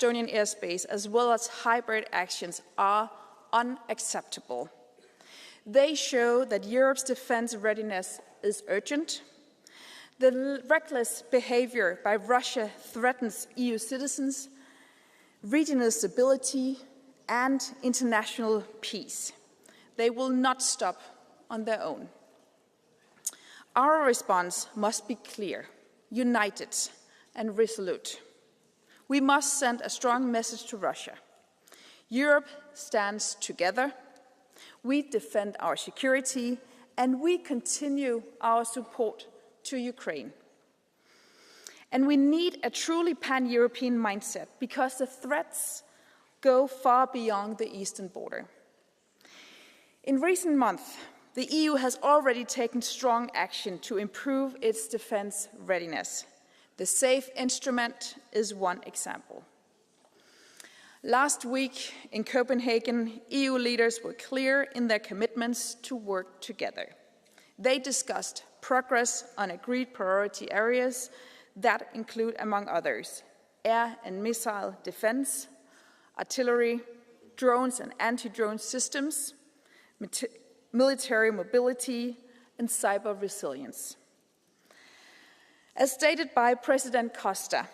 Estonian airspace, as well as hybrid actions, are unacceptable. They show that Europe's defense readiness is urgent. The reckless behavior by Russia threatens EU citizens, regional stability, and international peace. They will not stop on their own. Our response must be clear, united, and resolute. We must send a strong message to Russia. Europe stands together. We defend our security, and we continue our support to Ukraine. And we need a truly pan-European mindset because the threats go far beyond the eastern border. In recent months, the EU has already taken strong action to improve its defense readiness. The SAFE instrument is one example. Last week in Copenhagen, EU leaders were clear in their commitments to work together. They discussed progress on agreed priority areas that include, among others, air and missile defense, artillery, drones and anti-drone systems, military mobility, and cyber resilience. As stated by President Costa,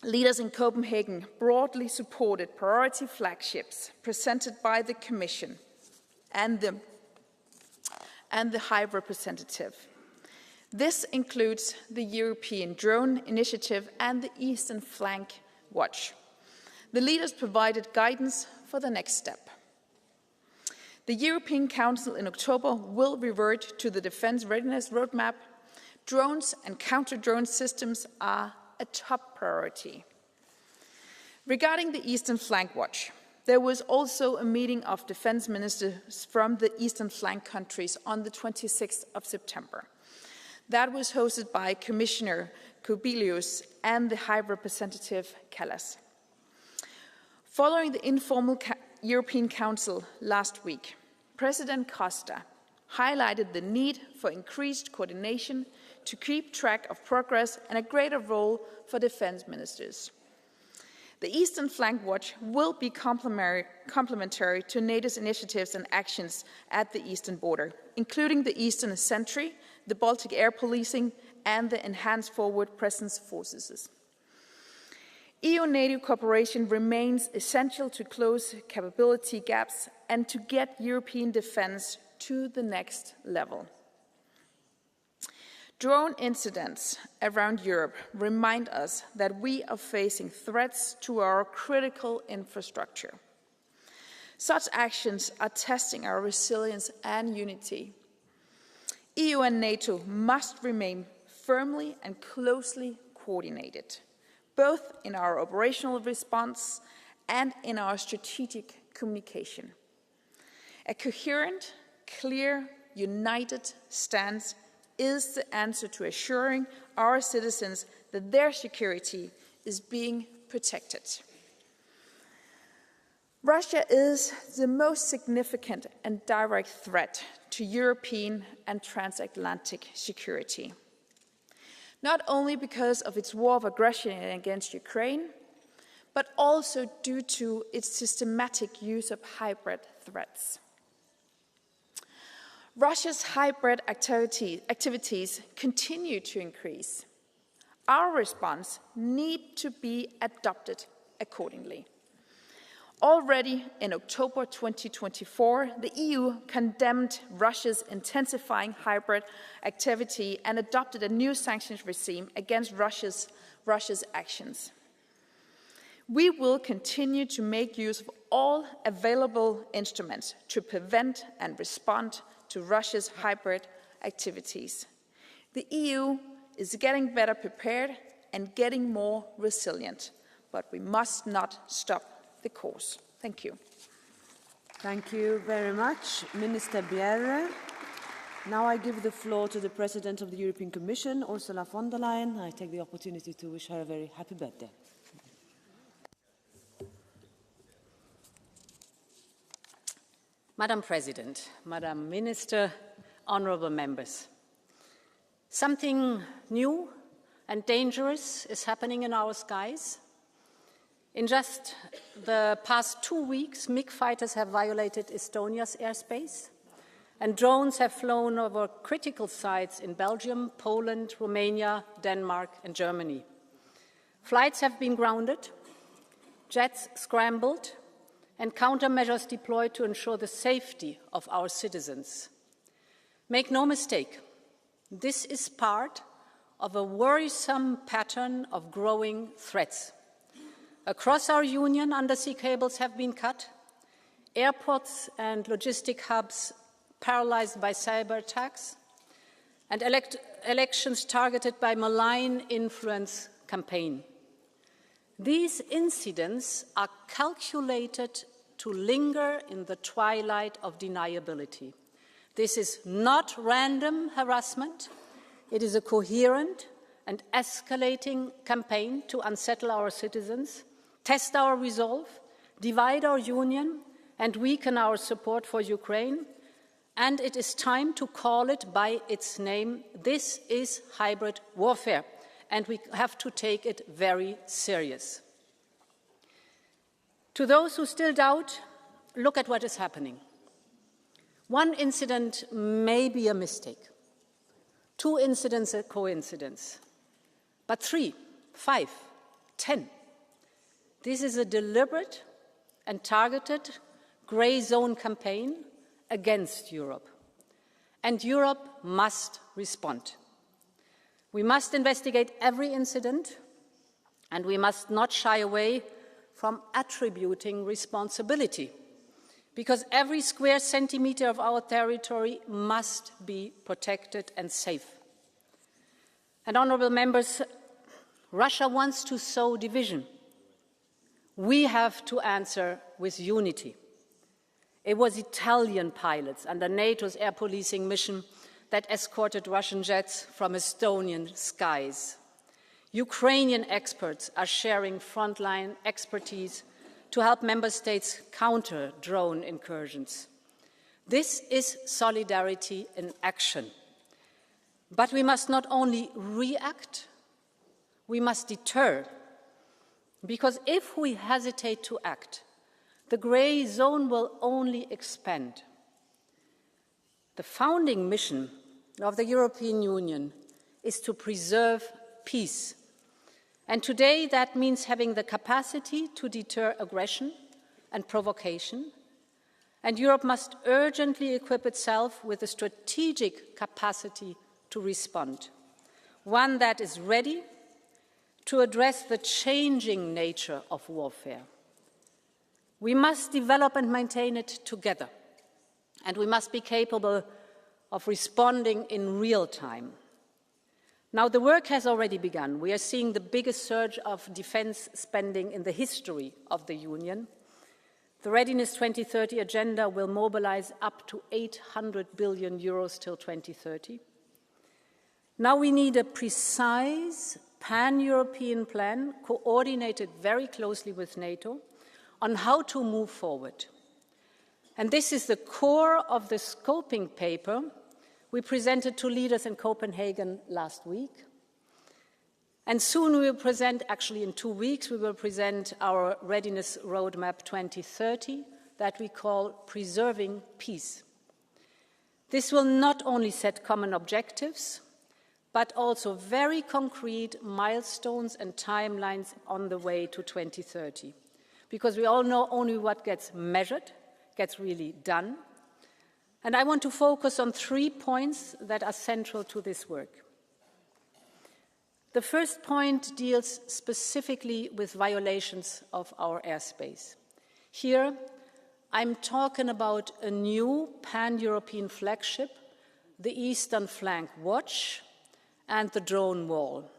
leaders in Copenhagen broadly supported priority flagships presented by the Commission and the High Representative. This includes the European Drone Initiative and the Eastern Flank Watch. The leaders provided guidance for the next step. The European Council in October will revert to the Defence Readiness Roadmap. Drones and counter-drone systems are a top priority. Regarding the Eastern Flank Watch, there was also a meeting of defense ministers from the Eastern Flank countries on the 26th of September. That was hosted by Commissioner Kubilius and the High Representative Kallas. Following the informal European Council last week, President Costa highlighted the need for increased coordination to keep track of progress and a greater role for defense ministers. The Eastern Flank Watch will be complementary to NATO's initiatives and actions at the eastern border, including the Eastern Sentry, the Baltic Air Policing, and the Enhanced Forward Presence Forces. EU-NATO cooperation remains essential to close capability gaps and to get European defense to the next level. Drone incidents around Europe remind us that we are facing threats to our critical infrastructure. Such actions are testing our resilience and unity. EU and NATO must remain firmly and closely coordinated, both in our operational response and in our strategic communication. A coherent, clear, united stance is the answer to assuring our citizens that their security is being protected. Russia is the most significant and direct threat to European and transatlantic security. Not only because of its war of aggression against Ukraine, but also due to its systematic use of hybrid threats. Russia's hybrid activities continue to increase. Our response needs to be adopted accordingly. Already in October 2024, the EU condemned Russia's intensifying hybrid activity and adopted a new sanctions regime against Russia's actions. We will continue to make use of all available instruments to prevent and respond to Russia's hybrid activities. The EU is getting better prepared and getting more resilient, but we must not stop the course. Thank you. Thank you very much, Minister Bjerre. Now I give the floor to the President of the European Commission, Ursula von der Leyen. I take the opportunity to wish her a very happy birthday. Madam President, Madam Minister, honourable members, something new and dangerous is happening in our skies. In just the past 2 weeks, MiG fighters have violated Estonia's airspace, and drones have flown over critical sites in Belgium, Poland, Romania, Denmark, and Germany. Flights have been grounded, jets scrambled, and countermeasures deployed to ensure the safety of our citizens. Make no mistake, this is part of a worrisome pattern of growing threats. Across our union, undersea cables have been cut, airports and logistic hubs paralyzed by cyber attacks, and elections targeted by malign influence campaign. These incidents are calculated to linger in the twilight of deniability. This is not random harassment. It is a coherent and escalating campaign to unsettle our citizens, test our resolve, divide our union, and weaken our support for Ukraine. And it is time to call it by its name. This is hybrid warfare, and we have to take it very serious. To those who still doubt, look at what is happening. One incident may be a mistake. 2 incidents a coincidence. But 3, 5, 10. This is a deliberate and targeted grey zone campaign against Europe. And Europe must respond. We must investigate every incident, and we must not shy away from attributing responsibility, because every square centimeter of our territory must be protected and safe. And honourable members, Russia wants to sow division. We have to answer with unity. It was Italian pilots under NATO's air policing mission that escorted Russian jets from Estonian skies. Ukrainian experts are sharing frontline expertise to help member states counter drone incursions. This is solidarity in action. But we must not only react, we must deter. Because if we hesitate to act, the grey zone will only expand. The founding mission of the European Union is to preserve peace. And today that means having the capacity to deter aggression and provocation. And Europe must urgently equip itself with a strategic capacity to respond, one that is ready to address the changing nature of warfare. We must develop and maintain it together, and we must be capable of responding in real time. Now, the work has already begun. We are seeing the biggest surge of defence spending in the history of the Union. The Readiness 2030 agenda will mobilise up to 800 billion euros till 2030. Now we need a precise pan-European plan, coordinated very closely with NATO, on how to move forward. And this is the core of the scoping paper we presented to leaders in Copenhagen last week. And soon we will present, actually in 2 weeks, we will present our Readiness Roadmap 2030 that we call Preserving Peace. This will not only set common objectives, but also very concrete milestones and timelines on the way to 2030. Because we all know only what gets measured gets really done. And I want to focus on 3 points that are central to this work. The first point deals specifically with violations of our airspace. Here, I'm talking about a new pan-European flagship, the Eastern Flank Watch, and the drone wall.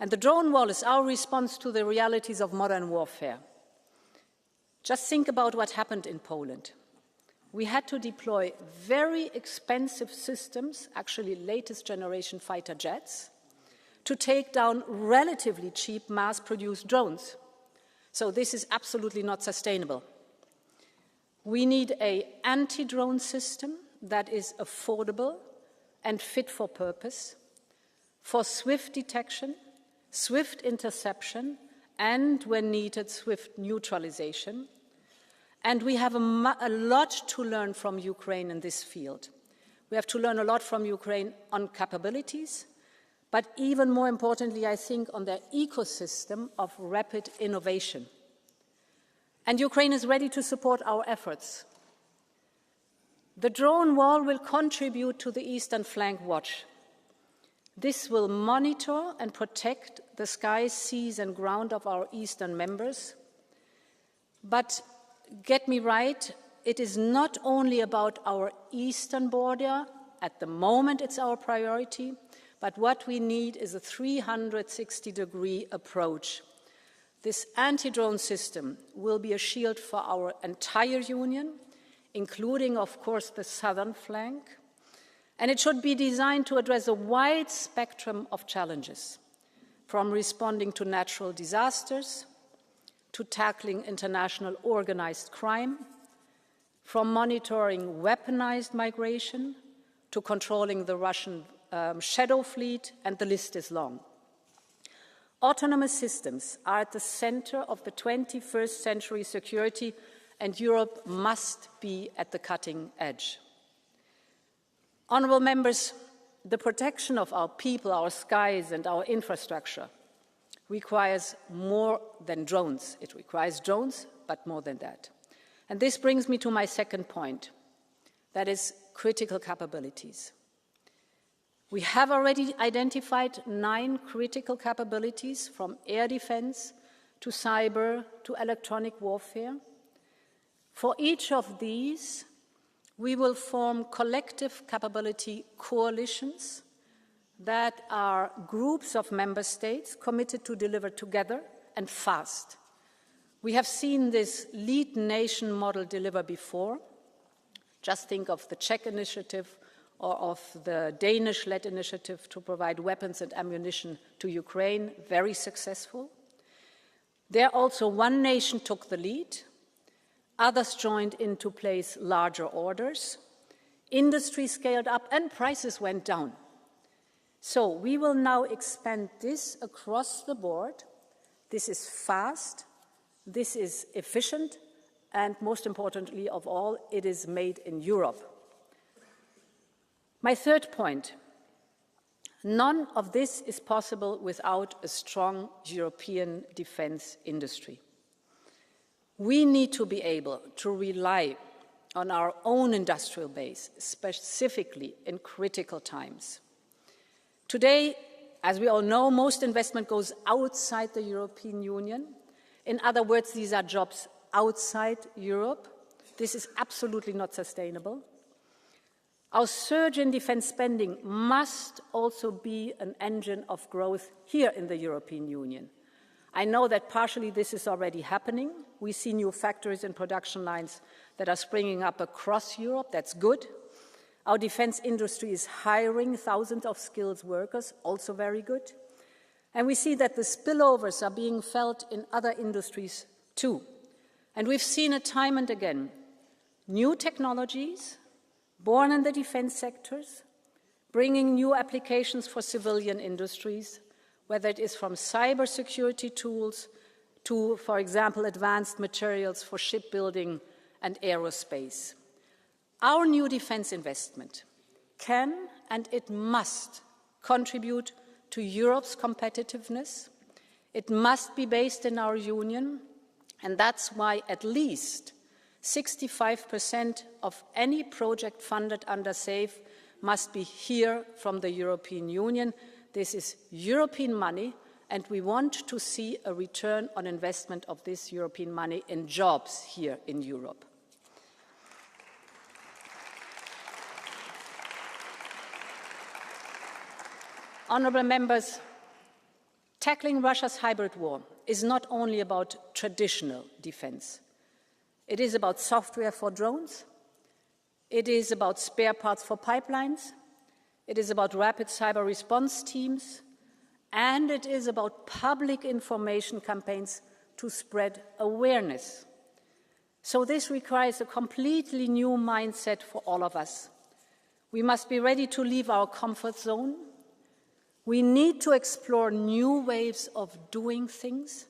And the drone wall is our response to the realities of modern warfare. Just think about what happened in Poland. We had to deploy very expensive systems, actually latest generation fighter jets, to take down relatively cheap mass-produced drones. So this is absolutely not sustainable. We need an anti-drone system that is affordable and fit for purpose, for swift detection, swift interception, and, when needed, swift neutralization. And we have a lot to learn from Ukraine in this field. We have to learn a lot from Ukraine on capabilities, but even more importantly, I think, on their ecosystem of rapid innovation. And Ukraine is ready to support our efforts. The drone wall will contribute to the Eastern Flank Watch. This will monitor and protect the skies, seas, and ground of our eastern members. But get me right, it is not only about our eastern border. At the moment, it's our priority. But what we need is a 360-degree approach. This anti-drone system will be a shield for our entire union, including, of course, the southern flank. And it should be designed to address a wide spectrum of challenges, from responding to natural disasters, to tackling international organized crime, from monitoring weaponized migration, to controlling the Russian shadow fleet, and the list is long. Autonomous systems are at the center of the 21st century security, and Europe must be at the cutting edge. Honourable members, the protection of our people, our skies, and our infrastructure requires more than drones. It requires drones, but more than that. And this brings me to my second point, that is critical capabilities. We have already identified 9 critical capabilities, from air defense to cyber to electronic warfare. For each of these, we will form collective capability coalitions that are groups of member states committed to deliver together and fast. We have seen this lead nation model deliver before. Just think of the Czech initiative or of the Danish-led initiative to provide weapons and ammunition to Ukraine, very successful. There also one nation took the lead. Others joined in to place larger orders. Industry scaled up and prices went down. So we will now expand this across the board. This is fast, this is efficient, and most importantly of all, it is made in Europe. My third point, none of this is possible without a strong European defense industry. We need to be able to rely on our own industrial base, specifically in critical times. Today, as we all know, most investment goes outside the European Union. In other words, these are jobs outside Europe. This is absolutely not sustainable. Our surge in defense spending must also be an engine of growth here in the European Union. I know that partially this is already happening. We see new factories and production lines that are springing up across Europe. That's good. Our defense industry is hiring thousands of skilled workers, also very good. And we see that the spillovers are being felt in other industries too. And we've seen it time and again. New technologies, born in the defense sectors, bringing new applications for civilian industries, whether it is from cybersecurity tools to, for example, advanced materials for shipbuilding and aerospace. Our new defense investment can and it must contribute to Europe's competitiveness. It must be based in our union, and that's why at least 65% of any project funded under SAFE must be here from the European Union. This is European money, and we want to see a return on investment of this European money in jobs here in Europe. Honourable members, tackling Russia's hybrid war is not only about traditional defense. It is about software for drones. It is about spare parts for pipelines. It is about rapid cyber response teams. And it is about public information campaigns to spread awareness. So this requires a completely new mindset for all of us. We must be ready to leave our comfort zone. We need to explore new ways of doing things,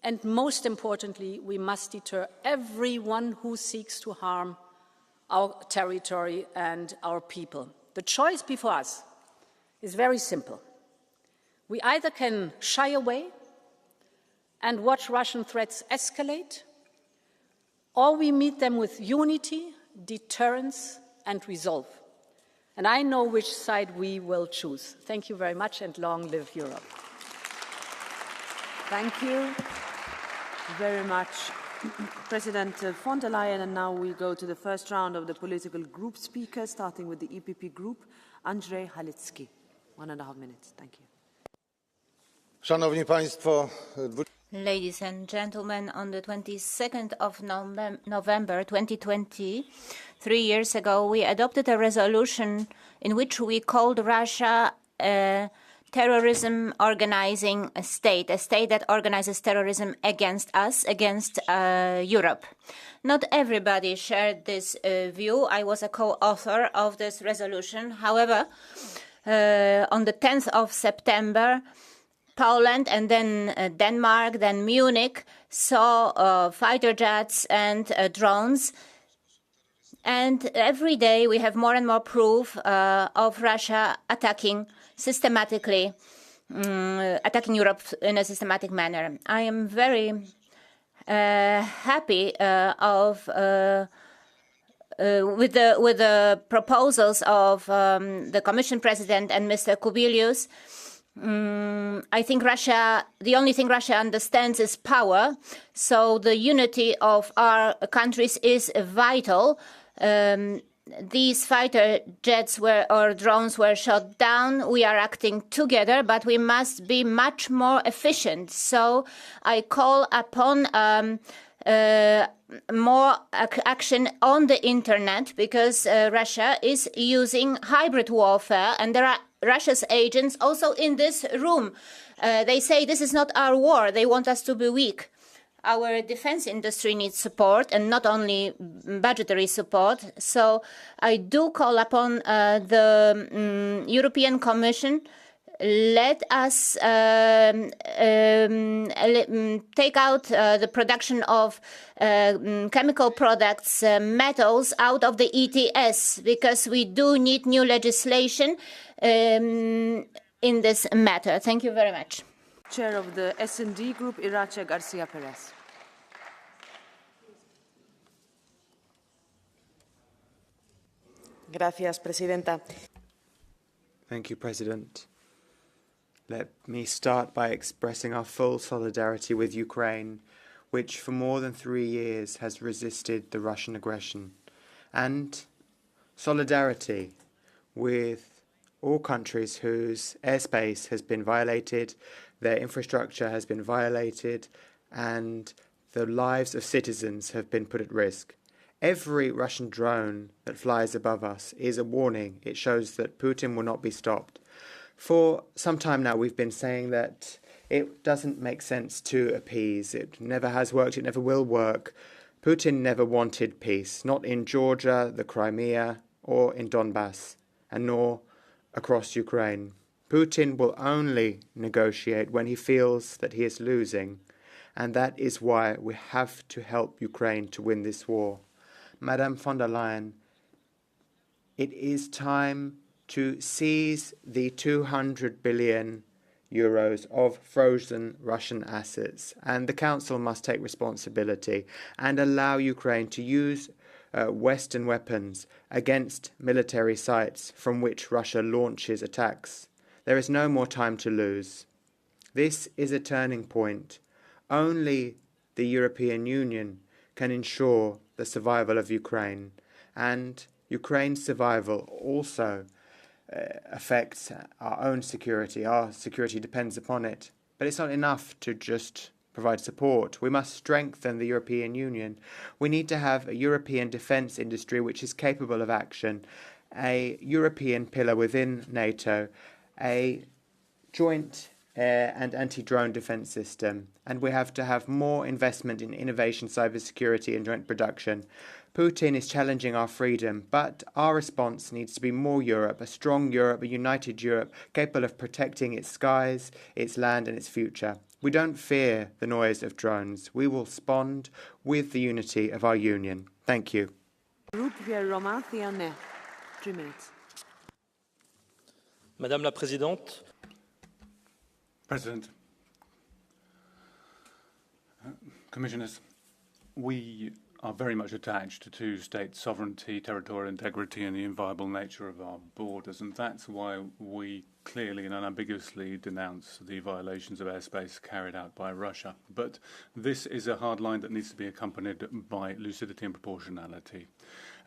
And most importantly, we must deter everyone who seeks to harm our territory and our people. The choice before us is very simple. We either can shy away and watch Russian threats escalate, or we meet them with unity, deterrence, and resolve. And I know which side we will choose. Thank you very much, and long live Europe. Thank you very much, President von der Leyen. And now we go to the first round of the political group speakers, starting with the EPP group. Andrzej Halicki, 1.5 minutes. Thank you. Szanowni Państwo, Ladies and gentlemen, on the 22nd of November 2020, 3 years ago, we adopted a resolution in which we called Russia a terrorism organizing state, a state that organizes terrorism against us, against Europe. Not everybody shared this view. I was a co-author of this resolution. However, on the 10th of September, Poland and then Denmark, then Munich saw fighter jets and drones. And every day we have more and more proof of Russia attacking systematically, attacking Europe in a systematic manner. I am very happy with the proposals of the Commission President and Mr. Kubilius. I think the only thing Russia understands is power, so the unity of our countries is vital. These fighter jets or drones were shot down. We are acting together, but we must be much more efficient. So I call upon more action on the internet, because Russia is using hybrid warfare, and there are Russia's agents also in this room. They say this is not our war. They want us to be weak. Our defense industry needs support, and not only budgetary support. So I do call upon the European Commission, let us take out the production of chemical products, metals, out of the ETS, because we do need new legislation in this matter. Thank you very much. Chair of the S&D Group, Irache Garcia Perez. Gracias, Presidenta. Thank you, President. Let me start by expressing our full solidarity with Ukraine, which for more than 3 years has resisted the Russian aggression, and solidarity with all countries whose airspace has been violated, their infrastructure has been violated, and the lives of citizens have been put at risk. Every Russian drone that flies above us is a warning. It shows that Putin will not be stopped. For some time now, we've been saying that it doesn't make sense to appease. It never has worked. It never will work. Putin never wanted peace, not in Georgia, the Crimea, or in Donbass, and nor across Ukraine. Putin will only negotiate when he feels that he is losing, and that is why we have to help Ukraine to win this war. Madame von der Leyen, it is time to seize the 200 billion euros of frozen Russian assets, and the Council must take responsibility and allow Ukraine to use Western weapons against military sites from which Russia launches attacks. There is no more time to lose. This is a turning point. Only the European Union can ensure the survival of Ukraine, and Ukraine's survival also affects our own security. Our security depends upon it. But it's not enough to just provide support. We must strengthen the European Union. We need to have a European defence industry which is capable of action, a European pillar within NATO, a joint air and anti-drone defence system, and we have to have more investment in innovation, cybersecurity and joint production. Putin is challenging our freedom, but our response needs to be more Europe, a strong Europe, a united Europe, capable of protecting its skies, its land and its future. We don't fear the noise of drones. We will respond with the unity of our union. Thank you. Group Pierre Romain, 3 minutes. Madame la Présidente, President, Commissioners, we are very much attached to state sovereignty, territorial integrity and the inviolable nature of our borders, and that's why we clearly and unambiguously denounce the violations of airspace carried out by Russia. But this is a hard line that needs to be accompanied by lucidity and proportionality.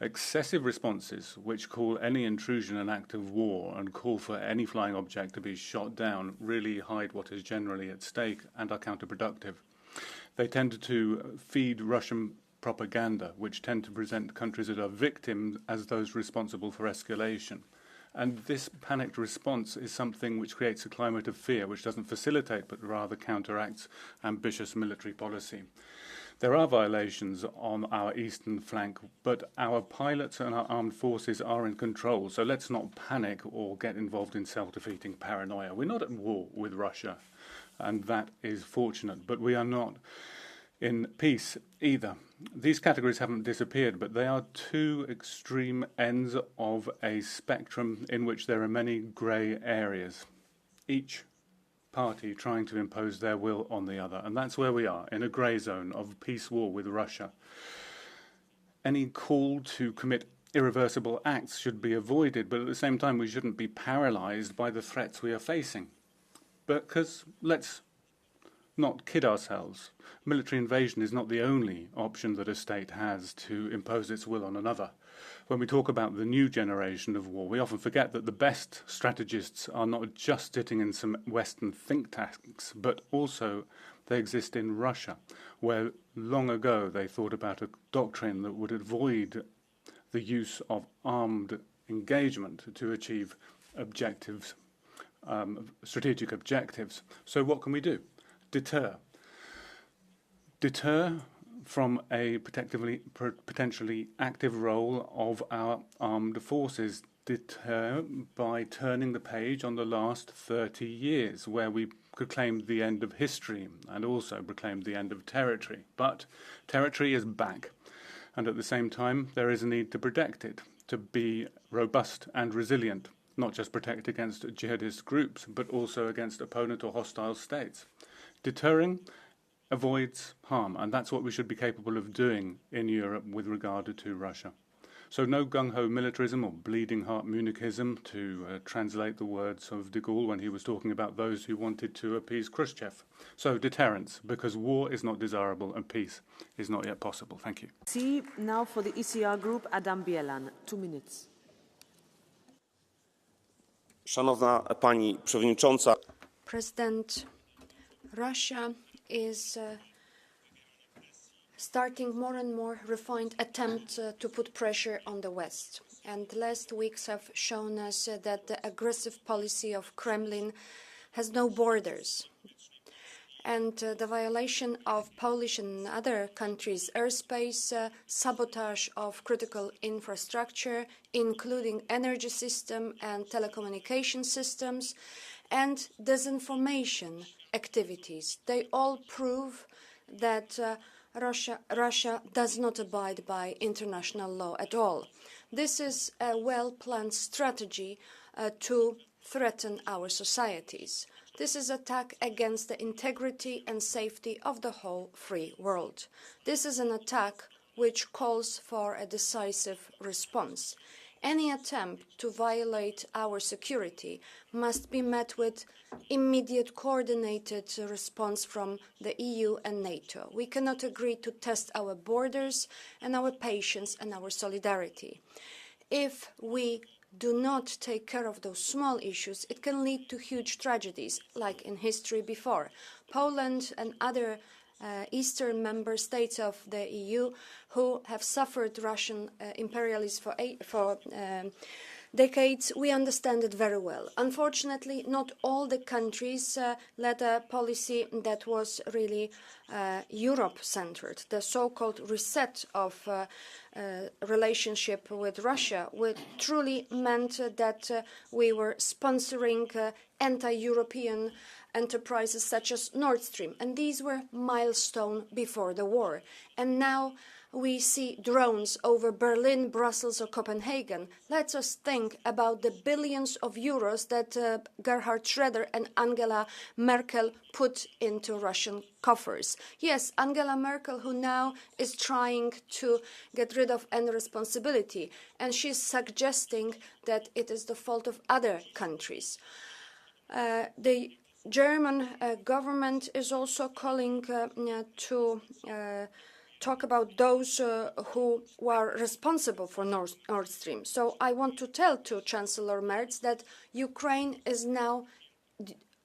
Excessive responses, which call any intrusion an act of war and call for any flying object to be shot down, really hide what is generally at stake and are counterproductive. They tend to feed Russian propaganda, which tend to present countries that are victims as those responsible for escalation. And this panicked response is something which creates a climate of fear, which doesn't facilitate but rather counteracts ambitious military policy. There are violations on our eastern flank, but our pilots and our armed forces are in control, so let's not panic or get involved in self-defeating paranoia. We're not at war with Russia, and that is fortunate, but we are not in peace either. These categories haven't disappeared, but they are two extreme ends of a spectrum in which there are many grey areas, each party trying to impose their will on the other. And that's where we are, in a grey zone of peace war with Russia. Any call to commit irreversible acts should be avoided, but at the same time we shouldn't be paralysed by the threats we are facing. Because let's not kid ourselves. Military invasion is not the only option that a state has to impose its will on another. When we talk about the new generation of war, we often forget that the best strategists are not just sitting in some Western think tanks, but also they exist in Russia, where long ago they thought about a doctrine that would avoid the use of armed engagement to achieve objectives, strategic objectives. So what can we do? Deter. Deter from a potentially active role of our armed forces. Deter by turning the page on the last 30 years, where we proclaimed the end of history and also proclaimed the end of territory. But territory is back, and at the same time there is a need to protect it, to be robust and resilient, not just protect against jihadist groups, but also against opponent or hostile states. Deterring avoids harm, and that's what we should be capable of doing in Europe with regard to Russia. So no gung-ho militarism or bleeding heart Municism, to translate the words of de Gaulle when he was talking about those who wanted to appease Khrushchev. So deterrence, because war is not desirable and peace is not yet possible. Thank you. See, now for the ECR group, Adam Bielan, 2 minutes. Szanowna Pani Przewodnicząca. President, Russia is starting more and more refined attempts to put pressure on the West. And the last weeks have shown us that the aggressive policy of Kremlin has no borders. And the violation of Polish and other countries' airspace, sabotage of critical infrastructure, including energy system and telecommunication systems, and disinformation activities. They all prove that Russia does not abide by international law at all. This is a well-planned strategy to threaten our societies. This is an attack against the integrity and safety of the whole free world. This is an attack which calls for a decisive response. Any attempt to violate our security must be met with immediate coordinated response from the EU and NATO. We cannot agree to test our borders and our patience and our solidarity. If we do not take care of those small issues, it can lead to huge tragedies, like in history before. Poland and other eastern member states of the EU who have suffered Russian imperialism for decades, we understand it very well. Unfortunately, not all the countries led a policy that was really Europe-centered. The so-called reset of relationship with Russia truly meant that we were sponsoring anti-European enterprises such as Nord Stream. And these were milestones before the war. And now we see drones over Berlin, Brussels or Copenhagen. Let us think about the billions of euros that Gerhard Schröder and Angela Merkel put into Russian coffers. Yes, Angela Merkel, who now is trying to get rid of any responsibility, and she's suggesting that it is the fault of other countries. The German government is also calling to talk about those who were responsible for Nord Stream. So I want to tell to Chancellor Merz that Ukraine is now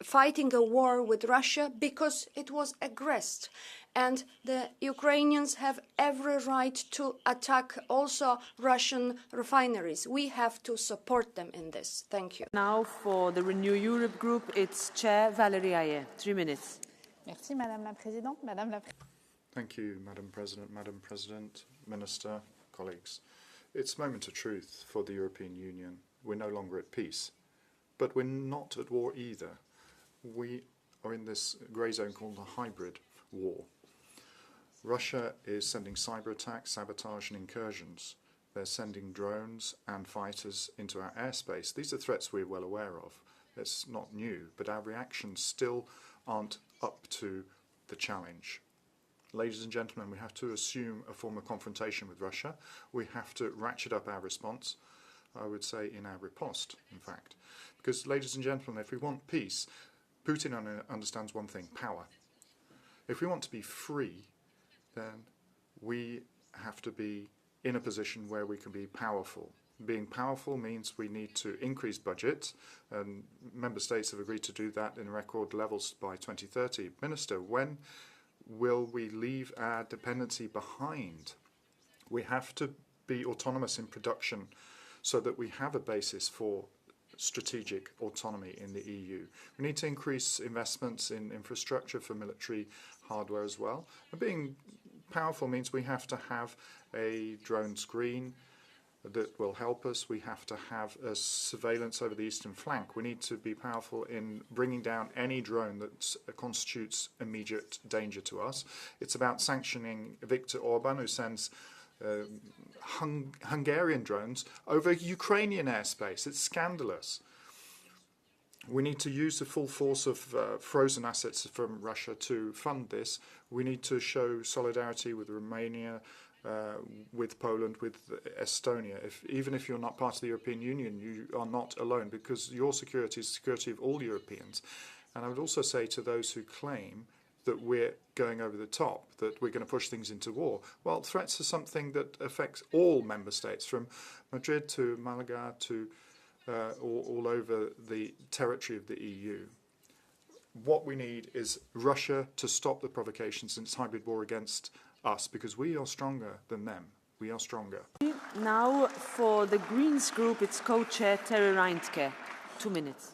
fighting a war with Russia because it was aggressed. And the Ukrainians have every right to attack also Russian refineries. We have to support them in this. Thank you. Now for the Renew Europe group, it's Chair Valérie Hayer. 3 minutes. Merci, Madame la Présidente. Thank you, Madam President, Minister, colleagues. It's a moment of truth for the European Union. We're no longer at peace, but we're not at war either. We are in this grey zone called a hybrid war. Russia is sending cyber attacks, sabotage and incursions. They're sending drones and fighters into our airspace. These are threats we're well aware of. It's not new, but our reactions still aren't up to the challenge. Ladies and gentlemen, we have to assume a form of confrontation with Russia. We have to ratchet up our response, I would say in our riposte, in fact. Because, ladies and gentlemen, if we want peace, Putin understands one thing, power. If we want to be free, then we have to be in a position where we can be powerful. Being powerful means we need to increase budget, and member states have agreed to do that in record levels by 2030. Minister, when will we leave our dependency behind? We have to be autonomous in production so that we have a basis for strategic autonomy in the EU. We need to increase investments in infrastructure for military hardware as well. And being powerful means we have to have a drone screen that will help us. We have to have a surveillance over the eastern flank. We need to be powerful in bringing down any drone that constitutes immediate danger to us. It's about sanctioning Viktor Orban, who sends Hungarian drones over Ukrainian airspace. It's scandalous. We need to use the full force of frozen assets from Russia to fund this. We need to show solidarity with Romania, with Poland, with Estonia. Even if you're not part of the European Union, you are not alone, because your security is the security of all Europeans. And I would also say to those who claim that we're going over the top, that we're going to push things into war. Well, threats are something that affects all member states, from Madrid to Malaga to all over the territory of the EU. What we need is Russia to stop the provocations in its hybrid war against us, because we are stronger than them. We are stronger. Now for the Greens group, it's co-chair Terry Reintke. 2 minutes.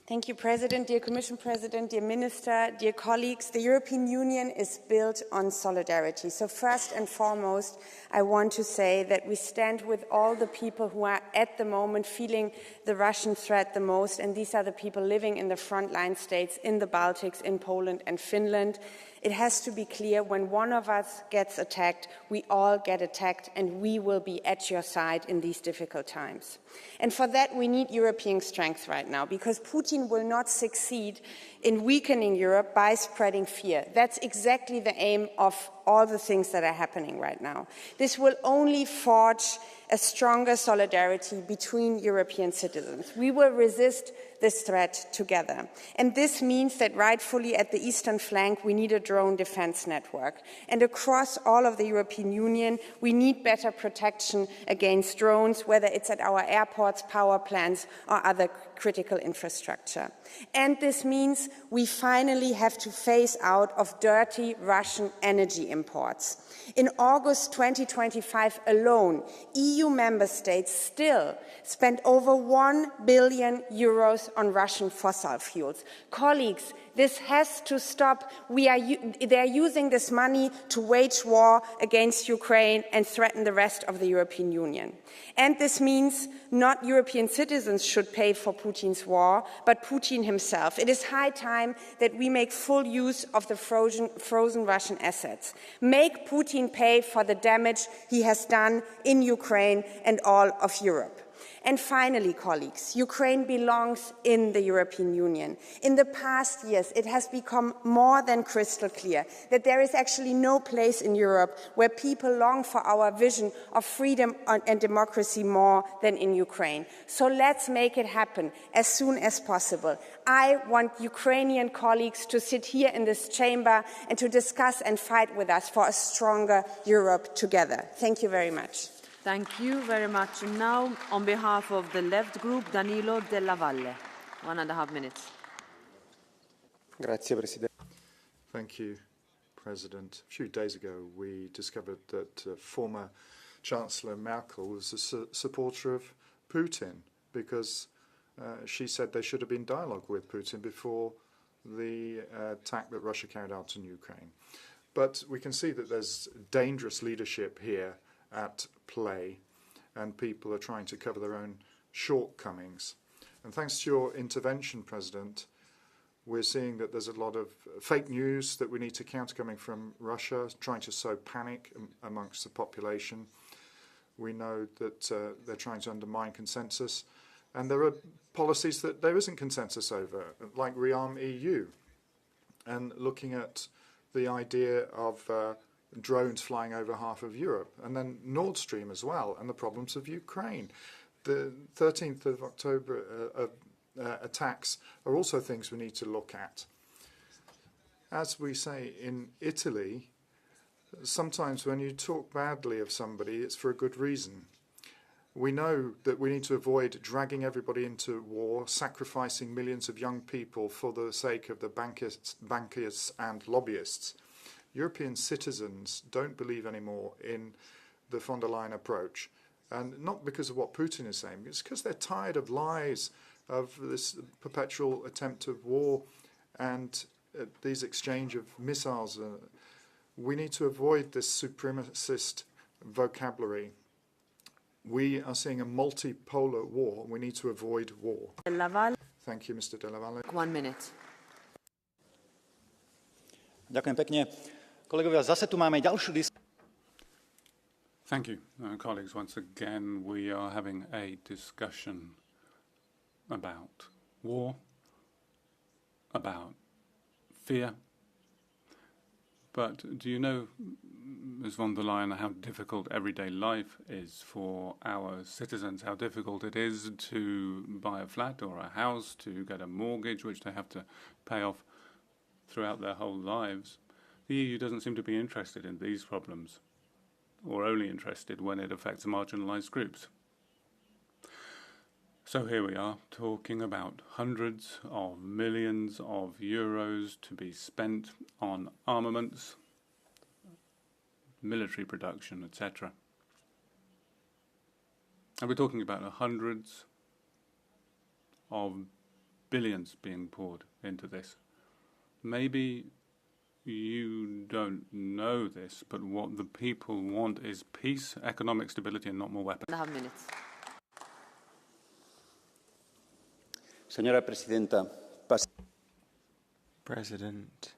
Thank you, President, dear Commission President, dear Minister, dear colleagues. The European Union is built on solidarity. So first and foremost, I want to say that we stand with all the people who are at the moment feeling the Russian threat the most, and these are the people living in the frontline states, in the Baltics, in Poland and Finland. It has to be clear, when one of us gets attacked, we all get attacked, and we will be at your side in these difficult times. And for that, we need European strength right now, because Putin will not succeed in weakening Europe by spreading fear. That's exactly the aim of all the things that are happening right now. This will only forge a stronger solidarity between European citizens. We will resist this threat together. And this means that rightfully at the eastern flank, we need a drone defense network. And across all of the European Union, we need better protection against drones, whether it's at our airports, power plants, or other critical infrastructure. And this means we finally have to phase out of dirty Russian energy imports. In August 2025 alone, EU member states still spent over 1 billion euros on Russian fossil fuels. Colleagues, This has to stop. They're using this money to wage war against Ukraine and threaten the rest of the European Union. And this means not European citizens should pay for Putin's war, but Putin himself. It is high time that we make full use of the frozen Russian assets. Make Putin pay for the damage he has done in Ukraine and all of Europe. And finally, colleagues, Ukraine belongs in the European Union. In the past years, it has become more than crystal clear that there is actually no place in Europe where people long for our vision of freedom and democracy more than in Ukraine. So let's make it happen as soon as possible. I want Ukrainian colleagues to sit here in this chamber and to discuss and fight with us for a stronger Europe together. Thank you very much. Thank you very much. And now, on behalf of the Left Group, Danilo Della Valle. 1.5 minutes. Grazie, Presidente. Thank you, President. A few days ago, we discovered that former Chancellor Merkel was a supporter of Putin because she said there should have been dialogue with Putin before the attack that Russia carried out in Ukraine. But we can see that there's dangerous leadership here at play, and people are trying to cover their own shortcomings. And thanks to your intervention, President, we're seeing that there's a lot of fake news that we need to counter coming from Russia, trying to sow panic amongst the population. We know that they're trying to undermine consensus, and there are policies that there isn't consensus over, like Rearm EU, and looking at the idea of drones flying over half of Europe, and then Nord Stream as well, and the problems of Ukraine. The 13th of October attacks are also things we need to look at. As we say in Italy, sometimes when you talk badly of somebody, it's for a good reason. We know that we need to avoid dragging everybody into war, sacrificing millions of young people for the sake of the bankiers and lobbyists. European citizens don't believe anymore in the von der Leyen approach, and not because of what Putin is saying, it's because they're tired of lies, of this perpetual attempt of war and these exchange of missiles. We need to avoid this supremacist vocabulary. We are seeing a multipolar war. We need to avoid war. Thank you, Mr. Della Valle. 1 minute. Ďakujem pekne. Kolegovia, zase tu máme ďalšiu diskusiu. Thank you, colleagues. Once again, we are having a discussion about war, about fear. But do you know, Ms. von der Leyen, how difficult everyday life is for our citizens, how difficult it is to buy a flat or a house, to get a mortgage, which they have to pay off throughout their whole lives? The EU doesn't seem to be interested in these problems, or only interested when it affects marginalised groups. So here we are, talking about hundreds of millions of euros to be spent on armaments, military production, etc. And we're talking about hundreds of billions being poured into this. Maybe you don't know this, but what the people want is peace, economic stability, and not more weapons. Señora Presidenta, President,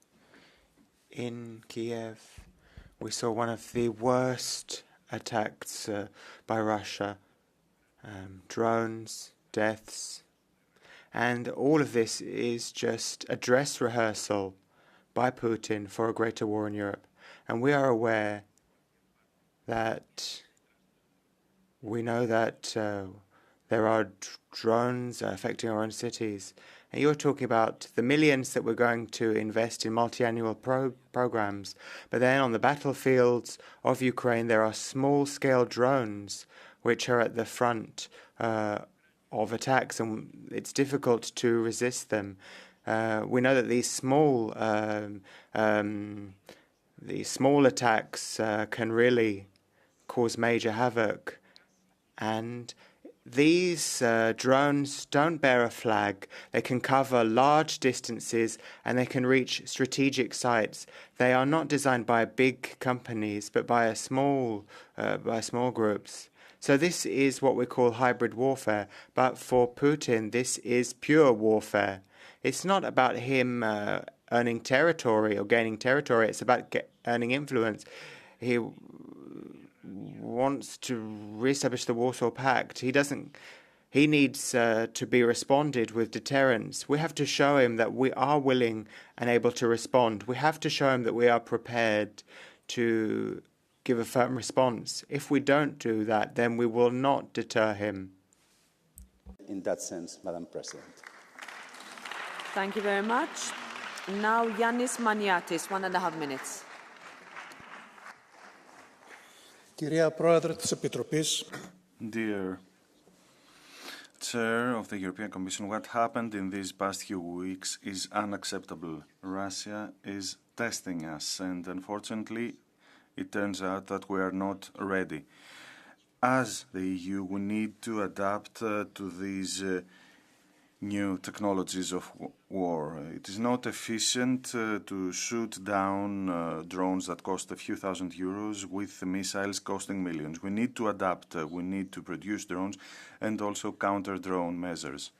in Kiev, we saw one of the worst attacks by Russia, drones, deaths, and all of this is just a dress rehearsal by Putin for a greater war in Europe. And we are aware that we know that there are drones affecting our own cities. And you're talking about the millions that we're going to invest in multi-annual programs. But then on the battlefields of Ukraine, there are small-scale drones which are at the front of attacks, and it's difficult to resist them. We know that these small attacks can really cause major havoc, and These drones don't bear a flag. They can cover large distances and they can reach strategic sites. They are not designed by big companies, but by small groups. So this is what we call hybrid warfare. But for Putin, this is pure warfare. It's not about him earning territory or gaining territory. It's about earning influence. He wants to reestablish the Warsaw Pact. He needs to be responded with deterrence. We have to show him that we are willing and able to respond. We have to show him that we are prepared to give a firm response. If we don't do that, then we will not deter him. In that sense, Madam President. Thank you very much. Now, Yannis Maniatis, 1.5 minutes. Κυρία Πρόεδρε της Επιτροπής. Dear Chair of the European Commission, what happened in these past few weeks is unacceptable. Russia is testing us, and unfortunately, it turns out that we are not ready. As the EU, we need to adapt to these new technologies of war. It is not efficient to shoot down drones that cost a few thousand euros with missiles costing millions. We need to adapt. We need to produce drones and also counter-drone measures.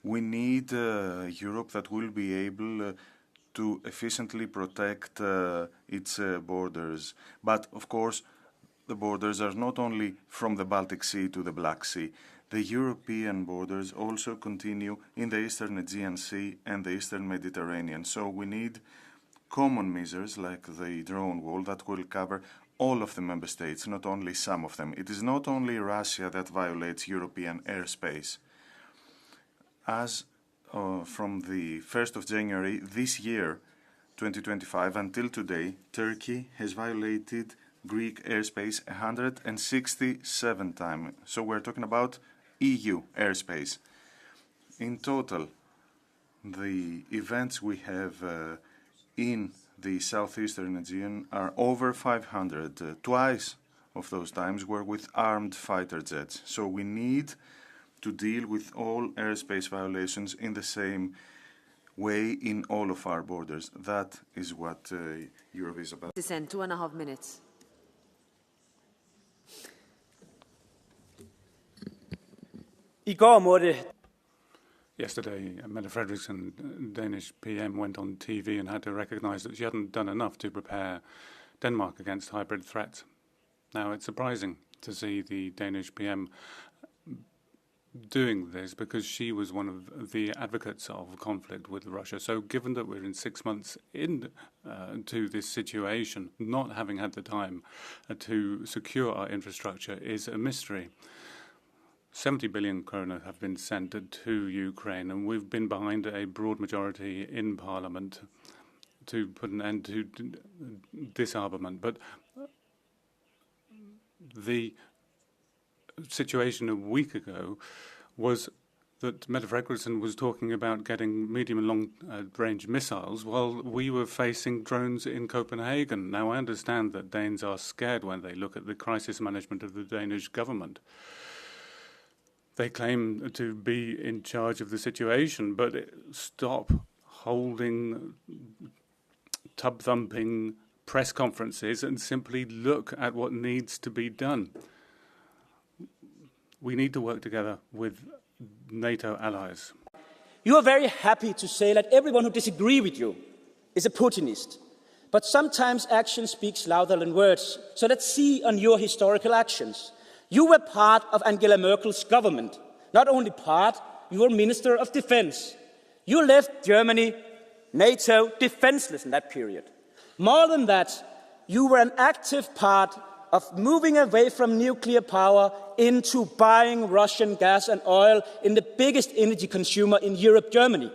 We need Europe that will be able to efficiently protect its borders. But, of course, the borders are not only from the Baltic Sea to the Black Sea. The European borders also continue in the Eastern Aegean Sea and the Eastern Mediterranean. So we need common measures like the drone wall that will cover all of the member states, not only some of them. It is not only Russia that violates European airspace. As from the 1st of January this year, 2025, until today, Turkey has violated Greek airspace 167 times. So we're talking about EU airspace. In total, the events we have in the southeastern Aegean are over 500. Twice of those times were with armed fighter jets. So we need to deal with all airspace violations in the same way in all of our borders. That is what Europe is about. 2.5 minutes. Yesterday, Mette Frederiksen, Danish PM, went on TV and had to recognise that she hadn't done enough to prepare Denmark against hybrid threats. Now, it's surprising to see the Danish PM doing this because she was one of the advocates of conflict with Russia. So given that we're in 6 months into this situation, not having had the time to secure our infrastructure is a mystery. 70 billion krona have been sent to Ukraine, and we've been behind a broad majority in Parliament to put an end to disarmament. But the situation a week ago was that Mette Frederiksen was talking about getting medium and long-range missiles while we were facing drones in Copenhagen. Now, I understand that Danes are scared when they look at the crisis management of the Danish government. They claim to be in charge of the situation, but stop holding tub-thumping press conferences and simply look at what needs to be done. We need to work together with NATO allies. You are very happy to say that everyone who disagrees with you is a Putinist. But sometimes action speaks louder than words. So let's see on your historical actions. You were part of Angela Merkel's government. Not only part, you were Minister of Defense. You left Germany, NATO, defenseless in that period. More than that, you were an active part of moving away from nuclear power into buying Russian gas and oil in the biggest energy consumer in Europe, Germany.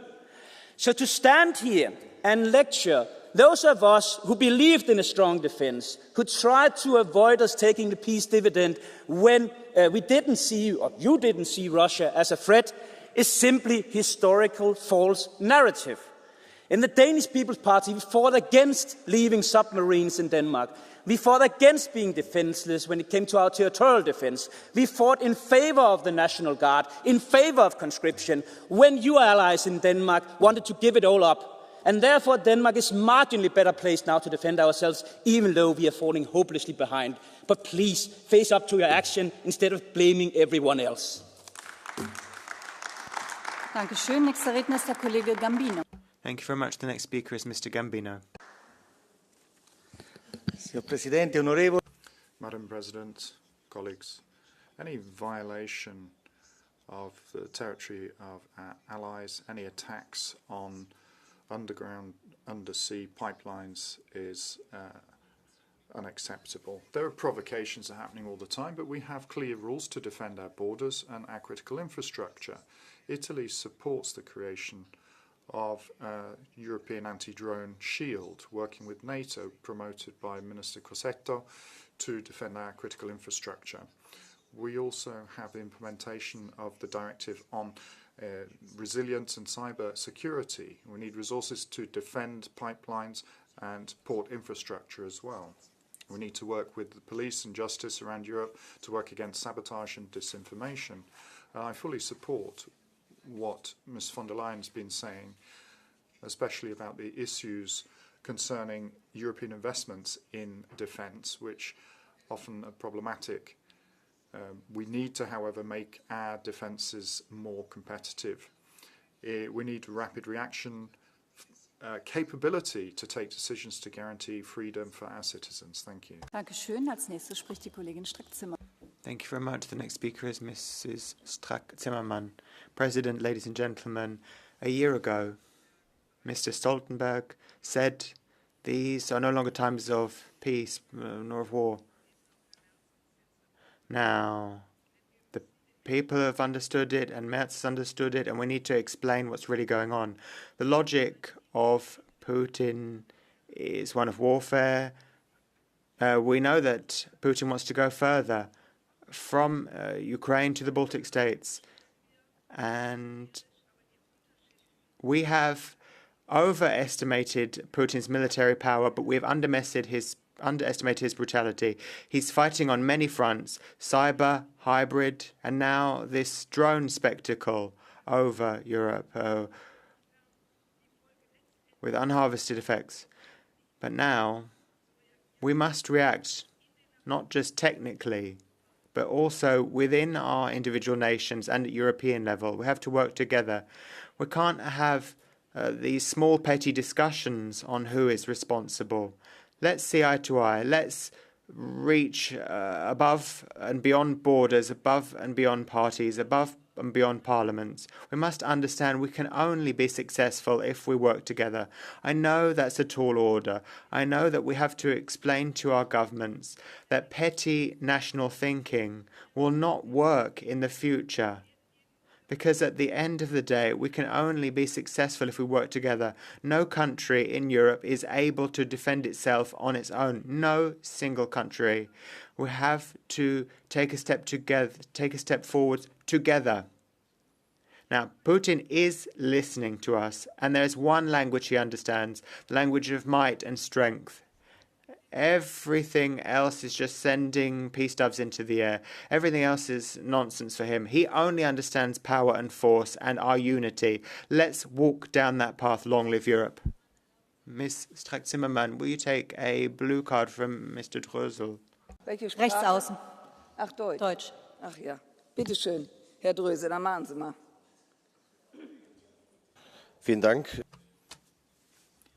So to stand here and lecture those of us who believed in a strong defense, who tried to avoid us taking the peace dividend when we didn't see, or you didn't see Russia as a threat, is simply historical false narrative. In the Danish People's Party, we fought against leaving submarines in Denmark. We fought against being defenseless when it came to our territorial defense. We fought in favor of the National Guard, in favor of conscription, when your allies in Denmark wanted to give it all up. And therefore, Denmark is marginally better placed now to defend ourselves, even though we are falling hopelessly behind. But please, face up to your action instead of blaming everyone else. Dankeschön. Nächster Redner ist der Kollege Gambino. Thank you very much. The next speaker is Mr. Gambino. Signor Presidente, onorevoli. Madam President, colleagues, any violation of the territory of our allies, any attacks on underground, undersea pipelines is unacceptable. There are provocations that are happening all the time, but we have clear rules to defend our borders and our critical infrastructure. Italy supports the creation of a European anti-drone shield, working with NATO, promoted by Minister Crosetto, to defend our critical infrastructure. We also have the implementation of the directive on resilience and cyber security. We need resources to defend pipelines and port infrastructure as well. We need to work with the police and justice around Europe to work against sabotage and disinformation. I fully support what Ms von der Leyen has been saying, especially about the issues concerning European investments in defence, which often are problematic. We need to, however, make our defences more competitive. We need rapid reaction capability to take decisions to guarantee freedom for our citizens. Thank you. Dankeschön. Als nächstes spricht die Kollegin Strack-Zimmer. Thank you very much. The next speaker is Mrs. Strack-Zimmermann. President, ladies and gentlemen, a year ago, Mr. Stoltenberg said these are no longer times of peace nor of war. Now, the people have understood it and Merz has understood it, and we need to explain what's really going on. The logic of Putin is one of warfare. We know that Putin wants to go further from Ukraine to the Baltic states. And we have overestimated Putin's military power, but we have underestimated his brutality. He's fighting on many fronts, cyber, hybrid, and now this drone spectacle over Europe with unharvested effects. But now we must react, not just technically, but also within our individual nations and at European level. We have to work together. We can't have these small petty discussions on who is responsible. Let's see eye to eye. Let's reach above and beyond borders, above and beyond parties, above and beyond parliaments. We must understand we can only be successful if we work together. I know that's a tall order. I know that we have to explain to our governments that petty national thinking will not work in the future. Because at the end of the day, we can only be successful if we work together. No country in Europe is able to defend itself on its own. No single country. We have to take a step forward together. Now, Putin is listening to us, and there is one language he understands, the language of might and strength. Everything else is just sending peace doves into the air. Everything else is nonsense for him. He only understands power and force and our unity. Let's walk down that path. Long live Europe. Ms. Strack-Zimmermann, will you take a blue card from Mr. Drösel? Rechts außen. Ach, Deutsch. Deutsch. Ach ja. Bitte schön, Herr Drösel, dann machen Sie mal. Vielen Dank.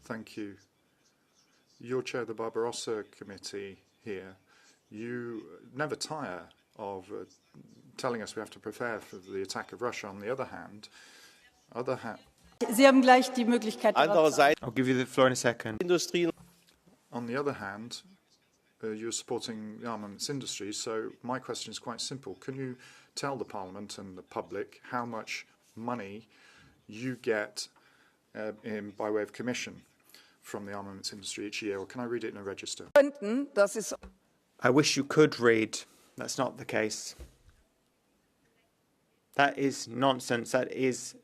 Thank you. You chair the Barbarossa Committee here. You never tire of telling us we have to prepare for the attack of Russia. On the other hand, Sie haben gleich die Möglichkeit. I'll give you the floor in a second. On the other hand, you're supporting the armaments industry. So my question is quite simple. Can you tell the Parliament and the public how much money you get by way of commission from the armaments industry each year, or can I read it in a register? I wish you could read. That's not the case. That is nonsense. That is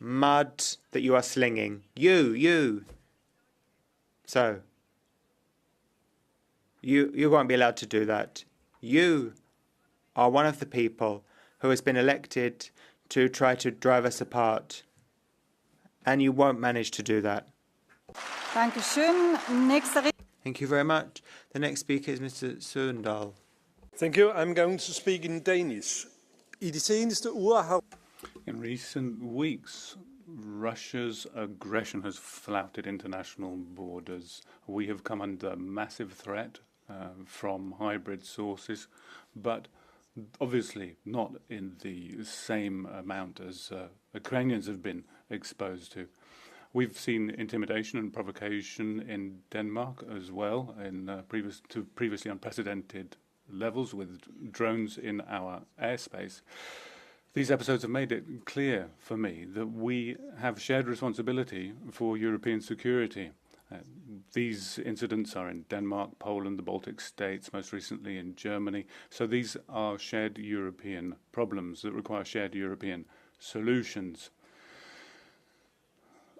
mud that you are slinging. You. So, you won't be allowed to do that. You are one of the people who has been elected to try to drive us apart. And you won't manage to do that. Thank you very much. The next speaker is Mr. Søndal. Thank you. I'm going to speak in Danish. In recent weeks, Russia's aggression has flouted international borders. We have come under massive threat from hybrid sources, but obviously not in the same amount as Ukrainians have been exposed to. We've seen intimidation and provocation in Denmark as well, in previously unprecedented levels with drones in our airspace. These episodes have made it clear for me that we have shared responsibility for European security. These incidents are in Denmark, Poland, the Baltic states, most recently in Germany. So these are shared European problems that require shared European solutions.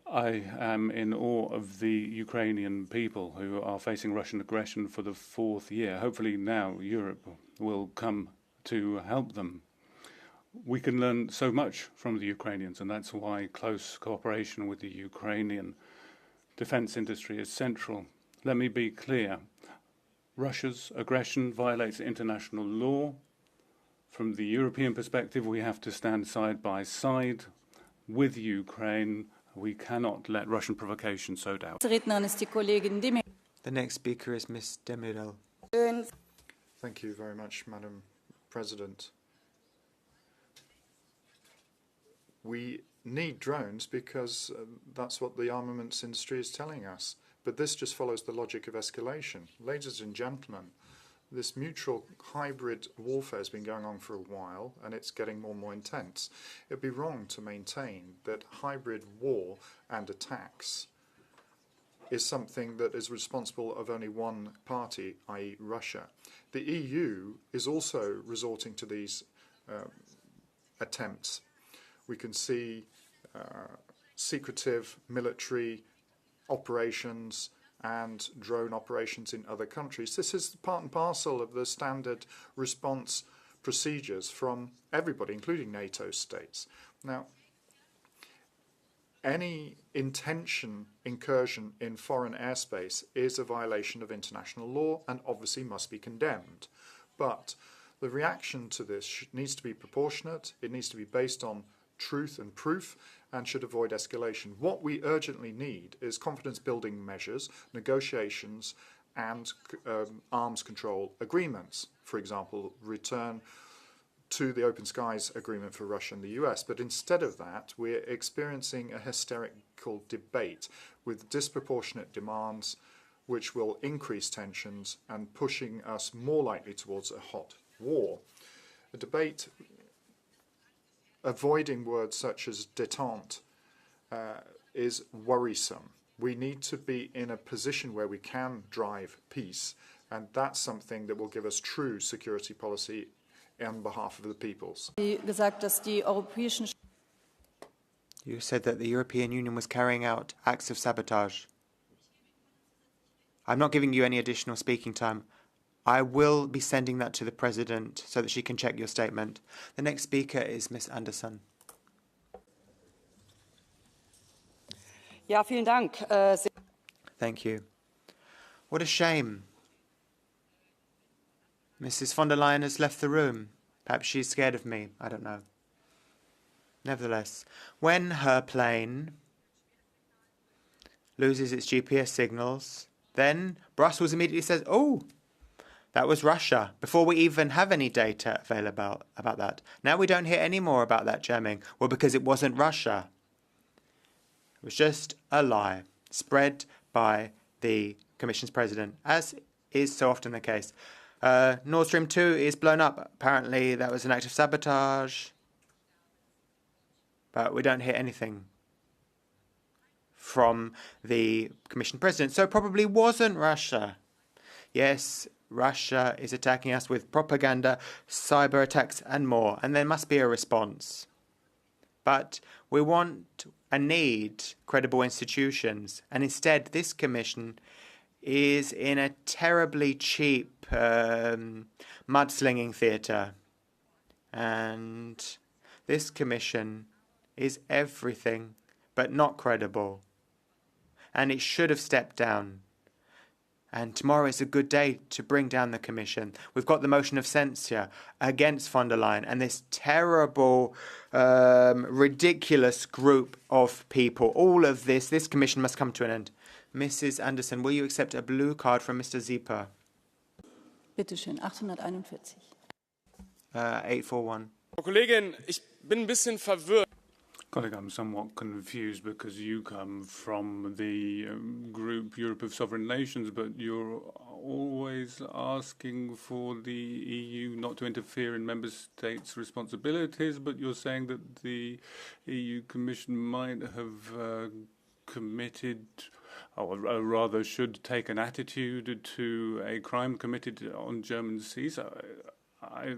I am in awe of the Ukrainian people who are facing Russian aggression for the fourth year. Hopefully now Europe will come to help them. We can learn so much from the Ukrainians, and that's why close cooperation with the Ukrainian defense industry is central. Let me be clear. Russia's aggression violates international law. From the European perspective, we have to stand side by side with Ukraine. We cannot let Russian provocation sow doubt. The next speaker is Ms. Demirel. Thank you very much, Madam President. We need drones because that's what the armaments industry is telling us. But this just follows the logic of escalation. Ladies and gentlemen, this mutual hybrid warfare has been going on for a while, and it's getting more and more intense. It would be wrong to maintain that hybrid war and attacks is something that is responsible of only one party, i.e. Russia. The EU is also resorting to these attempts. We can see secretive military operations and drone operations in other countries. This is part and parcel of the standard response procedures from everybody, including NATO states. Now, any incursion in foreign airspace is a violation of international law and obviously must be condemned. But the reaction to this needs to be proportionate. It needs to be based on truth and proof, and should avoid escalation. What we urgently need is confidence-building measures, negotiations, and arms control agreements. For example, return to the Open Skies Agreement for Russia and the US. But instead of that, we're experiencing a hysterical debate with disproportionate demands, which will increase tensions and pushing us more likely towards a hot war. A debate avoiding words such as détente is worrisome. We need to be in a position where we can drive peace, and that's something that will give us true security policy on behalf of the peoples. You said that the European Union was carrying out acts of sabotage. I'm not giving you any additional speaking time. I will be sending that to the President so that she can check your statement. The next speaker is Ms. Anderson. Ja, vielen Dank. Thank you. What a shame. Mrs. von der Leyen has left the room. Perhaps she's scared of me. I don't know. Nevertheless, when her plane loses its GPS signals, then Brussels immediately says, oh, that was Russia, before we even have any data available about that. Now we don't hear any more about that jamming. Well, because it wasn't Russia. It was just a lie spread by the Commission's president, as is so often the case. Nord Stream 2 is blown up. Apparently that was an act of sabotage. But we don't hear anything from the Commission president. So it probably wasn't Russia. Yes, Russia is attacking us with propaganda, cyber attacks and more. And there must be a response. But we want and need credible institutions. And instead, this Commission is in a terribly cheap mudslinging theatre. And this Commission is everything but not credible. And it should have stepped down. And tomorrow is a good day to bring down the Commission. We've got the motion of censure against von der Leyen and this terrible, ridiculous group of people. All of this Commission must come to an end. Mrs. Anderson, will you accept a blue card from Mr. Zieper? Bitte schön, 841. 841. Frau Kollegin, ich bin ein bisschen verwirrt. Colleague, I'm somewhat confused because you come from the group Europe of Sovereign Nations, but you're always asking for the EU not to interfere in member states' responsibilities, but you're saying that the EU Commission might have committed, or rather should take an attitude to a crime committed on German seas. I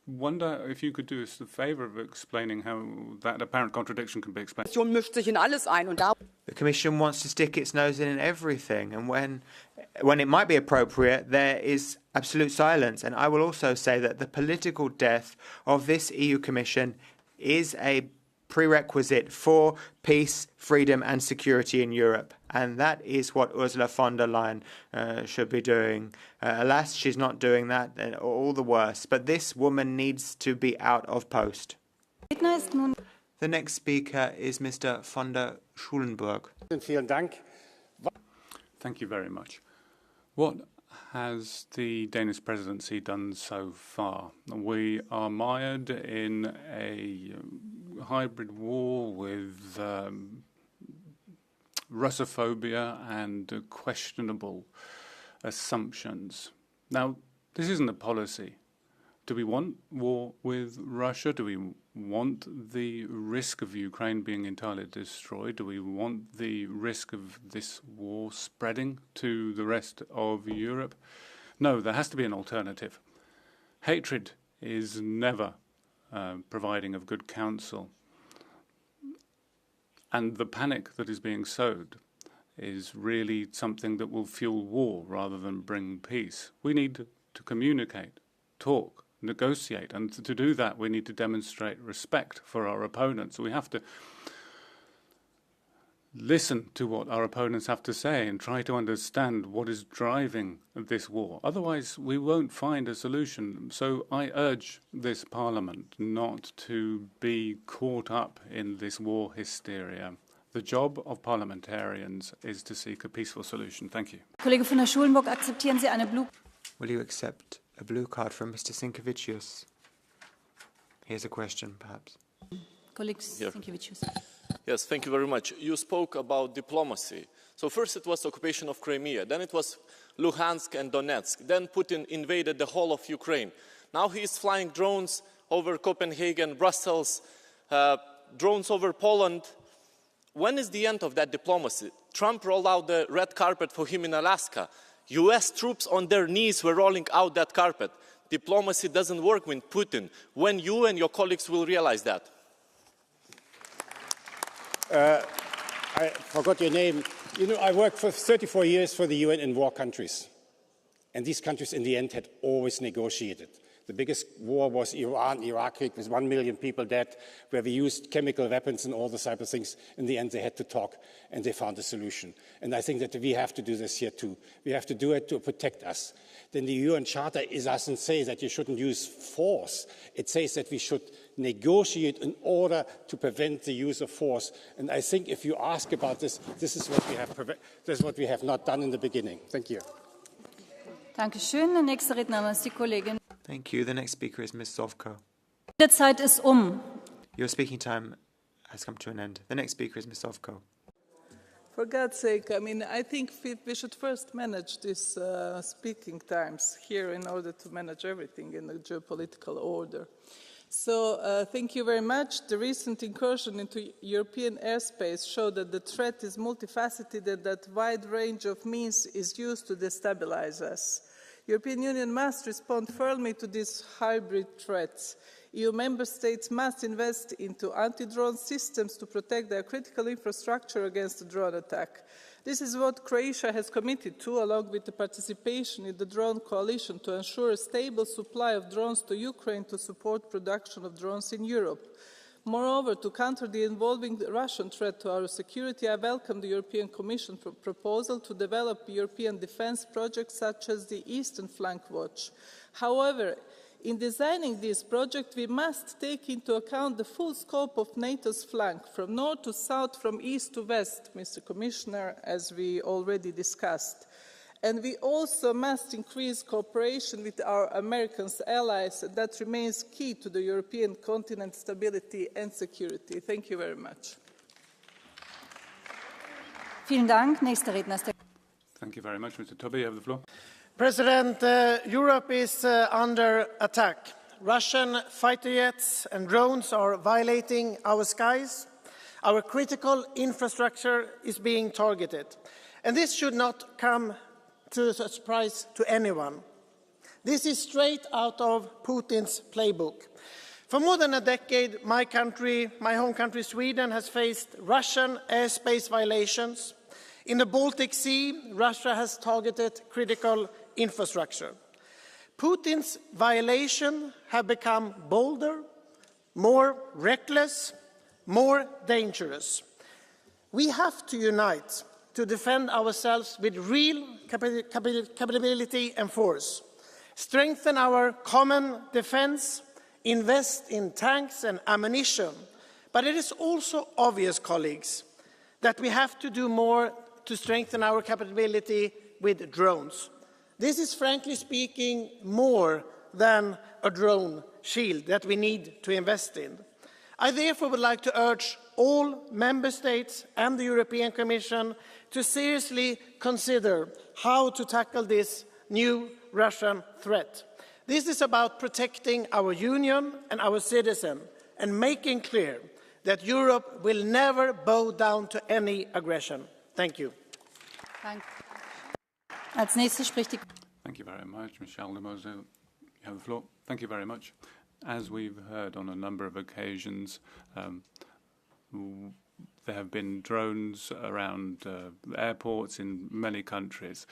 wonder if you could do us the favour of explaining how that apparent contradiction can be explained. The Commission wants to stick its nose in everything, and when it might be appropriate, there is absolute silence. And I will also say that the political death of this EU Commission is a prerequisite for peace, freedom and security in Europe. And that is what Ursula von der Leyen should be doing. Alas, she's not doing that, and all the worse. But this woman needs to be out of post. The next speaker is Mr. von der Schulenburg. Thank you very much. What has the Danish presidency done so far? We are mired in a hybrid war with Russophobia and questionable assumptions. Now, this isn't a policy. Do we want war with Russia? Do we want the risk of Ukraine being entirely destroyed? Do we want the risk of this war spreading to the rest of Europe? No, there has to be an alternative. Hatred is never providing of good counsel. And the panic that is being sowed is really something that will fuel war rather than bring peace. We need to communicate, talk, negotiate, and to do that we need to demonstrate respect for our opponents. We have to listen to what our opponents have to say and try to understand what is driving this war. Otherwise, we won't find a solution. So I urge this Parliament not to be caught up in this war hysteria. The job of parliamentarians is to seek a peaceful solution. Thank you. Kollege von der Schulenburg, akzeptieren Sie eine Blue? Will you accept a blue card from Mr. Sinkevicius? Here's a question, perhaps. Colleague Sinkevicius. Yes, thank you very much. You spoke about diplomacy. So first it was occupation of Crimea, then it was Luhansk and Donetsk, then Putin invaded the whole of Ukraine. Now he is flying drones over Copenhagen, Brussels, drones over Poland. When is the end of that diplomacy? Trump rolled out the red carpet for him in Alaska. US troops on their knees were rolling out that carpet. Diplomacy doesn't work with Putin. When you and your colleagues will realize that? I forgot your name. You know, I worked for 34 years for the UN in war countries. And these countries in the end had always negotiated. The biggest war was Iraq with 1 million people dead, where we used chemical weapons and all the type of things. In the end, they had to talk, and they found a solution. And I think that we have to do this here too. We have to do it to protect us. Then the UN Charter doesn't say that you shouldn't use force. It says that we should negotiate in order to prevent the use of force. And I think if you ask about this, this is what we have not done in the beginning. Thank you. Dankeschön. Der nächste Rednerin ist die Kollegin. Thank you. The next speaker is Ms. Zovko. Die Zeit ist Your speaking time has come to an end. The next speaker is Ms. Zovko. For God's sake, I mean, I think we should first manage these speaking times here in order to manage everything in the geopolitical order. So thank you very much. The recent incursion into European airspace showed that the threat is multifaceted and that wide range of means is used to destabilize us. European Union must respond firmly to these hybrid threats. EU member states must invest into anti-drone systems to protect their critical infrastructure against a drone attack. This is what Croatia has committed to, along with the participation in the drone coalition, to ensure a stable supply of drones to Ukraine to support production of drones in Europe. Moreover, to counter the evolving Russian threat to our security, I welcome the European Commission proposal to develop European defence projects such as the Eastern Flank Watch. However, in designing this project, we must take into account the full scope of NATO's flank, from north to south, from east to west, Mr. Commissioner, as we already discussed. And we also must increase cooperation with our American allies, and that remains key to the European continent's stability and security. Thank you very much. Vielen Dank. Nächster Redner ist der Thank you very much, Mr. Tobey. You have the floor. President, Europe is under attack. Russian fighter jets and drones are violating our skies. Our critical infrastructure is being targeted. And this should not come to a surprise to anyone. This is straight out of Putin's playbook. For more than a decade, my home country, Sweden, has faced Russian airspace violations. In the Baltic Sea, Russia has targeted critical infrastructure. Putin's violations have become bolder, more reckless, more dangerous. We have to unite to defend ourselves with real capability and force, strengthen our common defense, invest in tanks and ammunition. But it is also obvious, colleagues, that we have to do more to strengthen our capability with drones. This is, frankly speaking, more than a drone shield that we need to invest in. I therefore would like to urge all member states and the European Commission to seriously consider how to tackle this new Russian threat. This is about protecting our union and our citizens and making clear that Europe will never bow down to any aggression. Thank you. Als nächstes spricht die Thank you very much, Michel de Mose. You have the floor. Thank you very much. As we've heard on a number of occasions, there have been drones around airports in many countries.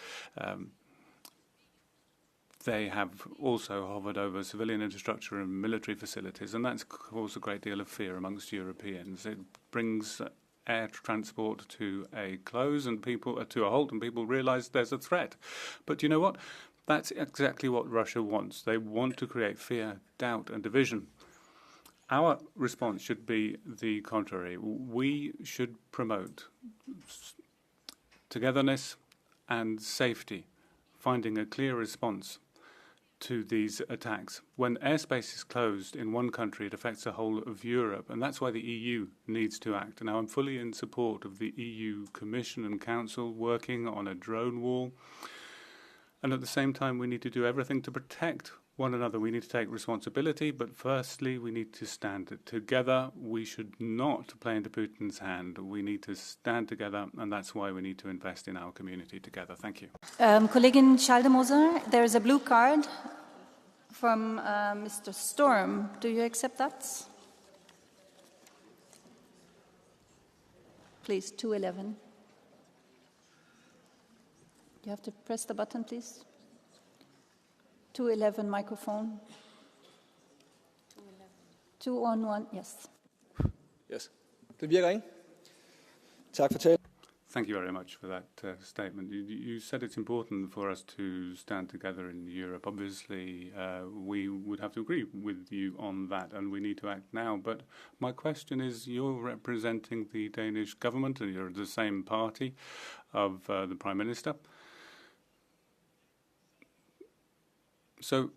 They have also hovered over civilian infrastructure and military facilities, and that's caused a great deal of fear amongst Europeans. It brings air transport to a close and people to a halt, and people realise there's a threat. But you know what? That's exactly what Russia wants. They want to create fear, doubt, and division. Our response should be the contrary. We should promote togetherness and safety, finding a clear response to these attacks. When airspace is closed in one country, it affects the whole of Europe, and that's why the EU needs to act. Now, I'm fully in support of the EU Commission and Council working on a drone wall, and at the same time, we need to do everything to protect one another. We need to take responsibility, but firstly, we need to stand together. We should not play into Putin's hand. We need to stand together, and that's why we need to invest in our community together. Thank you. Kollegin Schaldemose, there is a blue card from Mr. Storm. Do you accept that? Please, 211. You have to press the button, please. 211 microphone. 211, yes. Yes. Det virker, ikke? Tak for talen. Thank you very much for that statement. You said it's important for us to stand together in Europe. Obviously, we would have to agree with you on that, and we need to act now. But my question is, you're representing the Danish government, and you're the same party of the Prime Minister. So,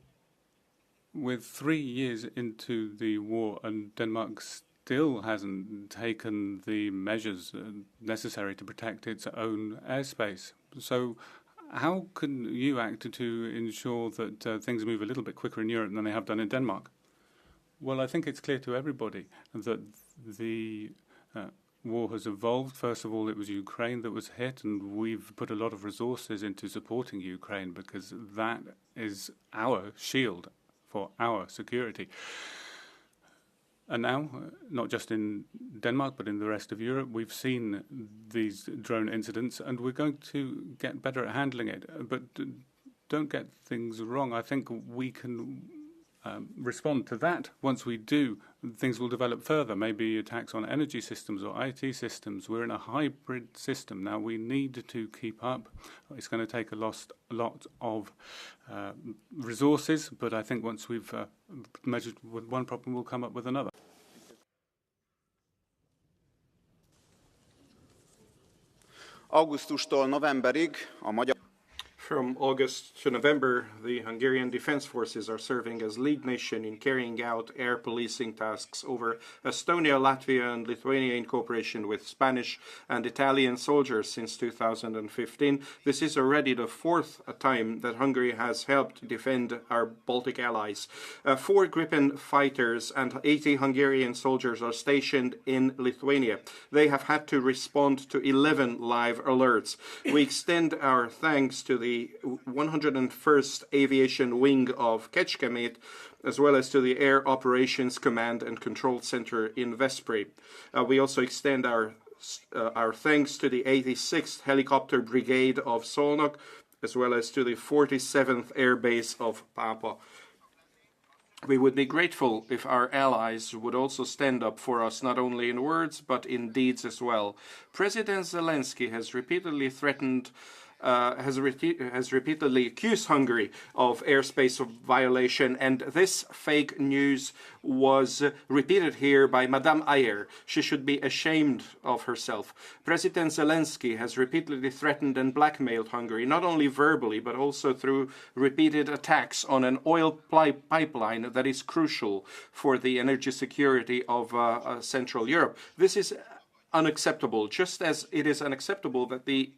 with 3 years into the war, and Denmark still hasn't taken the measures necessary to protect its own airspace. So how can you act to ensure that things move a little bit quicker in Europe than they have done in Denmark? Well, I think it's clear to everybody that the war has evolved. First of all, it was Ukraine that was hit, and we've put a lot of resources into supporting Ukraine because that is our shield for our security. And now, not just in Denmark, but in the rest of Europe, we've seen these drone incidents, and we're going to get better at handling it. But don't get things wrong. I think we can respond to that. Once we do, things will develop further, maybe attacks on energy systems or IT systems. We're in a hybrid system now. We need to keep up. It's going to take a lot of resources, but I think once we've measured with one problem, we'll come up with another. Augusztustól novemberig a magyar From August to November, the Hungarian Defense Forces are serving as lead nation in carrying out air policing tasks over Estonia, Latvia, and Lithuania in cooperation with Spanish and Italian soldiers since 2015. This is already the fourth time that Hungary has helped defend our Baltic allies. 4 Gripen fighters and 80 Hungarian soldiers are stationed in Lithuania. They have had to respond to 11 live alerts. We extend our thanks to the 101st Aviation Wing of Kecskemét, as well as to the Air Operations Command and Control Center in Veszprém. We also extend our thanks to the 86th Helicopter Brigade of Szolnok, as well as to the 47th Air Base of Pápa. We would be grateful if our allies would also stand up for us, not only in words, but in deeds as well. President Zelensky has repeatedly threatened has repeatedly accused Hungary of airspace violation, and this fake news was repeated here by Madame Ayer. She should be ashamed of herself. President Zelensky has repeatedly threatened and blackmailed Hungary, not only verbally, but also through repeated attacks on an oil pipeline that is crucial for the energy security of Central Europe. This is unacceptable, just as it is unacceptable that the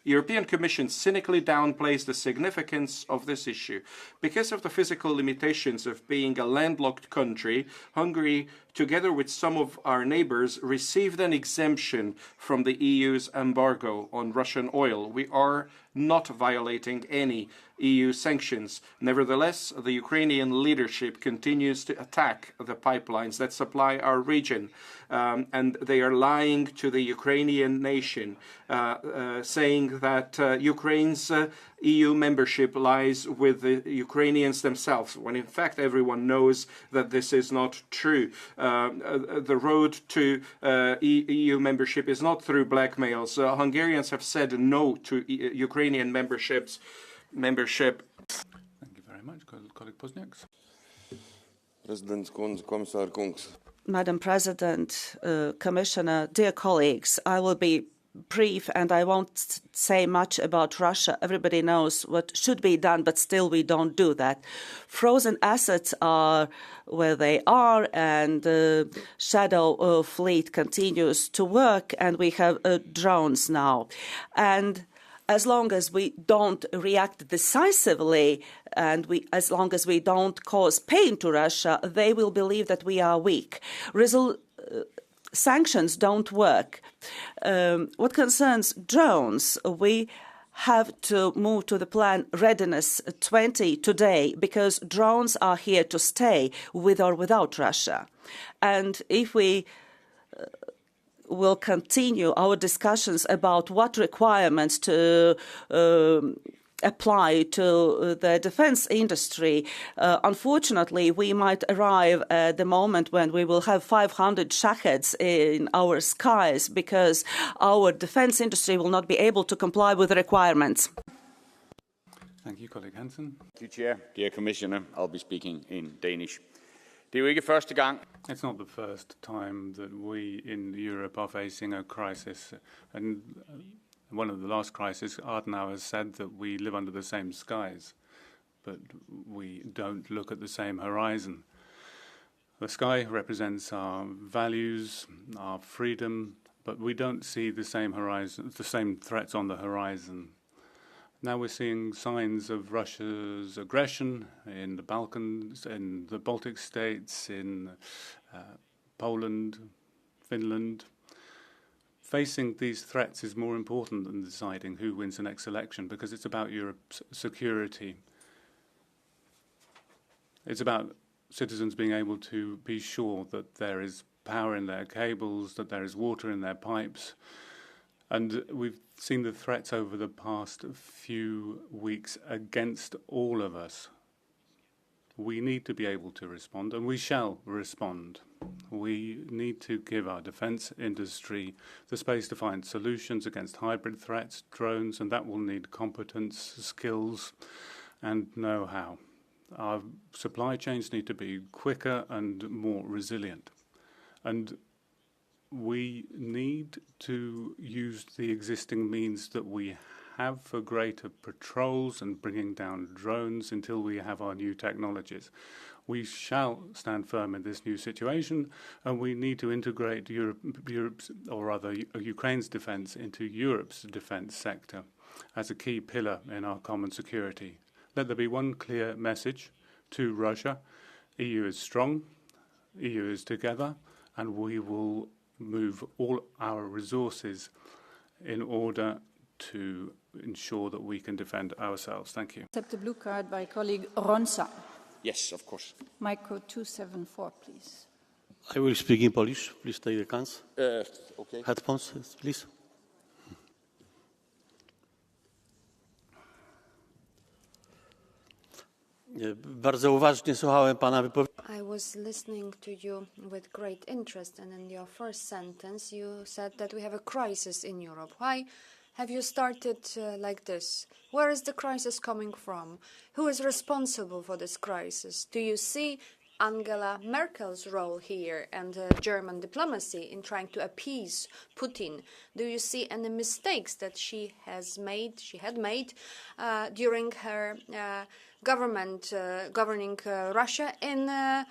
European Commission cynically downplays the significance of this issue. Because of the physical limitations of being a landlocked country, Hungary, together with some of our neighbors, received an exemption from the EU's embargo on Russian oil. We are not violating any EU sanctions. Nevertheless, the Ukrainian leadership continues to attack the pipelines that supply our region, and they are lying to the Ukrainian nation, saying that Ukraine's EU membership lies with the Ukrainians themselves, when in fact everyone knows that this is not true. The road to EU membership is not through blackmails. Hungarians have said no to Ukrainian membership. Thank you very much, colleague Pozniak. Madam President, Commissioner, dear colleagues, I will be brief and I won't say much about Russia. Everybody knows what should be done, but still we don't do that. Frozen assets are where they are, and the shadow fleet continues to work, and we have drones now. And as long as we don't react decisively and as long as we don't cause pain to Russia, they will believe that we are weak. Sanctions don't work. What concerns drones, we have to move to the plan Readiness 20 today, because drones are here to stay with or without Russia. And if we will continue our discussions about what requirements to apply to the defense industry. Unfortunately, we might arrive at the moment when we will have 500 Shaheds in our skies because our defense industry will not be able to comply with the requirements. Thank you, colleague Hansen. Thank you, Chair. Dear Commissioner, I'll be speaking in Danish. It's not the first time that we in Europe are facing a crisis, and one of the last crises, Adenauer has said that we live under the same skies, but we don't look at the same horizon. The sky represents our values, our freedom, but we don't see the same horizon, the same threats on the horizon. Now we're seeing signs of Russia's aggression in the Balkans, in the Baltic states, in Poland, Finland. Facing these threats is more important than deciding who wins the next election, because it's about Europe's security. It's about citizens being able to be sure that there is power in their cables, that there is water in their pipes. And we've seen the threats over the past few weeks against all of us. We need to be able to respond, and we shall respond. We need to give our defence industry the space to find solutions against hybrid threats, drones, and that will need competence, skills, and know-how. Our supply chains need to be quicker and more resilient. And we need to use the existing means that we have for greater patrols and bringing down drones until we have our new technologies. We shall stand firm in this new situation, and we need to integrate Europe's, or rather Ukraine's defence into Europe's defence sector as a key pillar in our common security. Let there be one clear message to Russia. EU is strong, EU is together, and we will move all our resources in order to ensure that we can defend ourselves. Thank you. Accept the blue card by colleague Ronsa. Yes, of course. Micro 274, please. I will speak in Polish. Please take the cans. Okay. Headphones, please. Bardzo uważnie słuchałem pana wypowiedzi. I was listening to you with great interest, and in your first sentence you said that we have a crisis in Europe. Why have you started like this? Where is the crisis coming from? Who is responsible for this crisis? Do you see Angela Merkel's role here and German diplomacy in trying to appease Putin? Do you see any mistakes that she had made during her government governing Russia in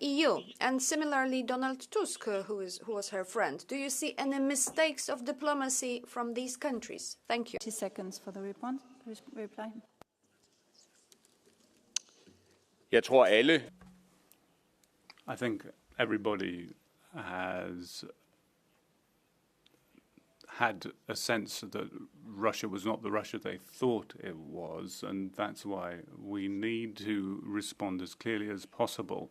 EU? And similarly, Donald Tusk, who was her friend. Do you see any mistakes of diplomacy from these countries? Thank you. 20 seconds for the reply. Jeg tror alle. I think everybody has had a sense that Russia was not the Russia they thought it was, and that's why we need to respond as clearly as possible,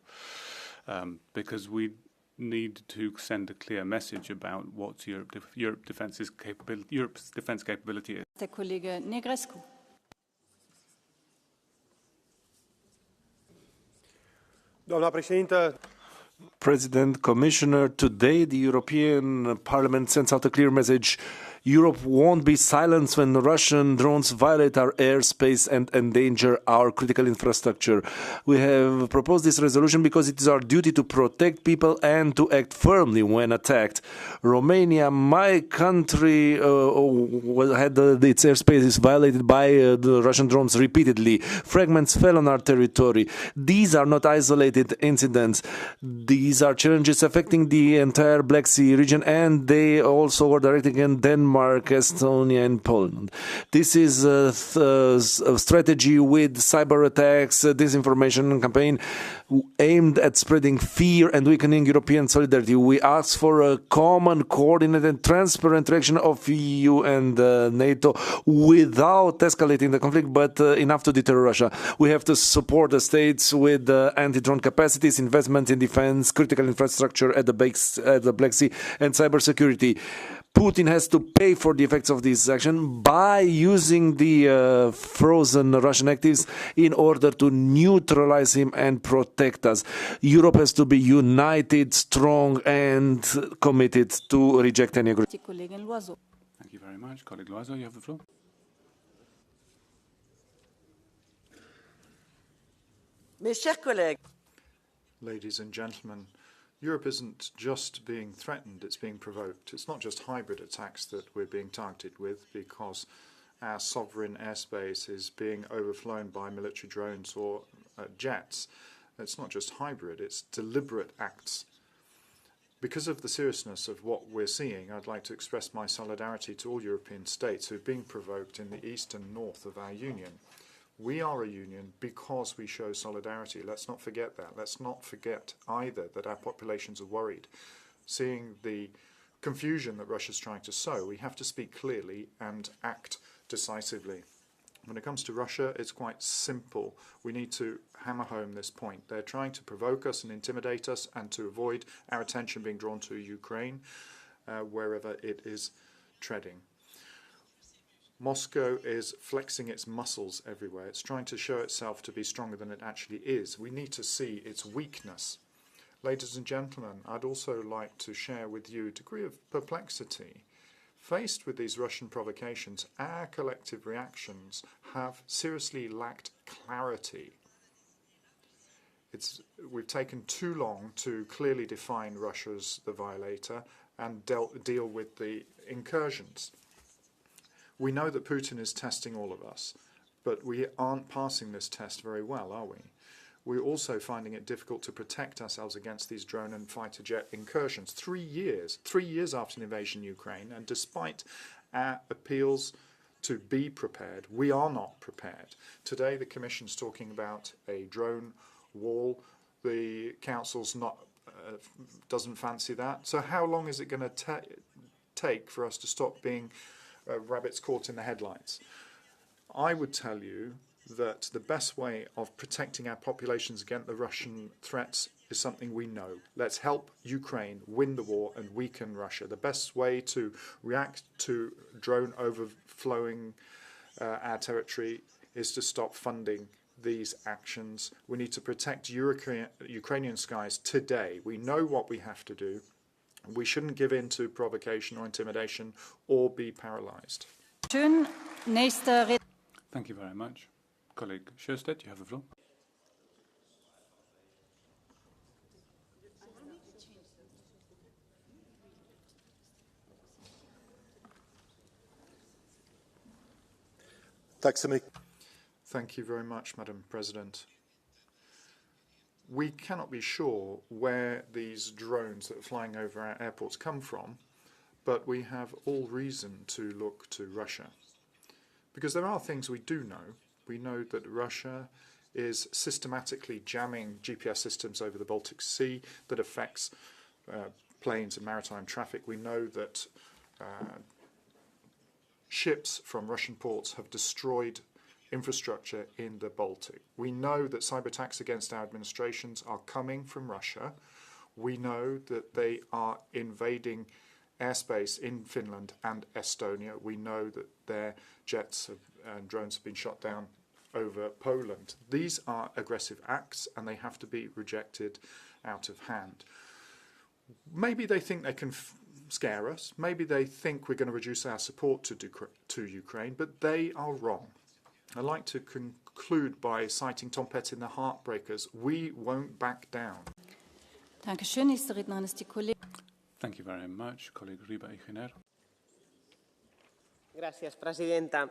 because we need to send a clear message about what Europe's defence capability is. Der Kollege Negrescu. Doamna președintă, President, Commissioner, today the European Parliament sends out a clear message. Europe won't be silenced when Russian drones violate our airspace and endanger our critical infrastructure. We have proposed this resolution because it is our duty to protect people and to act firmly when attacked. Romania, my country, had its airspace violated by the Russian drones repeatedly. Fragments fell on our territory. These are not isolated incidents. These are challenges affecting the entire Black Sea region, and they also were directed against Denmark, Estonia, and Poland. This is a strategy with cyber attacks, disinformation campaign aimed at spreading fear and weakening European solidarity. We ask for a common, coordinated, transparent reaction of EU and NATO without escalating the conflict, but enough to deter Russia. We have to support the states with anti-drone capacities, investment in defense, critical infrastructure at the Black Sea, and cybersecurity. Putin has to pay for the effects of this action by using the frozen Russian actives in order to neutralize him and protect us. Europe has to be united, strong, and committed to reject any aggression. Thank you very much. Colleague Loiseau, you have the floor. Mes chers collègues. Ladies and gentlemen, Europe isn't just being threatened, it's being provoked. It's not just hybrid attacks that we're being targeted with because our sovereign airspace is being overflown by military drones or jets. It's not just hybrid, it's deliberate acts. Because of the seriousness of what we're seeing, I'd like to express my solidarity to all European states who are being provoked in the east and north of our union. We are a union because we show solidarity. Let's not forget that. Let's not forget either that our populations are worried. Seeing the confusion that Russia's trying to sow, we have to speak clearly and act decisively. When it comes to Russia, it's quite simple. We need to hammer home this point. They're trying to provoke us and intimidate us and to avoid our attention being drawn to Ukraine wherever it is treading. Moscow is flexing its muscles everywhere. It's trying to show itself to be stronger than it actually is. We need to see its weakness. Ladies and gentlemen, I'd also like to share with you a degree of perplexity. Faced with these Russian provocations, our collective reactions have seriously lacked clarity. We've taken too long to clearly define Russia as the violator and deal with the incursions. We know that Putin is testing all of us, but we aren't passing this test very well, are we? We're also finding it difficult to protect ourselves against these drone and fighter jet incursions. 3 years after the invasion of Ukraine, and despite our appeals to be prepared, we are not prepared. Today, the Commission's talking about a drone wall. The Council's doesn't fancy that. So how long is it going to take for us to stop being rabbits caught in the headlights? I would tell you that the best way of protecting our populations against the Russian threats is something we know. Let's help Ukraine win the war and weaken Russia. The best way to react to drone overflowing our territory is to stop funding these actions. We need to protect Ukrainian skies today. We know what we have to do. We shouldn't give in to provocation or intimidation or be paralysed. Thank you very much. Colleague Sjöstedt, you have the floor. Thank you very much, Madam President. We cannot be sure where these drones that are flying over our airports come from, but we have all reason to look to Russia. Because there are things we do know. We know that Russia is systematically jamming GPS systems over the Baltic Sea that affects planes and maritime traffic. We know that ships from Russian ports have destroyed infrastructure in the Baltic. We know that cyber attacks against our administrations are coming from Russia. We know that they are invading airspace in Finland and Estonia. We know that their jets and drones have been shot down over Poland. These are aggressive acts and they have to be rejected out of hand. Maybe they think they can scare us. Maybe they think we're going to reduce our support to Ukraine, but they are wrong. I'd like to conclude by citing Tom Petty in the Heartbreakers. We won't back down. Thank you very much, colleague Riba-Eichener. Gracias, Presidenta.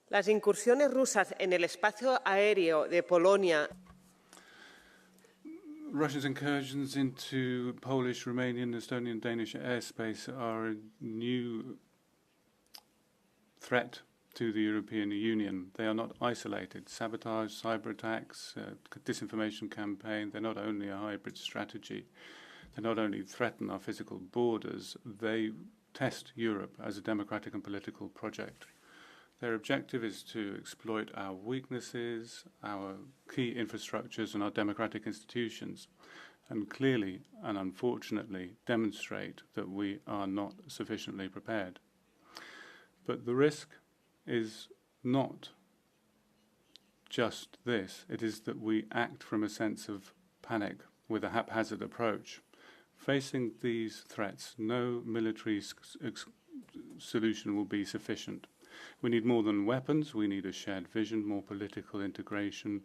Las incursiones rusas en el espacio aéreo de Polonia. Russia's incursions into Polish, Romanian, Estonian, Danish airspace are a new threat to the European Union. They are not isolated. Sabotage, cyber attacks, disinformation campaign, they're not only a hybrid strategy. They not only threaten our physical borders, they test Europe as a democratic and political project. Their objective is to exploit our weaknesses, our key infrastructures and our democratic institutions, and clearly and unfortunately demonstrate that we are not sufficiently prepared. But the risk is not just this. It is that we act from a sense of panic with a haphazard approach. Facing these threats, no military solution will be sufficient. We need more than weapons, we need a shared vision, more political integration,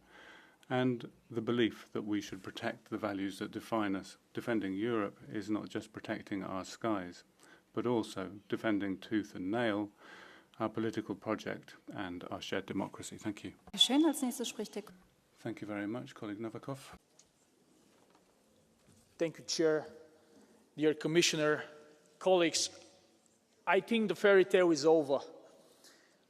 and the belief that we should protect the values that define us. Defending Europe is not just protecting our skies, but also defending tooth and nail our political project and our shared democracy. Thank you. Thank you very much, colleague Novakov. Thank you, Chair. Dear Commissioner, colleagues, I think the fairy tale is over.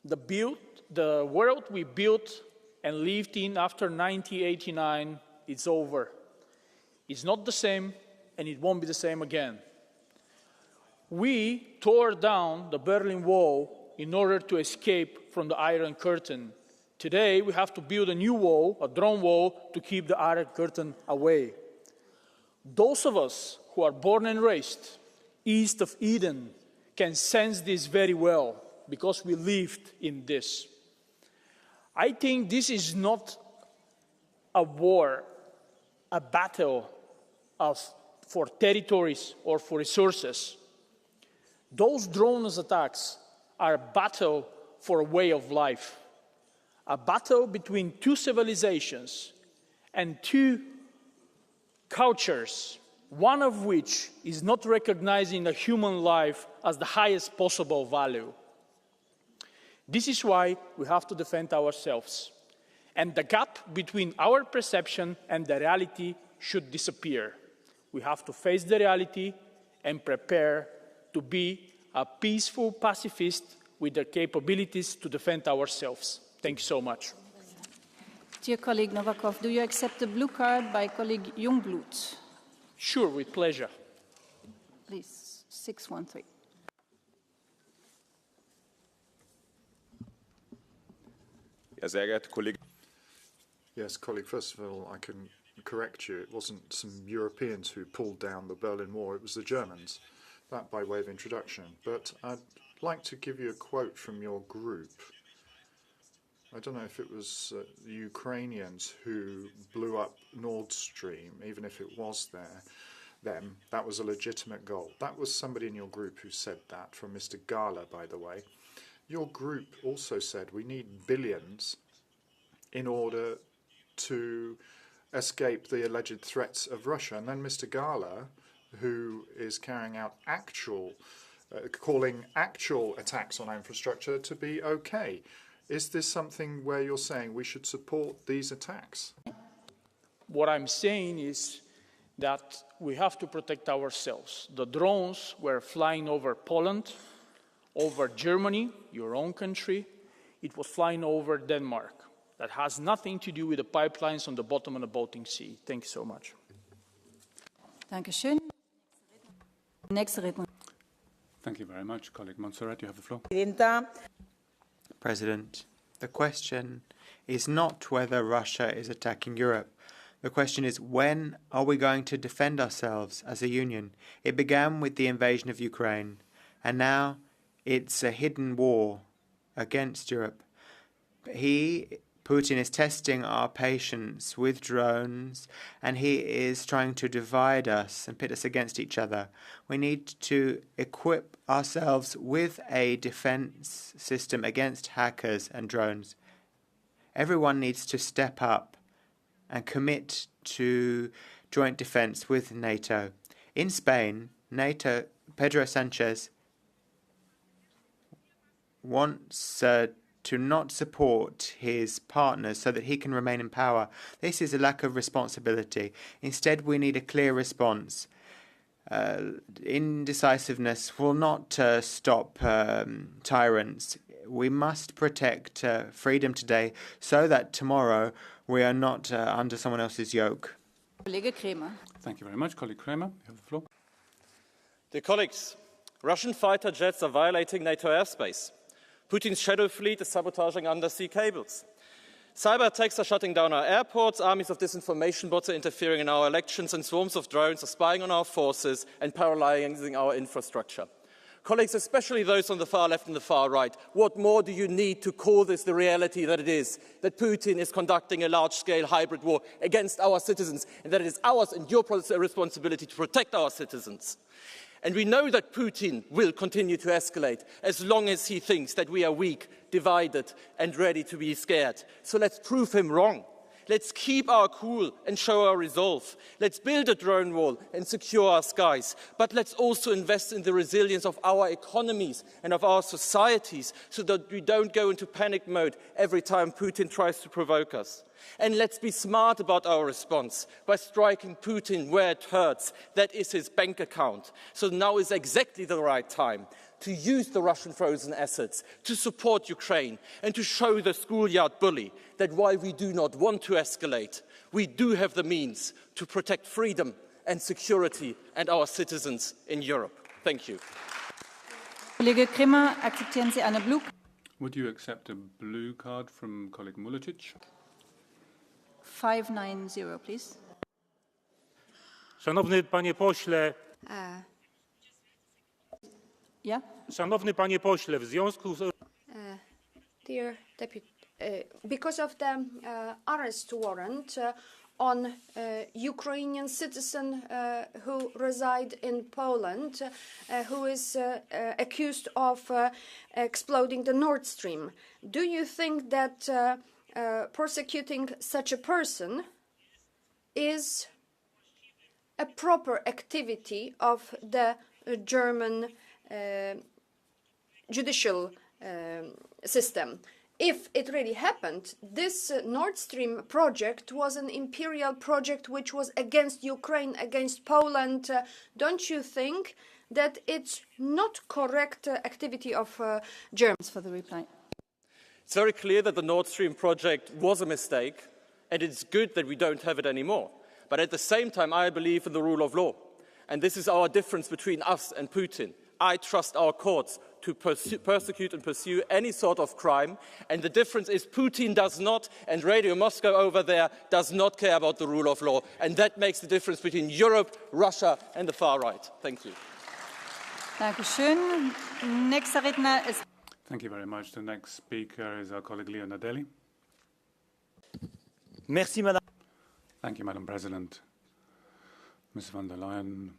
The world we built and lived in after 1989 is over. It's not the same, and it won't be the same again. We tore down the Berlin Wall in order to escape from the Iron Curtain. Today, we have to build a new wall, a drone wall, to keep the Iron Curtain away. Those of us who are born and raised east of Eden can sense this very well because we lived in this. I think this is not a war, a battle for territories or for resources. Those drone attacks are a battle for a way of life, a battle between two civilizations and two cultures, one of which is not recognizing a human life as the highest possible value. This is why we have to defend ourselves. And the gap between our perception and the reality should disappear. We have to face the reality and prepare to be a peaceful pacifist with the capabilities to defend ourselves. Thank you so much. Dear colleague Novakov, do you accept the blue card by colleague Jungblut? Sure, with pleasure. Please, 613. Sehr geehrter Kollege. Yes, colleague, first of all, I can correct you. It wasn't some Europeans who pulled down the Berlin Wall, it was the Germans. That by way of introduction. But I'd like to give you a quote from your group. I don't know if it was the Ukrainians who blew up Nord Stream, even if it was them, that was a legitimate goal. That was somebody in your group who said that, from Mr. Gala, by the way. Your group also said we need billions in order to escape the alleged threats of Russia. And then Mr. Gala, who is carrying out calling actual attacks on infrastructure to be okay. Is this something where you're saying we should support these attacks? What I'm saying is that we have to protect ourselves. The drones were flying over Poland, over Germany, your own country. It was flying over Denmark. That has nothing to do with the pipelines on the bottom of the Baltic Sea. Thank you so much. Dankeschön. Next redner. Thank you very much. Colleague Montserrat, you have the floor. President, the question is not whether Russia is attacking Europe. The question is, when are we going to defend ourselves as a union? It began with the invasion of Ukraine, and now it's a hidden war against Europe. Putin is testing our patience with drones, and he is trying to divide us and pit us against each other. We need to equip ourselves with a defense system against hackers and drones. Everyone needs to step up and commit to joint defense with NATO. In Spain, NATO, Pedro Sanchez wants to not support his partners so that he can remain in power. This is a lack of responsibility. Instead, we need a clear response. Indecisiveness will not stop tyrants. We must protect freedom today so that tomorrow we are not under someone else's yoke. Thank you very much. Colleague Kramer, you have the floor. Dear colleagues, Russian fighter jets are violating NATO airspace. Putin's shadow fleet is sabotaging undersea cables. Cyber attacks are shutting down our airports, armies of disinformation bots are interfering in our elections, and swarms of drones are spying on our forces and paralyzing our infrastructure. Colleagues, especially those on the far left and the far right, what more do you need to call this the reality that it is, that Putin is conducting a large-scale hybrid war against our citizens, and that it is ours and your responsibility to protect our citizens? And we know that Putin will continue to escalate as long as he thinks that we are weak, divided and ready to be scared. So let's prove him wrong. Let's keep our cool and show our resolve. Let's build a drone wall and secure our skies. But let's also invest in the resilience of our economies and of our societies so that we don't go into panic mode every time Putin tries to provoke us. And let's be smart about our response by striking Putin where it hurts. That is his bank account. So now is exactly the right time to use the Russian frozen assets to support Ukraine and to show the schoolyard bully that while we do not want to escalate, we do have the means to protect freedom and security and our citizens in Europe. Thank you. Kollege Krimmer, akzeptieren Sie eine Blue? Would you accept a blue card from colleague Mulicic? 590, please. Szanowny panie pośle. Yeah. Szanowny panie pośle, w związku z Dear Deputy, because of the arrest warrant on Ukrainian citizen who reside in Poland, who is accused of exploding the Nord Stream, do you think that prosecuting such a person is a proper activity of the German judicial system? If it really happened, this Nord Stream project was an imperial project which was against Ukraine, against Poland. Don't you think that it's not correct activity of Germans? For the reply. It's very clear that the Nord Stream project was a mistake, and it's good that we don't have it anymore. But at the same time, I believe in the rule of law. And this is our difference between us and Putin. I trust our courts to persecute and pursue any sort of crime. And the difference is Putin does not, and Radio Moscow over there does not care about the rule of law. And that makes the difference between Europe, Russia and the far right. Thank you. Dankeschön. Nächster Redner ist... Thank you very much. The next speaker is our colleague Leo Nadelli. Merci, Madame. Thank you, Madam President. Ms von der Leyen,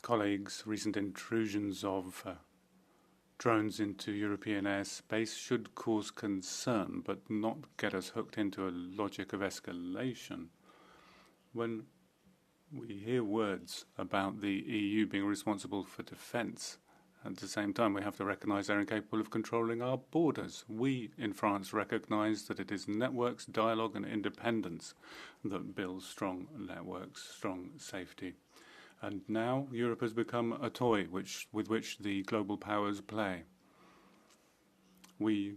colleagues, recent intrusions of drones into European airspace should cause concern, but not get us hooked into a logic of escalation. When we hear words about the EU being responsible for defence, at the same time we have to recognise they're incapable of controlling our borders. We in France recognise that it is networks, dialogue and independence that build strong networks, strong safety. And now Europe has become a toy with which the global powers play. We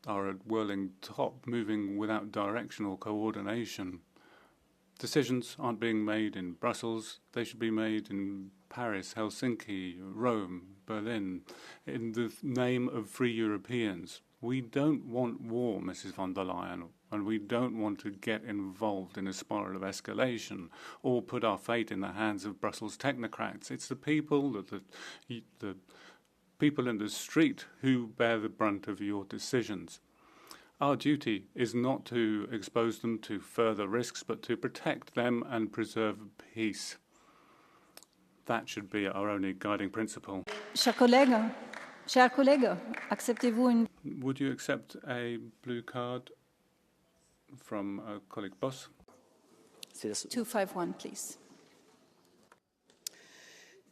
are at whirling top, moving without direction or coordination. Decisions aren't being made in Brussels, they should be made in Paris, Helsinki, Rome, Berlin, in the name of free Europeans. We don't want war, Mrs. von der Leyen, and we don't want to get involved in a spiral of escalation or put our fate in the hands of Brussels technocrats. It's the people, the people in the street who bear the brunt of your decisions. Our duty is not to expose them to further risks, but to protect them and preserve peace. That should be our only guiding principle. Cher collègue, acceptez-vous une... Would you accept a blue card from a colleague Boss? 251, please.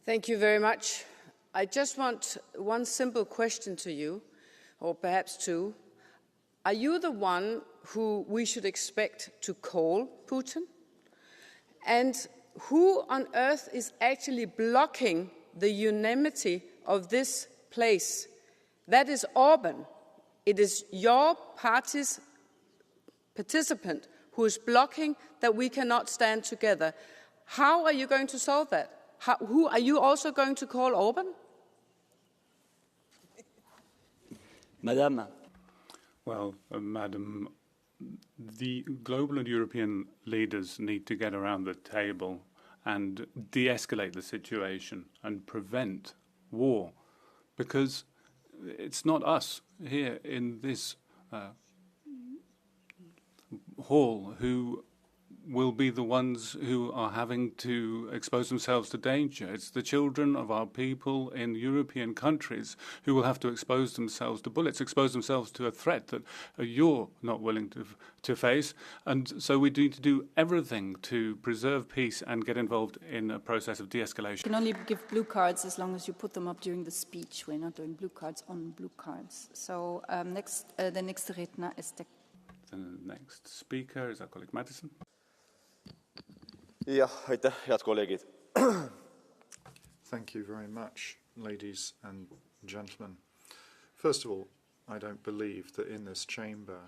Thank you very much. I just want one simple question to you, or perhaps two. Are you the one who we should expect to call Putin? And who on earth is actually blocking the unanimity of this place? That is Orban. It is your party's participant who is blocking that we cannot stand together. How are you going to solve that? Who are you also going to call Orban? Madame. Well, Madam, the global and European leaders need to get around the table and de-escalate the situation and prevent war, because it's not us here in this hall who will be the ones who are having to expose themselves to danger. It's the children of our people in European countries who will have to expose themselves to bullets, expose themselves to a threat that you're not willing to face. And so we need to do everything to preserve peace and get involved in a process of de-escalation. You can only give blue cards as long as you put them up during the speech. We're not doing blue cards on blue cards. So the next Redner is the... The next speaker is our colleague Madison. Thank you very much, ladies and gentlemen. First of all, I don't believe that in this chamber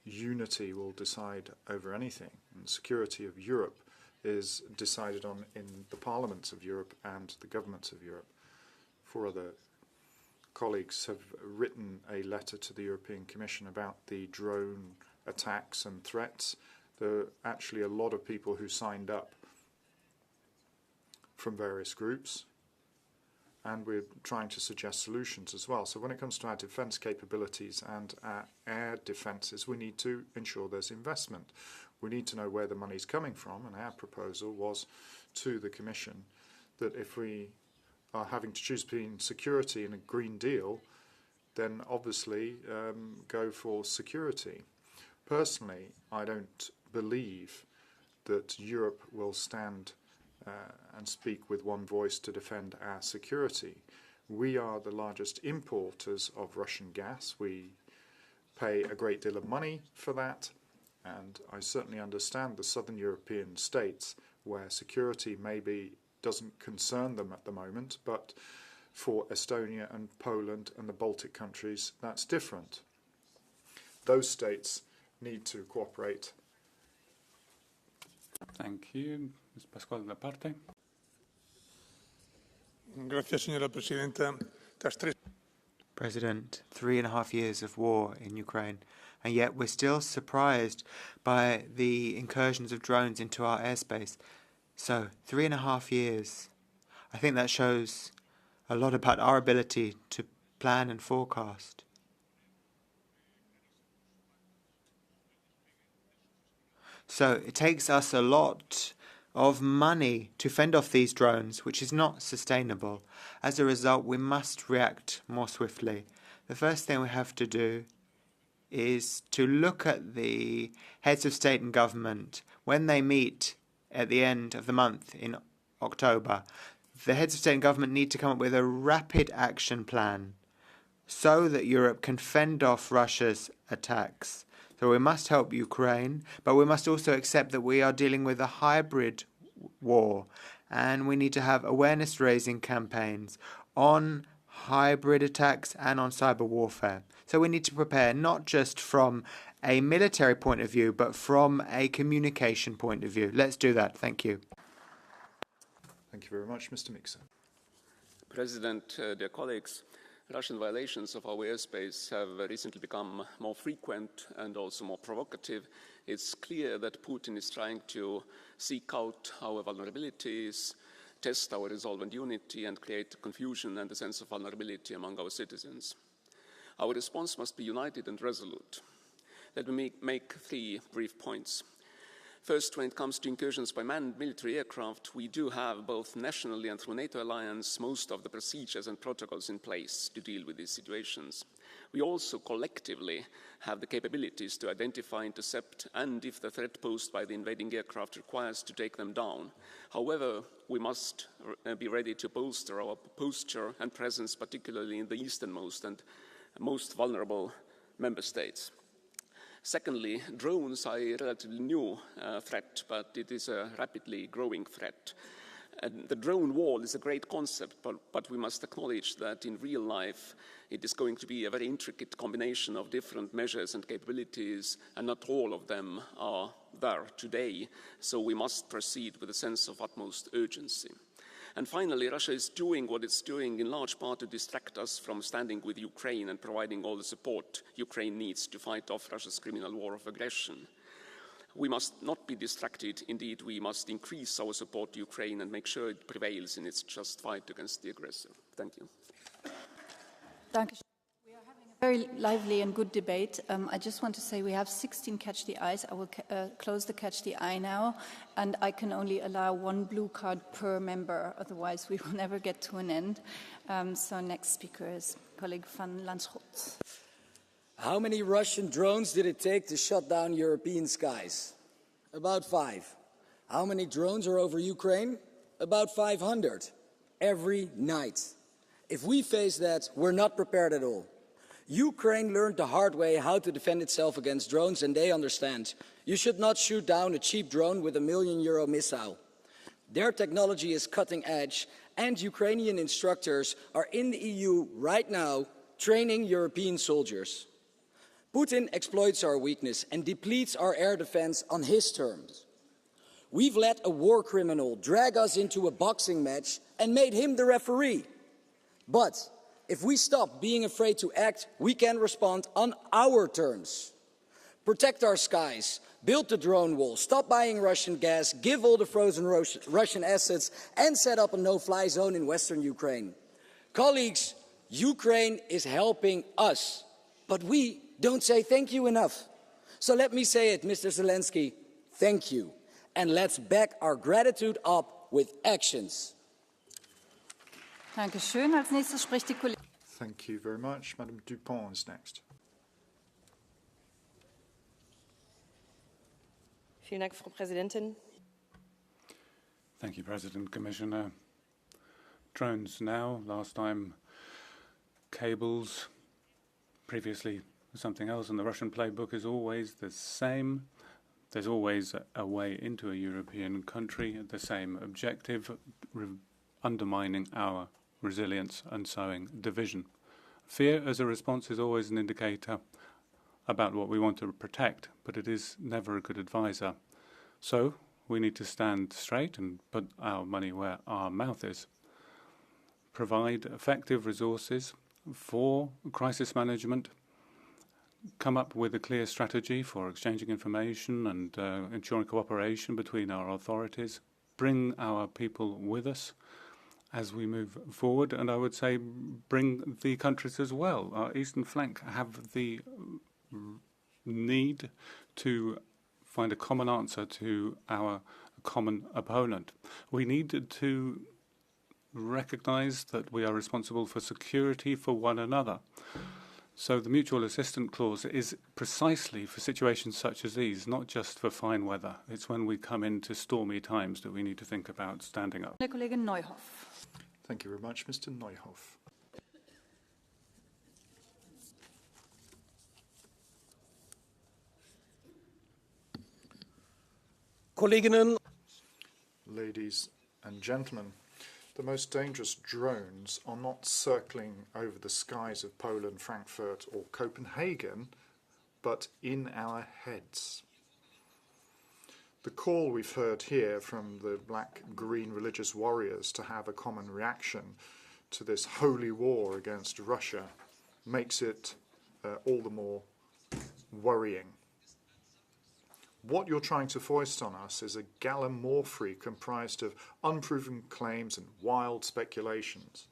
unity will decide over anything. And security of Europe is decided on in the parliaments of Europe and the governments of Europe. 4 other colleagues have written a letter to the European Commission about the drone attacks and threats. There are actually a lot of people who signed up from various groups, and we're trying to suggest solutions as well. So when it comes to our defence capabilities and our air defences, we need to ensure there's investment. We need to know where the money's coming from, and our proposal was to the Commission that if we are having to choose between security and a Green Deal, then obviously go for security. Personally, I don't believe that Europe will stand and speak with one voice to defend our security. We are the largest importers of Russian gas. We pay a great deal of money for that, and I certainly understand the southern European states where security maybe doesn't concern them at the moment, but for Estonia and Poland and the Baltic countries, that's different. Those states need to cooperate. Thank you. Ms. Pascual de la Parte. Gracias, señora presidenta. President, 3.5 years of war in Ukraine, and yet we're still surprised by the incursions of drones into our airspace. So, 3.5 years. I think that shows a lot about our ability to plan and forecast. So, it takes us a lot of money to fend off these drones, which is not sustainable. As a result, we must react more swiftly. The first thing we have to do is to look at the heads of state and government when they meet at the end of the month in October. The heads of state and government need to come up with a rapid action plan so that Europe can fend off Russia's attacks. So we must help Ukraine, but we must also accept that we are dealing with a hybrid war, and we need to have awareness-raising campaigns on hybrid attacks and on cyber warfare. So we need to prepare not just from a military point of view, but from a communication point of view. Let's do that. Thank you. Thank you very much, Mr. Mixer. President, dear colleagues, Russian violations of our airspace have recently become more frequent and also more provocative. It's clear that Putin is trying to seek out our vulnerabilities, test our resolve and unity, and create confusion and a sense of vulnerability among our citizens. Our response must be united and resolute. Let me make 3 brief points. First, when it comes to incursions by manned military aircraft, we do have, both nationally and through NATO alliance, most of the procedures and protocols in place to deal with these situations. We also collectively have the capabilities to identify, intercept, and if the threat posed by the invading aircraft requires, to take them down. However, we must be ready to bolster our posture and presence, particularly in the easternmost and most vulnerable member states. Secondly, drones are a relatively new threat, but it is a rapidly growing threat. And the drone wall is a great concept, but we must acknowledge that in real life it is going to be a very intricate combination of different measures and capabilities, and not all of them are there today. So we must proceed with a sense of utmost urgency. And finally, Russia is doing what it's doing in large part to distract us from standing with Ukraine and providing all the support Ukraine needs to fight off Russia's criminal war of aggression. We must not be distracted. Indeed, we must increase our support to Ukraine and make sure it prevails in its just fight against the aggressor. Thank you. Thank you. We are having a very lively and good debate. I just want to say we have 16 Catch the Eyes. I will close the Catch the Eye now, and I can only allow 1 blue card per member, otherwise we will never get to an end. So next speaker is colleague van Lanschot. How many Russian drones did it take to shut down European skies? About 5. How many drones are over Ukraine? About 500. Every night. If we face that, we're not prepared at all. Ukraine learned the hard way how to defend itself against drones, and they understand. You should not shoot down a cheap drone with €1 million missile. Their technology is cutting edge, and Ukrainian instructors are in the EU right now training European soldiers. Putin exploits our weakness and depletes our air defense on his terms. We've let a war criminal drag us into a boxing match and made him the referee. But if we stop being afraid to act, we can respond on our terms. Protect our skies, build the drone wall, stop buying Russian gas, give all the frozen Russian assets, and set up a no-fly zone in western Ukraine. Colleagues, Ukraine is helping us, but we don't say thank you enough. So let me say it, Mr. Zelensky, thank you. And let's back our gratitude up with actions. Dankeschön. Als nächstes spricht die Kollegin. Thank you very much. Madam Dupont is next. Vielen Dank, Frau Präsidentin. Thank you, President, Commissioner. Drones now, last time cables, previously something else, and the Russian playbook is always the same. There's always a way into a European country, the same objective, undermining our resilience and sowing division. Fear as a response is always an indicator about what we want to protect, but it is never a good advisor. So we need to stand straight and put our money where our mouth is. Provide effective resources for crisis management, come up with a clear strategy for exchanging information and ensuring cooperation between our authorities, bring our people with us as we move forward, and I would say bring the countries as well. Our eastern flank have the need to find a common answer to our common opponent. We need to recognize that we are responsible for security for one another. So the mutual assistance clause is precisely for situations such as these, not just for fine weather. It's when we come into stormy times that we need to think about standing up. Der Kollege Neuhoff. Thank you very much, Mr. Neuhoff. Kolleginnen, Ladies and gentlemen, the most dangerous drones are not circling over the skies of Poland, Frankfurt or Copenhagen, but in our heads. The call we've heard here from the black-green religious warriors to have a common reaction to this holy war against Russia makes it all the more worrying. What you're trying to foist on us is a gallimaufry comprised of unproven claims and wild speculations.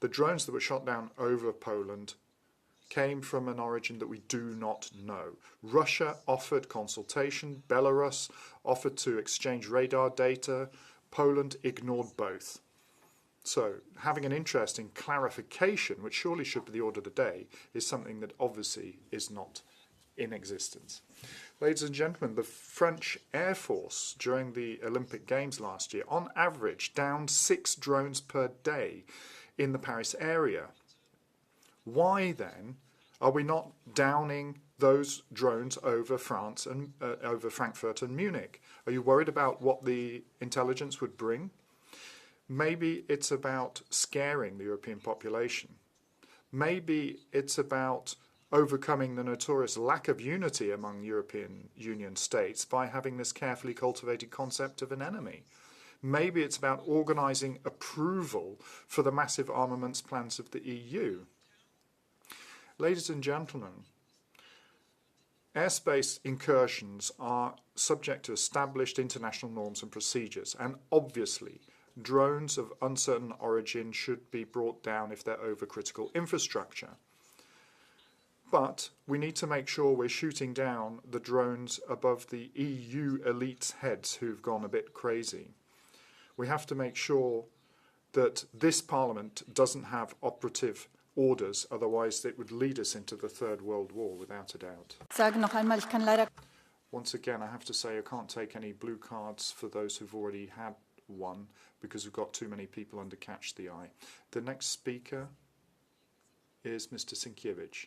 The drones that were shot down over Poland came from an origin that we do not know. Russia offered consultation, Belarus offered to exchange radar data, Poland ignored both. So having an interest in clarification, which surely should be the order of the day, is something that obviously is not in existence. Ladies and gentlemen, the French Air Force during the Olympic Games last year, on average, downed 6 drones per day in the Paris area. Why then are we not downing those drones over France and over Frankfurt and Munich? Are you worried about what the intelligence would bring? Maybe it's about scaring the European population. Maybe it's about overcoming the notorious lack of unity among European Union states by having this carefully cultivated concept of an enemy. Maybe it's about organising approval for the massive armaments plans of the EU. Ladies and gentlemen, airspace incursions are subject to established international norms and procedures, and obviously drones of uncertain origin should be brought down if they're over critical infrastructure. But we need to make sure we're shooting down the drones above the EU elites' heads who've gone a bit crazy. We have to make sure that this Parliament doesn't have operative orders, otherwise it would lead us into the Third World War without a doubt. Once again, I have to say I can't take any blue cards for those who've already had one because we've got too many people under Catch the Eye. The next speaker is Mr. Sienkiewicz.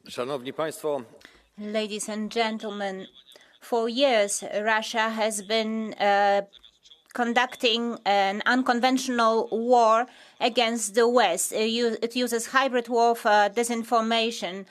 Szanowni Państwo, ladies and gentlemen, for years Russia has been conducting an unconventional war against the West. It uses hybrid warfare, disinformation,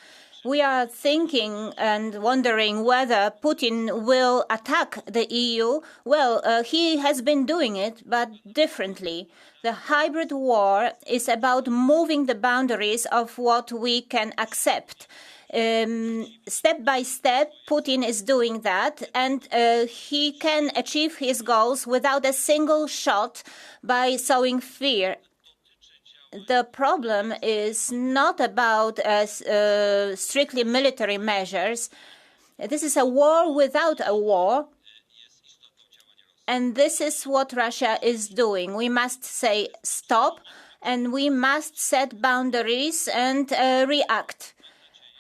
We are thinking and wondering whether Putin will attack the EU. Well, he has been doing it, but differently. The hybrid war is about moving the boundaries of what we can accept. Step by step, Putin is doing that, and he can achieve his goals without a single shot by sowing fear. The problem is not about strictly military measures. This is a war without a war. And this is what Russia is doing. We must say stop, and we must set boundaries and react.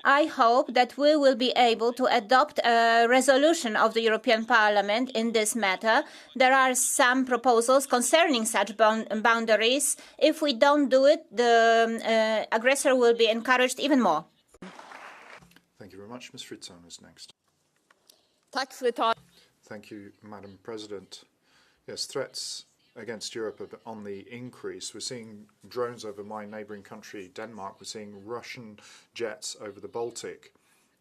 I hope that we will be able to adopt a resolution of the European Parliament in this matter. There are some proposals concerning such boundaries. If we don't do it, the aggressor will be encouraged even more. Thank you very much. Ms. Fritzon is next. Thank you, Madam President. Yes, threats against Europe are on the increase. We're seeing drones over my neighbouring country, Denmark. We're seeing Russian jets over the Baltic.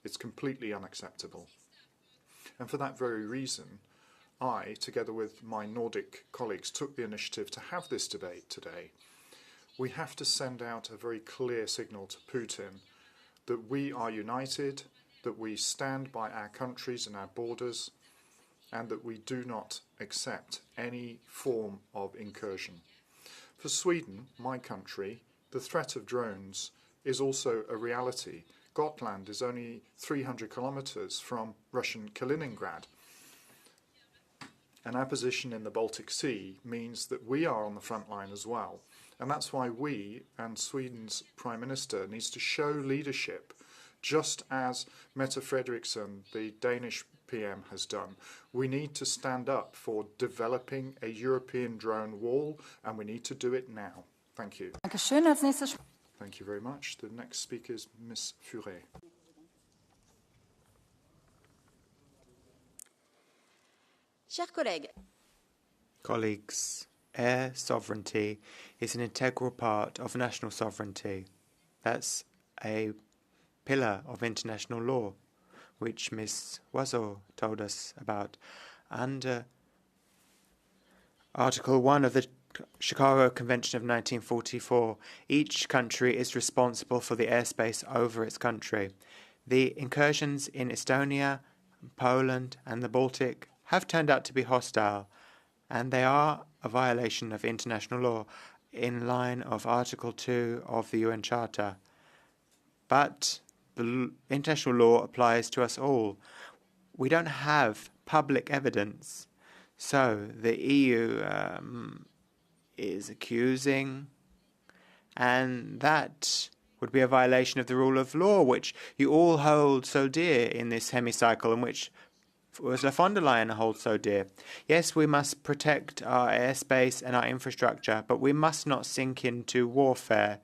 It's completely unacceptable. And for that very reason, I, together with my Nordic colleagues, took the initiative to have this debate today. We have to send out a very clear signal to Putin that we are united, that we stand by our countries and our borders, and that we do not accept any form of incursion. For Sweden, my country, the threat of drones is also a reality. Gotland is only 300 kilometers from Russian Kaliningrad. And our position in the Baltic Sea means that we are on the front line as well. And that's why we and Sweden's Prime Minister needs to show leadership, just as Mette Frederiksen, the Danish PM, has done. We need to stand up for developing a European drone wall, and we need to do it now. Thank you. Thank you very much. The next speaker is Ms. Furet. Colleagues, air sovereignty is an integral part of national sovereignty. That's a pillar of international law, which Ms. Wazo told us about. Under Article 1 of the Chicago Convention of 1944, each country is responsible for the airspace over its country. The incursions in Estonia, Poland and the Baltic have turned out to be hostile, and they are a violation of international law in line of Article 2 of the UN Charter. But the international law applies to us all. We don't have public evidence, so the EU is accusing, and that would be a violation of the rule of law, which you all hold so dear in this hemicycle, and which Ursula von der Leyen holds so dear. Yes, we must protect our airspace and our infrastructure, but we must not sink into warfare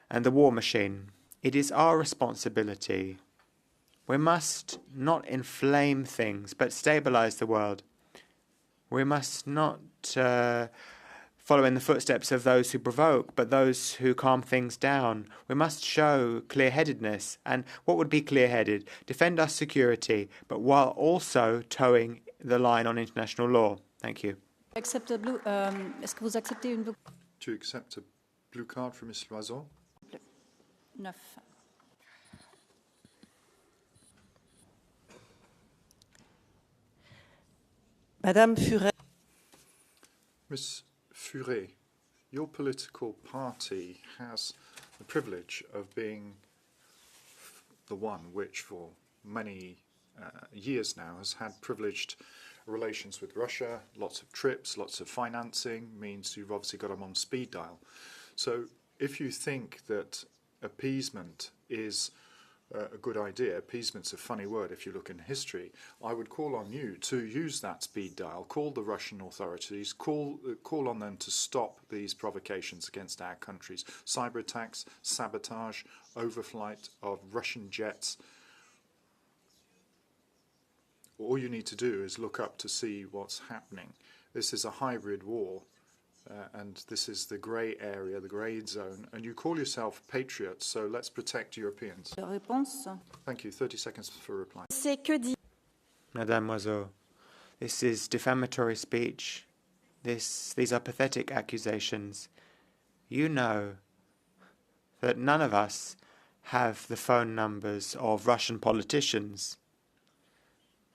and the war machine. It is our responsibility. We must not inflame things, but stabilize the world. We must not follow in the footsteps of those who provoke, but those who calm things down. We must show clear-headedness. And what would be clear-headed? Defend our security, but while also towing the line on international law. Thank you. Do you accept a blue card from Ms. Loiseau? Madame Furet. Ms. Furet, your political party has the privilege of being the one which for many years now has had privileged relations with Russia, lots of trips, lots of financing, means you've obviously got them on speed dial. So if you think that appeasement is a good idea, appeasement's a funny word if you look in history, I would call on you to use that speed dial, call the Russian authorities, call on them to stop these provocations against our countries. Cyber attacks, sabotage, overflight of Russian jets. All you need to do is look up to see what's happening. This is a hybrid war, and this is the grey area, the grey zone, and you call yourself patriots, so let's protect Europeans. Thank you. 30 seconds for reply. Madame Loiseau, this is defamatory speech. These are pathetic accusations. You know that none of us have the phone numbers of Russian politicians.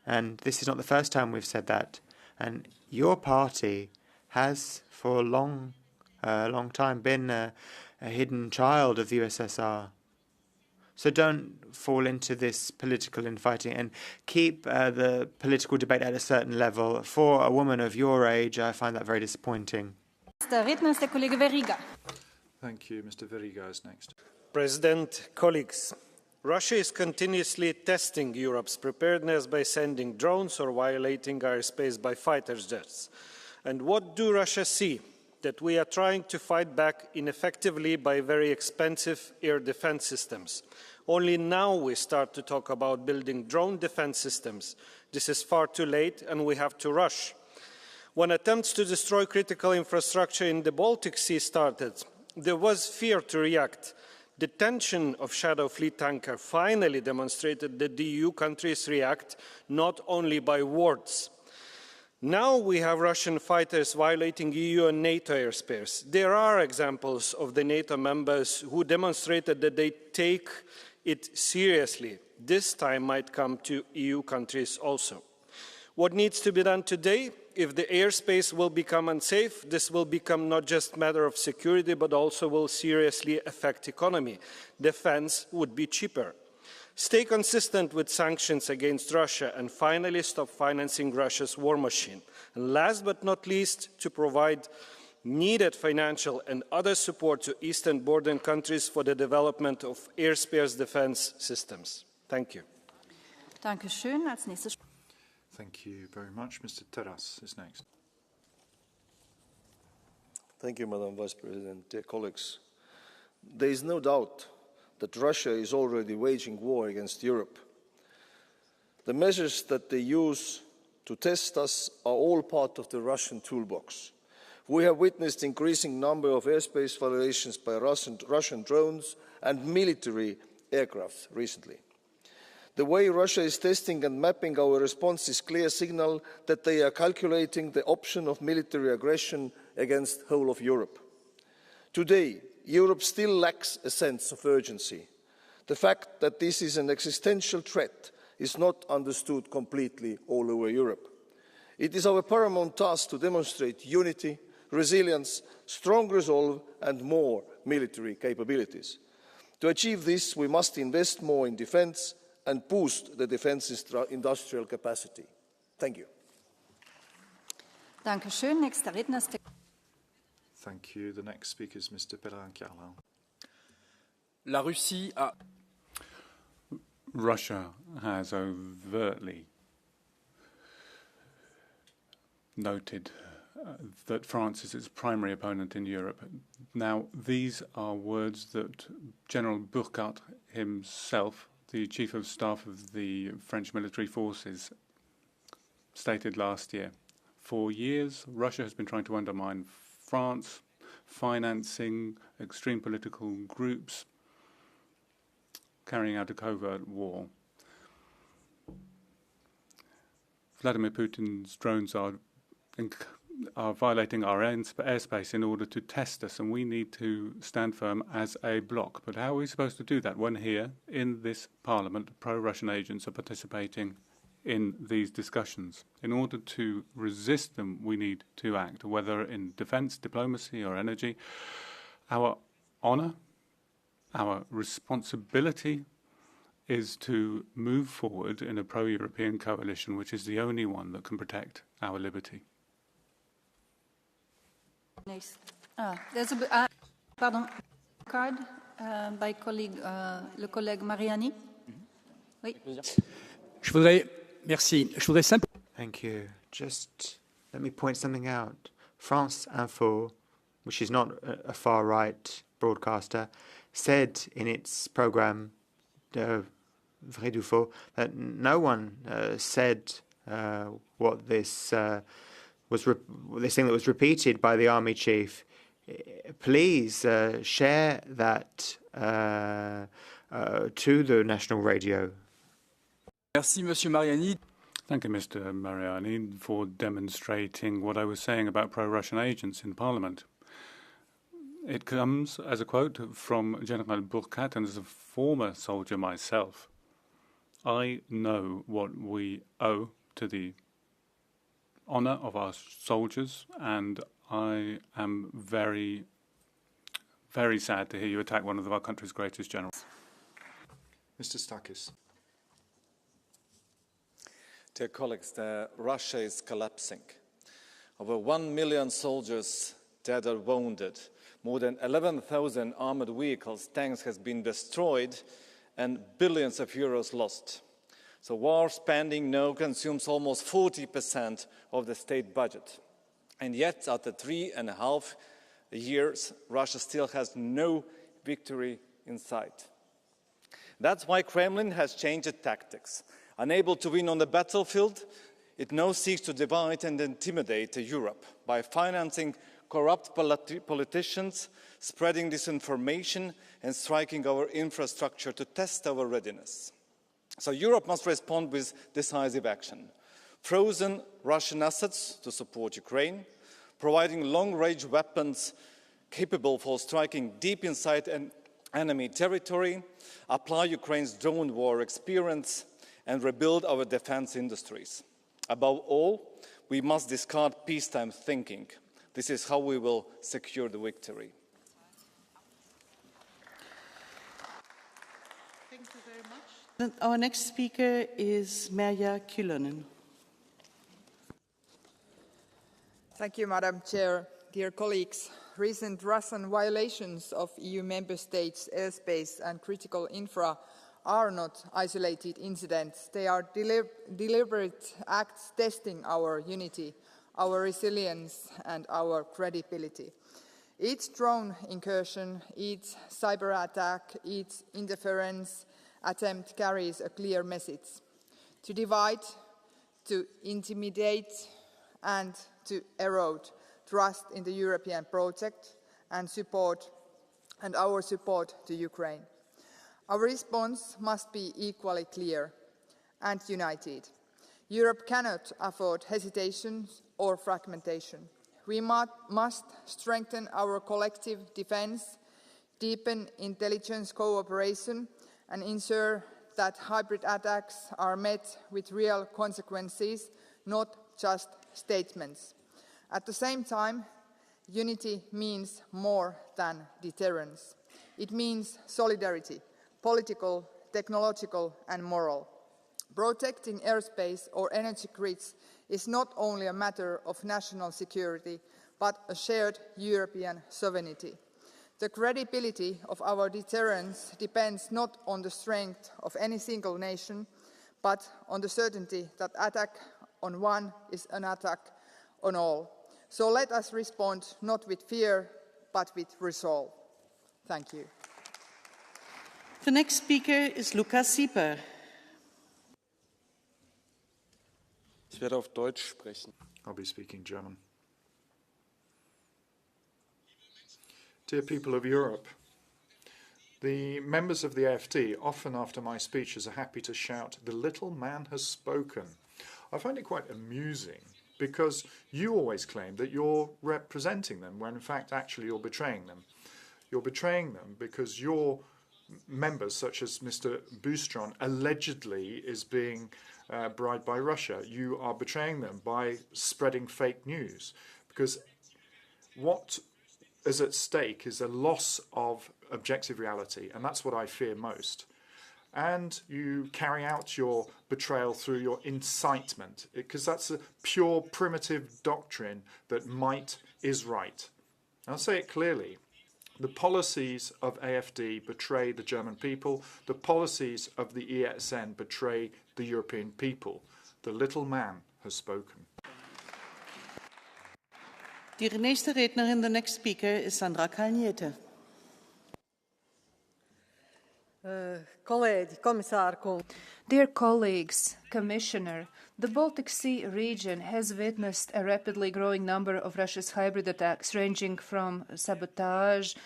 And this is not the first time we've said that. And your party has, for a long time, been a hidden child of the USSR. So don't fall into this political infighting and keep the political debate at a certain level. For a woman of your age, I find that very disappointing. Thank you. Mr. Veriga is next. President, colleagues, Russia is continuously testing Europe's preparedness by sending drones or violating airspace by fighter jets. And what do Russia see? That we are trying to fight back ineffectively by very expensive air defense systems. Only now we start to talk about building drone defense systems. This is far too late and we have to rush. When attempts to destroy critical infrastructure in the Baltic Sea started, there was fear to react. The tension of Shadow Fleet tanker finally demonstrated that the EU countries react not only by words. Now we have Russian fighters violating EU and NATO airspace. There are examples of the NATO members who demonstrated that they take it seriously. This time might come to EU countries also. What needs to be done today? If the airspace will become unsafe, this will become not just a matter of security, but also will seriously affect the economy. Defense would be cheaper. Stay consistent with sanctions against Russia and finally stop financing Russia's war machine. And last but not least, to provide needed financial and other support to eastern border countries for the development of airspace defense systems. Thank you. Thank you very much. Mr. Terras is next. Thank you, Madam Vice President. Dear colleagues, there is no doubt that Russia is already waging war against Europe. The measures that they use to test us are all part of the Russian toolbox. We have witnessed an increasing number of airspace violations by Russian drones and military aircraft recently. The way Russia is testing and mapping our response is a clear signal that they are calculating the option of military aggression against the whole of Europe. Today, Europe still lacks a sense of urgency. The fact that this is an existential threat is not understood completely all over Europe. It is our paramount task to demonstrate unity, resilience, strong resolve and more military capabilities. To achieve this, we must invest more in defence and boost the defence industrial capacity. Thank you. Thank you. The next speaker is Mr. Perrin-Carlin. Russia has overtly noted that France is its primary opponent in Europe. Now, these are words that General Burkhardt himself, the Chief of Staff of the French military forces, stated last year. For years, Russia has been trying to undermine France, financing extreme political groups, carrying out a covert war. Vladimir Putin's drones are violating our airspace in order to test us, and we need to stand firm as a bloc. But how are we supposed to do that when here, in this parliament, pro-Russian agents are participating in these discussions? In order to resist them, we need to act, whether in defence, diplomacy or energy. Our honour, our responsibility is to move forward in a pro-European coalition, which is the only one that can protect our liberty. There's a card by le collègue Mariani. Oui. Thank you. Just let me point something out. France Info, which is not a far-right broadcaster, said in its programme, Vrai du Faux, that no one said what this that was repeated by the army chief. Please share that to the national radio. Merci, Monsieur Mariani. Thank you, Mr. Mariani, for demonstrating what I was saying about pro-Russian agents in Parliament. It comes as a quote from General Burkhardt, and as a former soldier myself, I know what we owe to the honour of our soldiers, and I am very, very sad to hear you attack one of our country's greatest generals. Mr. Stakis. Dear colleagues, Russia is collapsing. Over 1 million soldiers dead or wounded. More than 11,000 armored vehicles, tanks has been destroyed, and billions of euros lost. So war spending now consumes almost 40% of the state budget. And yet, after 3.5 years, Russia still has no victory in sight. That's why Kremlin has changed its tactics. Unable to win on the battlefield, it now seeks to divide and intimidate Europe by financing corrupt politicians, spreading disinformation, and striking our infrastructure to test our readiness. So Europe must respond with decisive action. Frozen Russian assets to support Ukraine, providing long-range weapons capable for striking deep inside an enemy territory, apply Ukraine's drone war experience, and rebuild our defense industries. Above all, we must discard peacetime thinking. This is how we will secure the victory. Thank you very much. Our next speaker is Merja Kyllönen. Thank you, Madam Chair. Dear colleagues, recent Russian violations of EU member states' airspace and critical infra are not isolated incidents. They are deliberate acts testing our unity, our resilience and our credibility. Each drone incursion, each cyber attack, each interference attempt carries a clear message: to divide, to intimidate and to erode trust in the European project and our support to Ukraine. Our response must be equally clear and united. Europe cannot afford hesitation or fragmentation. We must strengthen our collective defence, deepen intelligence cooperation, and ensure that hybrid attacks are met with real consequences, not just statements. At the same time, unity means more than deterrence. It means solidarity, political, technological and moral. Protecting airspace or energy grids is not only a matter of national security, but a shared European sovereignty. The credibility of our deterrence depends not on the strength of any single nation, but on the certainty that attack on one is an attack on all. So let us respond not with fear, but with resolve. Thank you. The next speaker is Lukas Sieper. Ich werde auf Deutsch sprechen. I'll be speaking German. Dear people of Europe, the members of the AfD, often after my speeches, are happy to shout, "The little man has spoken." I find it quite amusing because you always claim that you're representing them when in fact actually you're betraying them. You're betraying them because your members, such as Mr. Bustron, allegedly is being bribed by Russia. You are betraying them by spreading fake news, because what is at stake is a loss of objective reality, and that's what I fear most. And you carry out your betrayal through your incitement, because that's a pure primitive doctrine that might is right. And I'll say it clearly. The policies of AfD betray the German people. The policies of the ESN betray the European people. The little man has spoken. Die nächste Rednerin, the next speaker, is Sandra Kalniete. Dear colleagues, Commissioner, the Baltic Sea region has witnessed a rapidly growing number of Russia's hybrid attacks, ranging from sabotage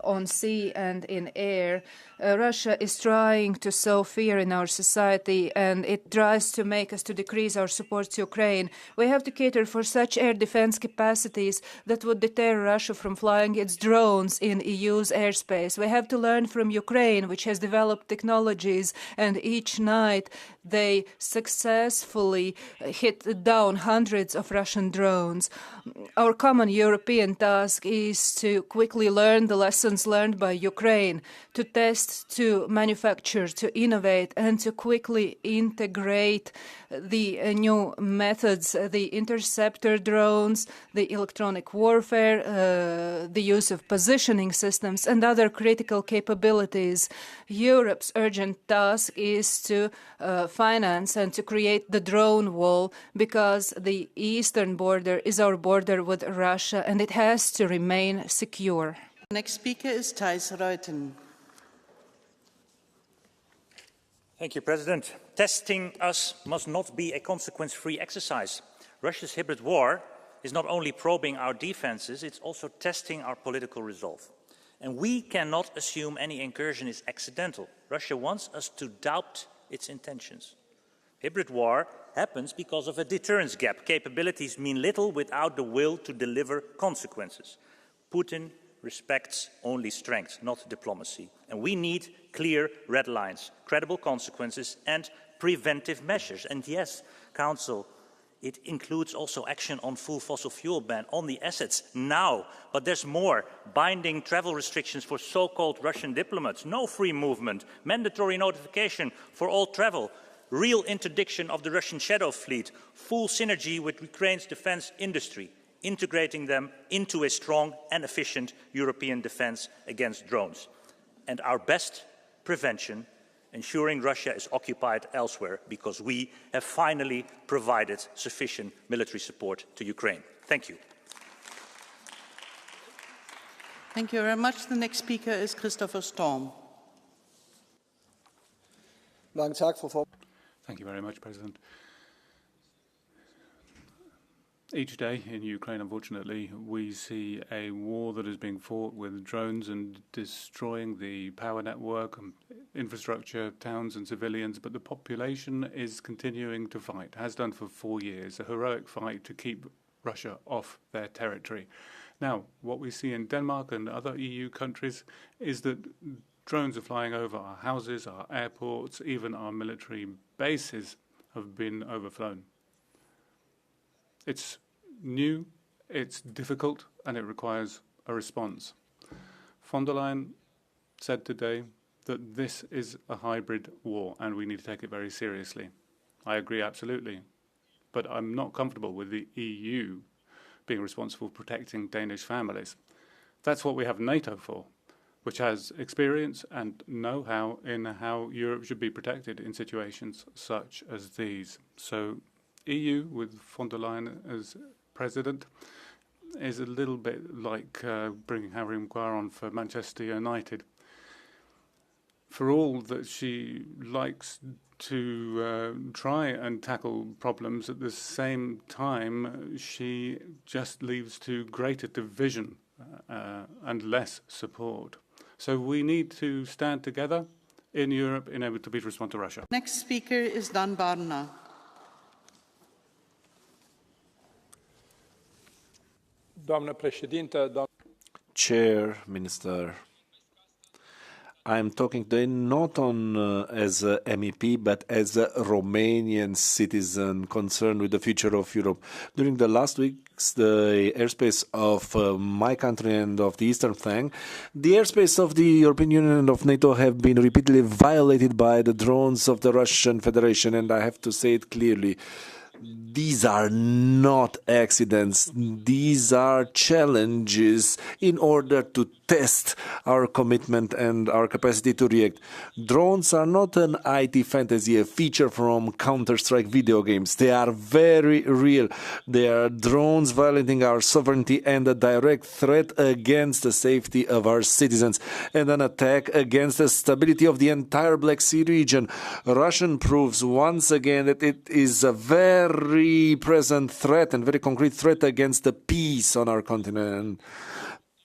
on sea and in air. Russia is trying to sow fear in our society, and it tries to make us to decrease our support to Ukraine. We have to cater for such air defense capacities that would deter Russia from flying its drones in EU's airspace. We have to learn from Ukraine, which has developed technologies, and each night they successfully hit down hundreds of Russian drones. Our common European task is to quickly learn the lessons learned by Ukraine, to test, to manufacture, to innovate, and to quickly integrate the new methods, the interceptor drones, the electronic warfare, the use of positioning systems, and other critical capabilities. Europe's urgent task is to finance and to create the drone wall, because the eastern border is our border with Russia, and it has to remain secure. Next speaker is Thijs Ruiten. Thank you, President. Testing us must not be a consequence-free exercise. Russia's hybrid war is not only probing our defenses, it's also testing our political resolve. And we cannot assume any incursion is accidental. Russia wants us to doubt its intentions. Hybrid war happens because of a deterrence gap. Capabilities mean little without the will to deliver consequences. Putin respects only strength, not diplomacy. And we need clear red lines, credible consequences, and preventive measures. And yes, Council, it includes also action on full fossil fuel ban on the assets now. But there's more. Binding travel restrictions for so-called Russian diplomats, no free movement, mandatory notification for all travel, real interdiction of the Russian shadow fleet, full synergy with Ukraine's defense industry, integrating them into a strong and efficient European defense against drones. And our best prevention, ensuring Russia is occupied elsewhere, because we have finally provided sufficient military support to Ukraine. Thank you. Thank you very much. The next speaker is Christopher Storm. Thank you very much, President. Each day in Ukraine, unfortunately, we see a war that is being fought with drones and destroying the power network, infrastructure, towns and civilians, but the population is continuing to fight, has done for 4 years, a heroic fight to keep Russia off their territory. Now, what we see in Denmark and other EU countries is that drones are flying over our houses, our airports, even our military bases have been overflown. It's new, it's difficult, and it requires a response. Von der Leyen said today that this is a hybrid war and we need to take it very seriously. I agree absolutely, but I'm not comfortable with the EU being responsible for protecting Danish families. That's what we have NATO for, which has experience and know-how in how Europe should be protected in situations such as these. So EU, with von der Leyen as president, is a little bit like bringing Harry Maguire on for Manchester United. For all that she likes to try and tackle problems, at the same time she just leads to greater division and less support. So we need to stand together in Europe in order to respond to Russia. Next speaker is Dan Barna. Chair, Minister, I'm talking today not as a MEP, but as a Romanian citizen concerned with the future of Europe. During the last weeks, the airspace of my country and of the eastern flank, the airspace of the European Union and of NATO have been repeatedly violated by the drones of the Russian Federation, and I have to say it clearly. these are not accidents. These are challenges in order to test our commitment and our capacity to react. Drones are not an IT fantasy, a feature from Counter-Strike video games. They are very real. They are drones violating our sovereignty and a direct threat against the safety of our citizens and an attack against the stability of the entire Black Sea region. Russian proves once again that it is a very present threat and very concrete threat against the peace on our continent.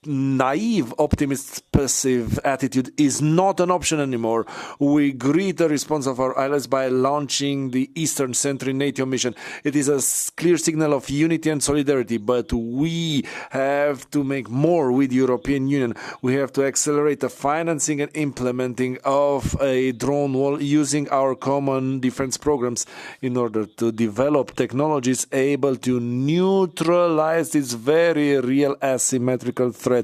Naive, optimist, passive attitude is not an option anymore. We greet the response of our allies by launching the Eastern Century NATO mission. It is a clear signal of unity and solidarity, but we have to make more with the European Union. We have to accelerate the financing and implementing of a drone wall using our common defense programs in order to develop technologies able to neutralize this very real asymmetrical threat.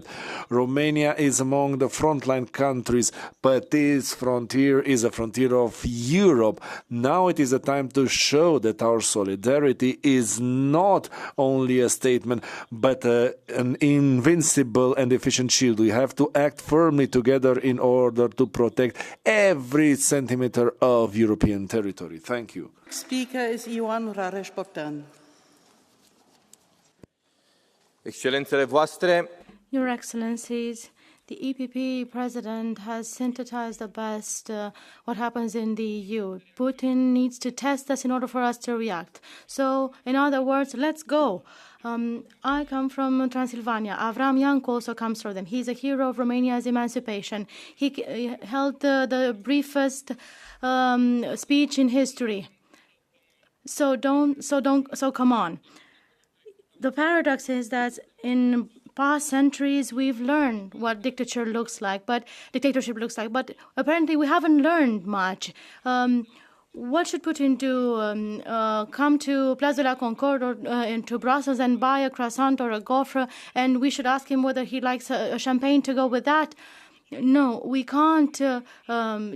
Romania is among the frontline countries, but this frontier is a frontier of Europe. Now it is a time to show that our solidarity is not only a statement, but an invincible and efficient shield. We have to act firmly together in order to protect every centimeter of European territory. Thank you. Speaker is Ioan Rareș-Bogdan. Excellențele voastre, Your Excellencies, the EPP president has synthesized the best what happens in the EU. Putin needs to test us in order for us to react. So, in other words, let's go. I come from Transylvania. Avram Iancu also comes from them. He's a hero of Romania's emancipation. He held the briefest speech in history. So come on. The paradox is that in past centuries we've learned what dictatorship looks like, but apparently we haven't learned much. What should Putin do? Come to Place de la Concorde or into Brussels and buy a croissant or a gaufre, and we should ask him whether he likes a champagne to go with that? No, we can't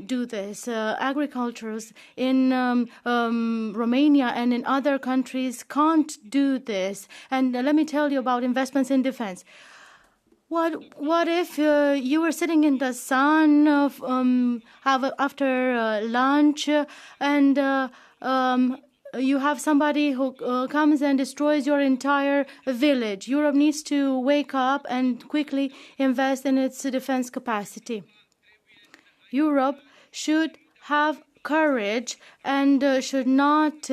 do this. Agricultures in Romania and in other countries can't do this. And let me tell you about investments in defense. What if you were sitting in the sun after lunch and you have somebody who comes and destroys your entire village? Europe needs to wake up and quickly invest in its defense capacity. Europe should have courage and should not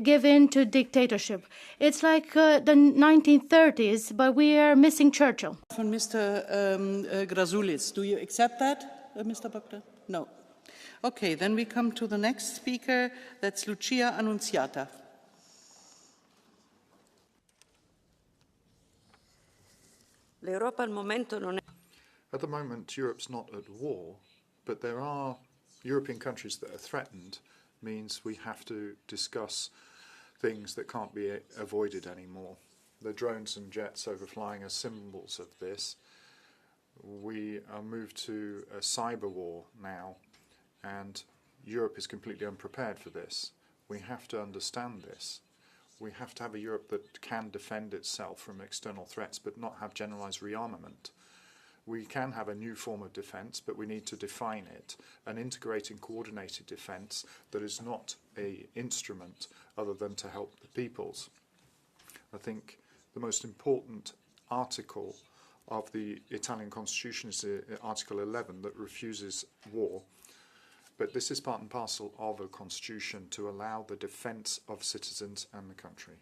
give in to dictatorship. It's like the 1930s, but we are missing Churchill. From Mr. Grasulis. Do you accept that, Mr. Bogdan? No. Okay, then we come to the next speaker. That's Lucia Annunziata. At the moment, Europe's not at war, but there are European countries that are threatened. Means we have to discuss things that can't be avoided anymore. The drones and jets overflying are symbols of this. We are moved to a cyber war now, and Europe is completely unprepared for this. We have to understand this. We have to have a Europe that can defend itself from external threats, but not have generalized rearmament. We can have a new form of defense, but we need to define it, an integrated, coordinated defense that is not an instrument other than to help the peoples. I think the most important article of the Italian constitution is Article 11 that refuses war. But this is part and parcel of a constitution to allow the defense of citizens and the country.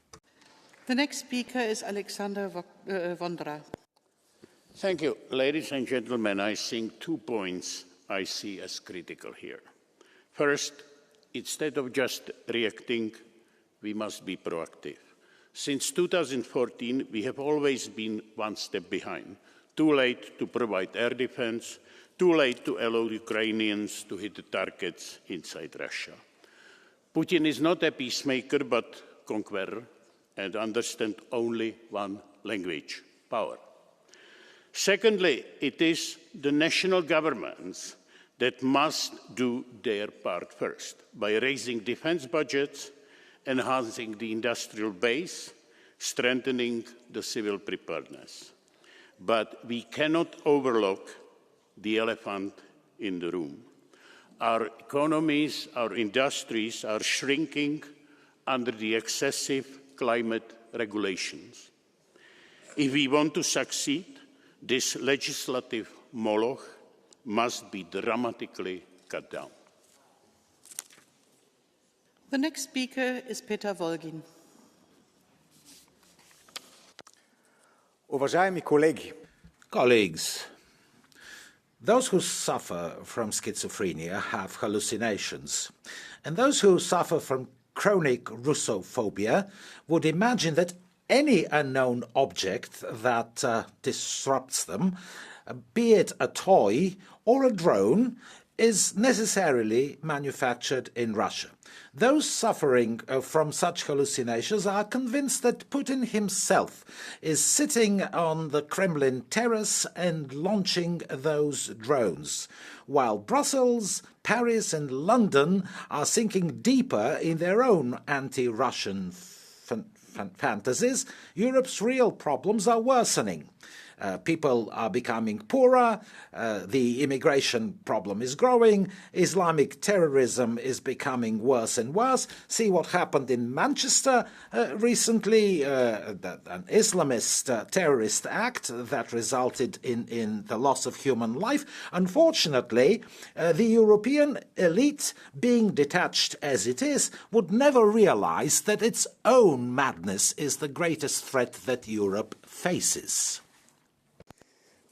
The next speaker is Alexander Vondra. Thank you. Ladies and gentlemen, I think 2 points I see as critical here. First, instead of just reacting, we must be proactive. Since 2014, we have always been one step behind. Too late to provide air defense, too late to allow Ukrainians to hit the targets inside Russia. Putin is not a peacemaker, but conqueror, and understands only one language: power. Secondly, it is the national governments that must do their part first by raising defense budgets enhancing the industrial base, strengthening the civil preparedness. But we cannot overlook the elephant in the room. Our economies, our industries are shrinking under the excessive climate regulations. If we want to succeed, this legislative moloch must be dramatically cut down. The next speaker is Peter Volgin. Уважаеми колеги, colleagues, those who suffer from schizophrenia have hallucinations, and those who suffer from chronic Russophobia would imagine that any unknown object that disrupts them, be it a toy or a drone, is necessarily manufactured in Russia. Those suffering from such hallucinations are convinced that Putin himself is sitting on the Kremlin terrace and launching those drones, while Brussels, Paris and London are sinking deeper in their own anti-Russian fantasies. Europe's real problems are worsening. People are becoming poorer, the immigration problem is growing, Islamic terrorism is becoming worse and worse. See what happened in Manchester recently, an Islamist terrorist act that resulted in the loss of human life. Unfortunately, the European elite, being detached as it is, would never realize that its own madness is the greatest threat that Europe faces.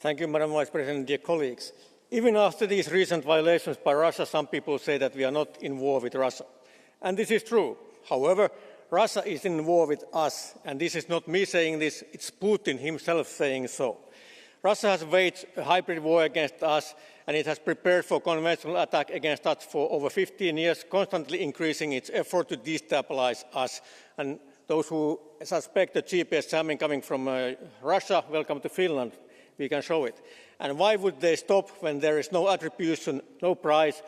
Thank you, Madam Vice President, dear colleagues. Even after these recent violations by Russia, some people say that we are not in war with Russia. And this is true. However, Russia is in war with us. And this is not me saying this, it's Putin himself saying so. Russia has waged a hybrid war against us, and it has prepared for conventional attack against us for over 15 years, constantly increasing its effort to destabilize us. And those who suspect the GPS jamming coming from Russia, welcome to Finland. We can show it. And why would they stop when there is no attribution, no prize,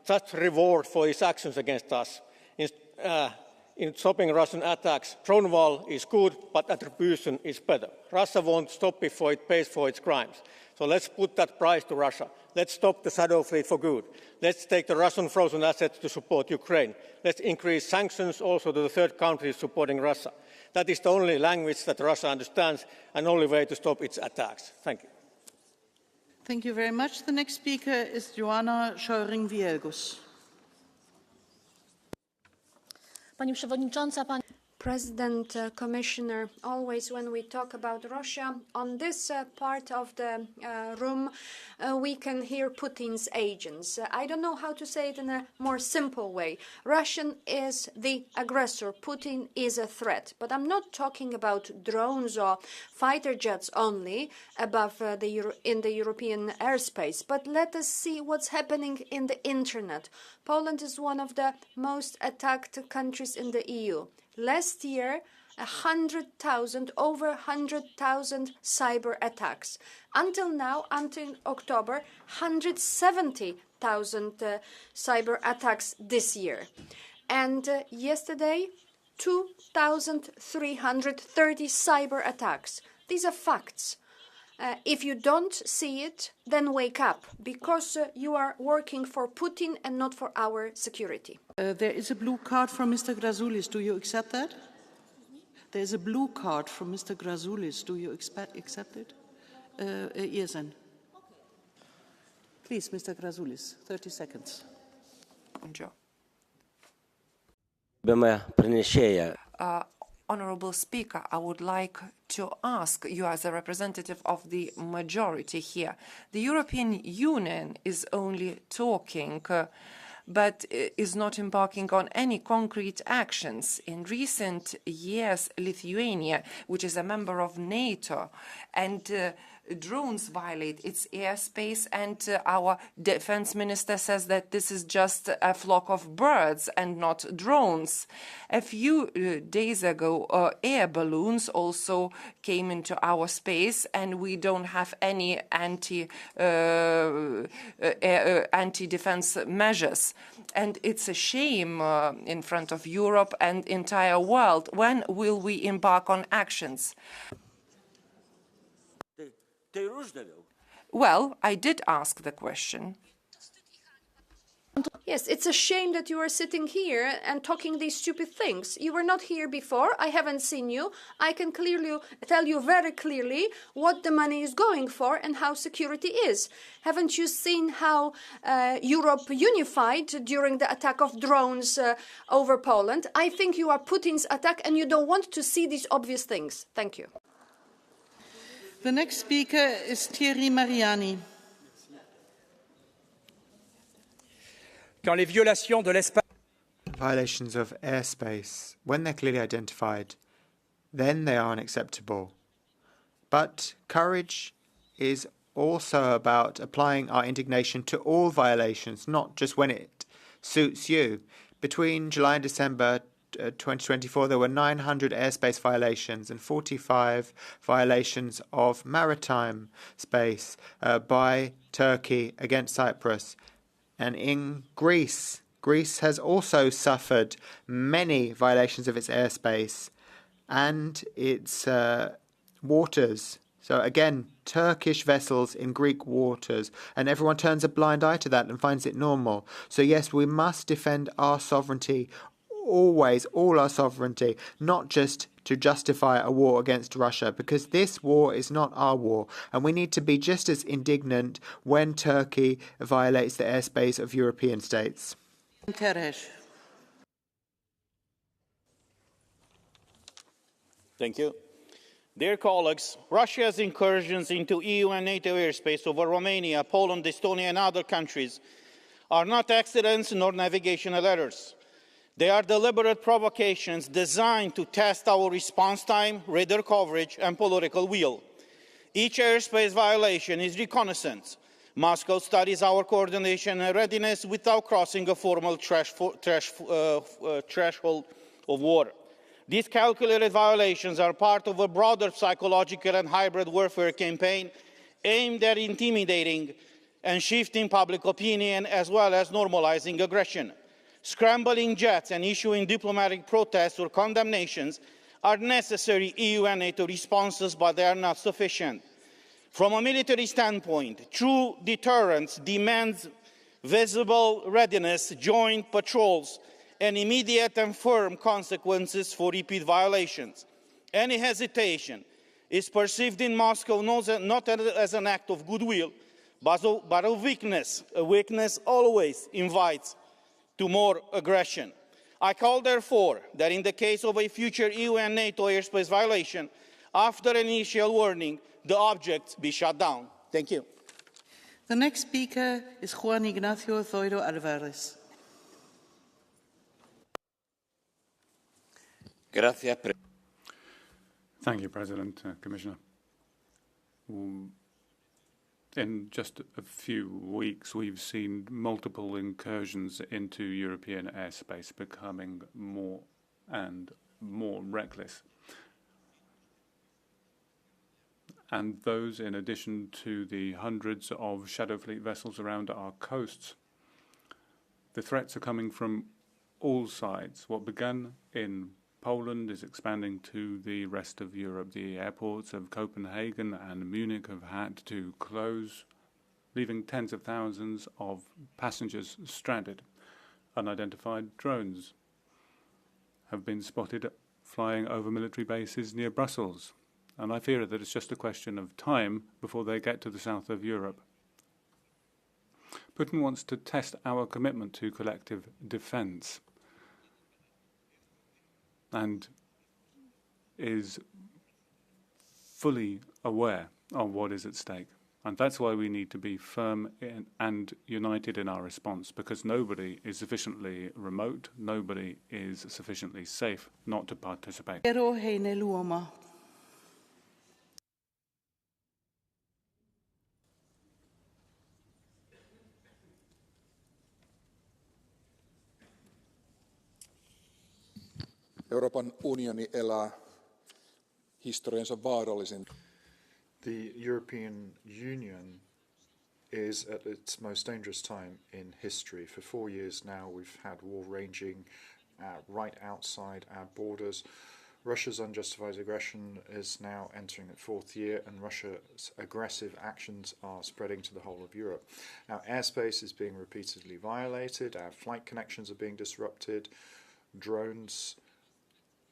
just reward for its actions against us? In stopping Russian attacks, drone wall is good, but attribution is better. Russia won't stop before it pays for its crimes. So let's put that price to Russia. Let's stop the shadow fleet for good. Let's take the Russian frozen assets to support Ukraine. Let's increase sanctions also to the third countries supporting Russia. That is the only language that Russia understands and only way to stop its attacks. Thank you. Thank you very much. The next speaker is Joanna Scheuring-Wielgus. Pani Przewodnicząca, President, Commissioner, always when we talk about Russia, on this part of the room, we can hear Putin's agents. I don't know how to say it in a more simple way. Russia is the aggressor. Putin is a threat. But I'm not talking about drones or fighter jets only above in the European airspace. But let us see what's happening in the internet. Poland is one of the most attacked countries in the EU. Last year, over 100,000 cyber attacks. Until now, until October, 170,000 cyber attacks this year. And yesterday, 2,330 cyber attacks. These are facts. If you don't see it, then wake up, because you are working for Putin and not for our security. There is a blue card from Mr. Grazoulis. Do you accept that? There is a blue card from Mr. Grazoulis. Do you accept it? Yes, then. Please, Mr. Grazoulis, 30 seconds. Honourable Speaker, I would like to ask you as a representative of the majority here. The European Union is only talking, but is not embarking on any concrete actions. In recent years, Lithuania, which is a member of NATO, and drones violate its airspace, and our defense minister says that this is just a flock of birds and not drones. A few days ago, air balloons also came into our space, and we don't have any anti-defense measures. And it's a shame in front of Europe and entire world. When will we embark on actions? Well, I did ask the question. Yes, it's a shame that you are sitting here and talking these stupid things. You were not here before. I haven't seen you. I can clearly tell you very clearly what the money is going for and how security is. Haven't you seen how Europe unified during the attack of drones over Poland? I think you are Putin's attack and you don't want to see these obvious things. Thank you. The next speaker is Thierry Mariani. Violations of airspace, when they're clearly identified, then they are unacceptable. But courage is also about applying our indignation to all violations, not just when it suits you. Between July and December 2024, there were 900 airspace violations and 45 violations of maritime space by Turkey against Cyprus. And in Greece, Greece has also suffered many violations of its airspace and its waters. So again, Turkish vessels in Greek waters, and everyone turns a blind eye to that and finds it normal. So yes, we must defend our sovereignty, always, all our sovereignty, not just to justify a war against Russia, because this war is not our war, and we need to be just as indignant when Turkey violates the airspace of European states. Thank you. Dear colleagues, Russia's incursions into EU and NATO airspace over Romania, Poland, Estonia and other countries are not accidents nor navigational errors. They are deliberate provocations designed to test our response time, radar coverage and political will. Each airspace violation is reconnaissance. Moscow studies our coordination and readiness without crossing a formal threshold of war. These calculated violations are part of a broader psychological and hybrid warfare campaign aimed at intimidating and shifting public opinion as well as normalizing aggression. Scrambling jets and issuing diplomatic protests or condemnations are necessary EU and NATO responses, but they are not sufficient. From a military standpoint, true deterrence demands visible readiness, joint patrols, and immediate and firm consequences for repeat violations. Any hesitation is perceived in Moscow not as an act of goodwill, but a weakness. A weakness always invites to more aggression. I call, therefore, that in the case of a future EU and NATO airspace violation, after an initial warning, the objects be shut down. Thank you. The next speaker is Juan Ignacio Zoido Alvarez. Thank you, President, Commissioner. In just a few weeks, we've seen multiple incursions into European airspace becoming more and more reckless. And those in addition to the hundreds of shadow fleet vessels around our coasts. The threats are coming from all sides. What began in Poland is expanding to the rest of Europe. The airports of Copenhagen and Munich have had to close, leaving tens of thousands of passengers stranded. Unidentified drones have been spotted flying over military bases near Brussels, and I fear that it's just a question of time before they get to the south of Europe. Putin wants to test our commitment to collective defense and is fully aware of what is at stake. And that's why we need to be firm and united in our response, because nobody is sufficiently remote, nobody is sufficiently safe not to participate. Euroopan unioni elää historiansa vaarallisin. The European Union is at its most dangerous time in history. For 4 years now, we've had war raging right outside our borders. Russia's unjustified aggression is now entering its 4th year, and Russia's aggressive actions are spreading to the whole of Europe. Our airspace is being repeatedly violated, our flight connections are being disrupted, drones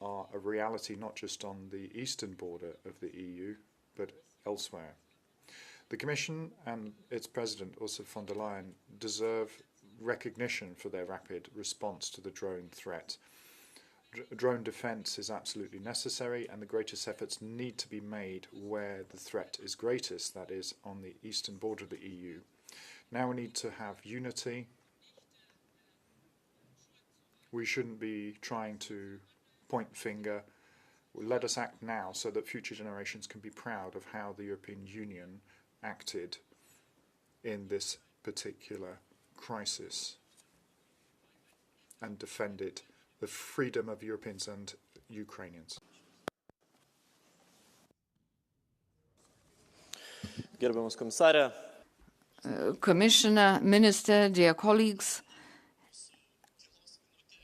are a reality not just on the eastern border of the EU, but elsewhere. The Commission and its President, Ursula von der Leyen, deserve recognition for their rapid response to the drone threat. Drone defence is absolutely necessary, and the greatest efforts need to be made where the threat is greatest, that is, on the eastern border of the EU. Now we need to have unity. We shouldn't be trying to point finger. Let us act now so that future generations can be proud of how the European Union acted in this particular crisis and defended the freedom of Europeans and Ukrainians. Gerbiamas komisare, Commissioner, Minister, dear colleagues,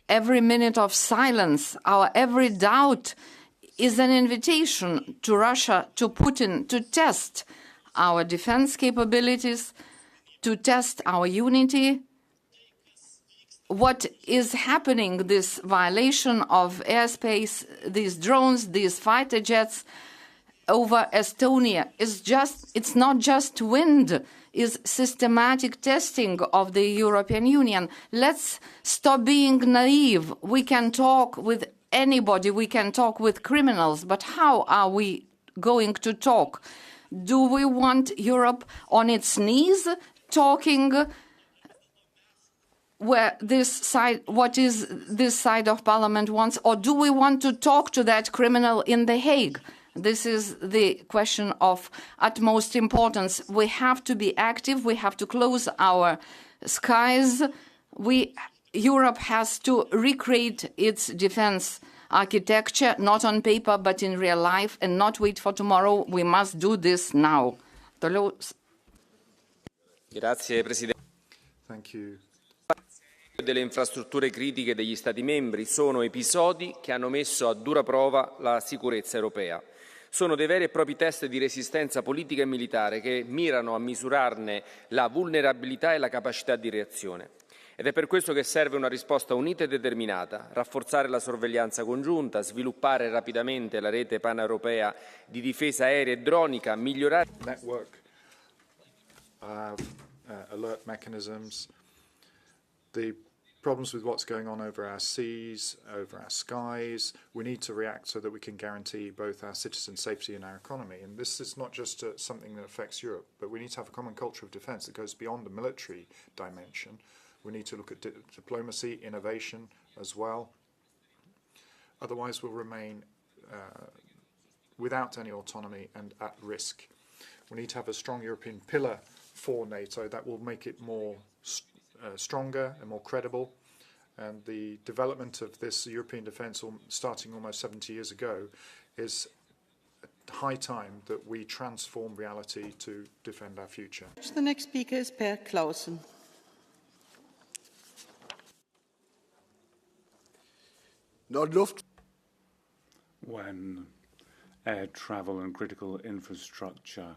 every minute of silence, our every doubt is an invitation to Russia, to Putin, to test our defense capabilities, to test our unity. What is happening, this violation of airspace, these drones, these fighter jets over Estonia, it's not just wind, is systematic testing of the European Union. Let's stop being naive. We can talk with anybody, we can talk with criminals, but how are we going to talk? Do we want Europe on its knees talking where this side, what is this side of Parliament wants, or do we want to talk to that criminal in The Hague? This is the question of utmost importance. We have to be active. We have to close our skies. Europe has to recreate its defense architecture, not on paper, but in real life, and not wait for tomorrow. We must do this now. Grazie, Presidente. Thank you. Delle infrastrutture critiche degli Stati membri sono episodi che hanno messo a dura prova la sicurezza europea. Sono dei veri e propri test di resistenza politica e militare che mirano a misurarne la vulnerabilità e la capacità di reazione. Ed è per questo che serve una risposta unita e determinata, rafforzare la sorveglianza congiunta, sviluppare rapidamente la rete paneuropea di difesa aerea e dronica, migliorare network alert mechanisms, the problems with what's going on over our seas, over our skies. We need to react so that we can guarantee both our citizens' safety and our economy. And this is not just something that affects Europe, but we need to have a common culture of defence that goes beyond the military dimension. We need to look at diplomacy, innovation as well. Otherwise, we'll remain without any autonomy and at risk. We need to have a strong European pillar for NATO that will make it more stronger and more credible. And the development of this European defence, starting almost 70 years ago, is high time that we transform reality to defend our future. The next speaker is Per Clausen. When air travel and critical infrastructure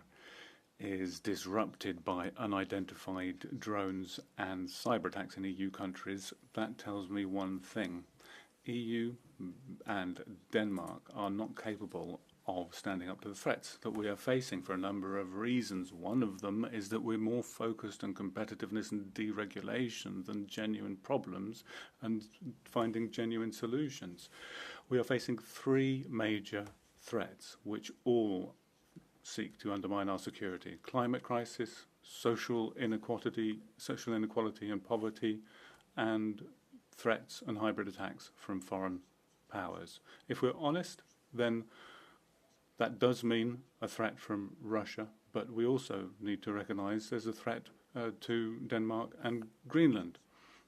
is disrupted by unidentified drones and cyber attacks in EU countries, that tells me one thing. EU and Denmark are not capable of standing up to the threats that we are facing for a number of reasons. One of them is that we're more focused on competitiveness and deregulation than genuine problems and finding genuine solutions. We are facing three major threats which all seek to undermine our security: climate crisis, social inequality and poverty, and threats and hybrid attacks from foreign powers. If we're honest, then that does mean a threat from Russia, but we also need to recognize there's a threat to Denmark and Greenland.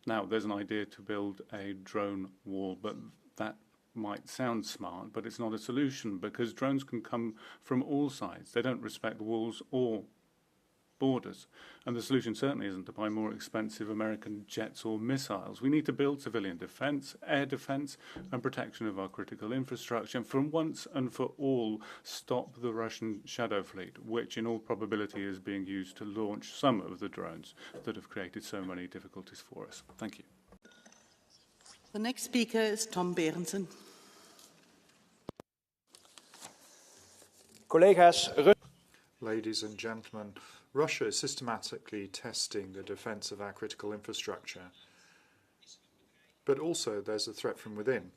Now, there's an idea to build a drone wall, but that might sound smart, but it's not a solution because drones can come from all sides. They don't respect walls or borders. And the solution certainly isn't to buy more expensive American jets or missiles. We need to build civilian defense, air defense, and protection of our critical infrastructure, and for once and for all, stop the Russian shadow fleet, which in all probability is being used to launch some of the drones that have created so many difficulties for us. Thank you. The next speaker is Tom Berendsen. Ladies and gentlemen, Russia is systematically testing the defense of our critical infrastructure. But also there's a threat from within.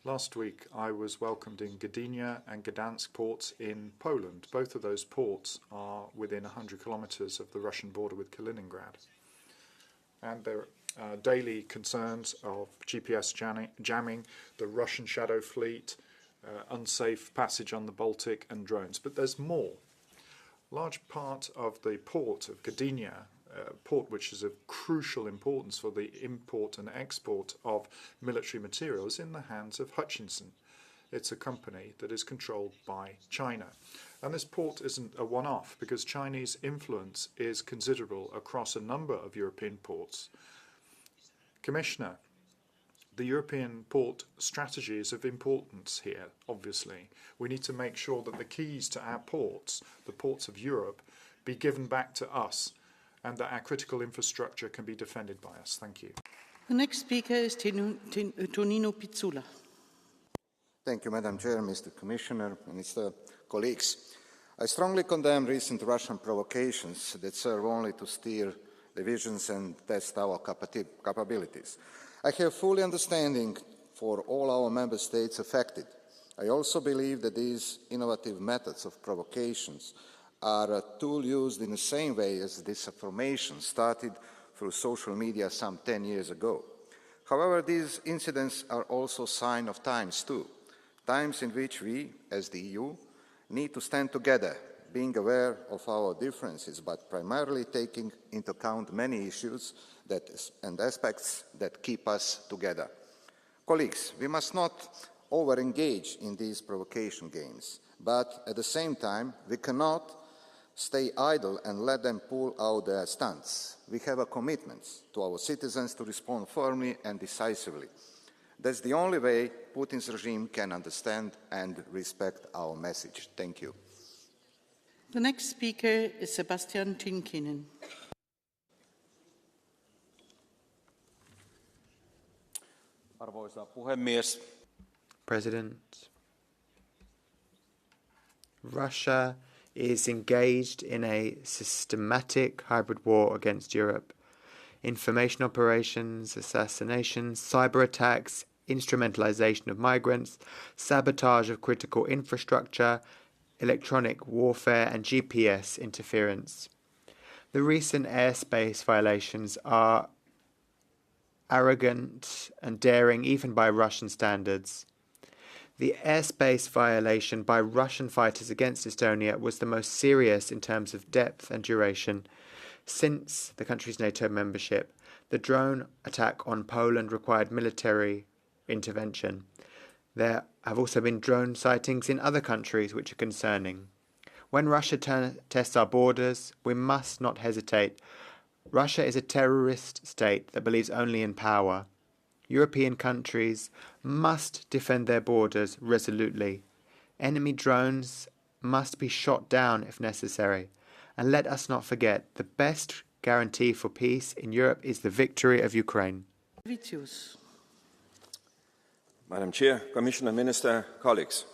Last week I was welcomed in Gdynia and Gdansk ports in Poland. Both of those ports are within 100 kilometers of the Russian border with Kaliningrad. And there are daily concerns of GPS jamming, the Russian shadow fleet, unsafe passage on the Baltic and drones. But there's more. Large part of the port of Gdynia, port which is of crucial importance for the import and export of military material, is in the hands of Hutchinson. It's a company that is controlled by China. And this port isn't a one-off because Chinese influence is considerable across a number of European ports. Commissioner, the European port strategy is of importance here, obviously. We need to make sure that the keys to our ports, the ports of Europe, be given back to us and that our critical infrastructure can be defended by us. Thank you. The next speaker is Tonino Pizzula. Thank you, Madam Chair, Mr. Commissioner, Minister, colleagues. I strongly condemn recent Russian provocations that serve only to steer divisions and test our capabilities. I have full understanding for all our member states affected. I also believe that these innovative methods of provocations are a tool used in the same way as disinformation started through social media some 10 years ago. However, these incidents are also a sign of times too, times in which we, as the EU, need to stand together, being aware of our differences, but primarily taking into account many issues and aspects that keep us together. Colleagues, we must not over-engage in these provocation games, but at the same time, we cannot stay idle and let them pull out their stunts. We have a commitment to our citizens to respond firmly and decisively. That's the only way Putin's regime can understand and respect our message. Thank you. The next speaker is Sebastian Tinkinen. Arvoisa puhemies. President, Russia is engaged in a systematic hybrid war against Europe. Information operations, assassinations, cyber attacks, instrumentalization of migrants, sabotage of critical infrastructure, electronic warfare and GPS interference. The recent airspace violations are arrogant and daring even by Russian standards. The airspace violation by Russian fighters against Estonia was the most serious in terms of depth and duration since the country's NATO membership. The drone attack on Poland required military intervention. There have also been drone sightings in other countries which are concerning. When Russia tests our borders, we must not hesitate. Russia is a terrorist state that believes only in power. European countries must defend their borders resolutely. Enemy drones must be shot down if necessary. And let us not forget, the best guarantee for peace in Europe is the victory of Ukraine. Madam Chair, Commissioner, Minister, colleagues.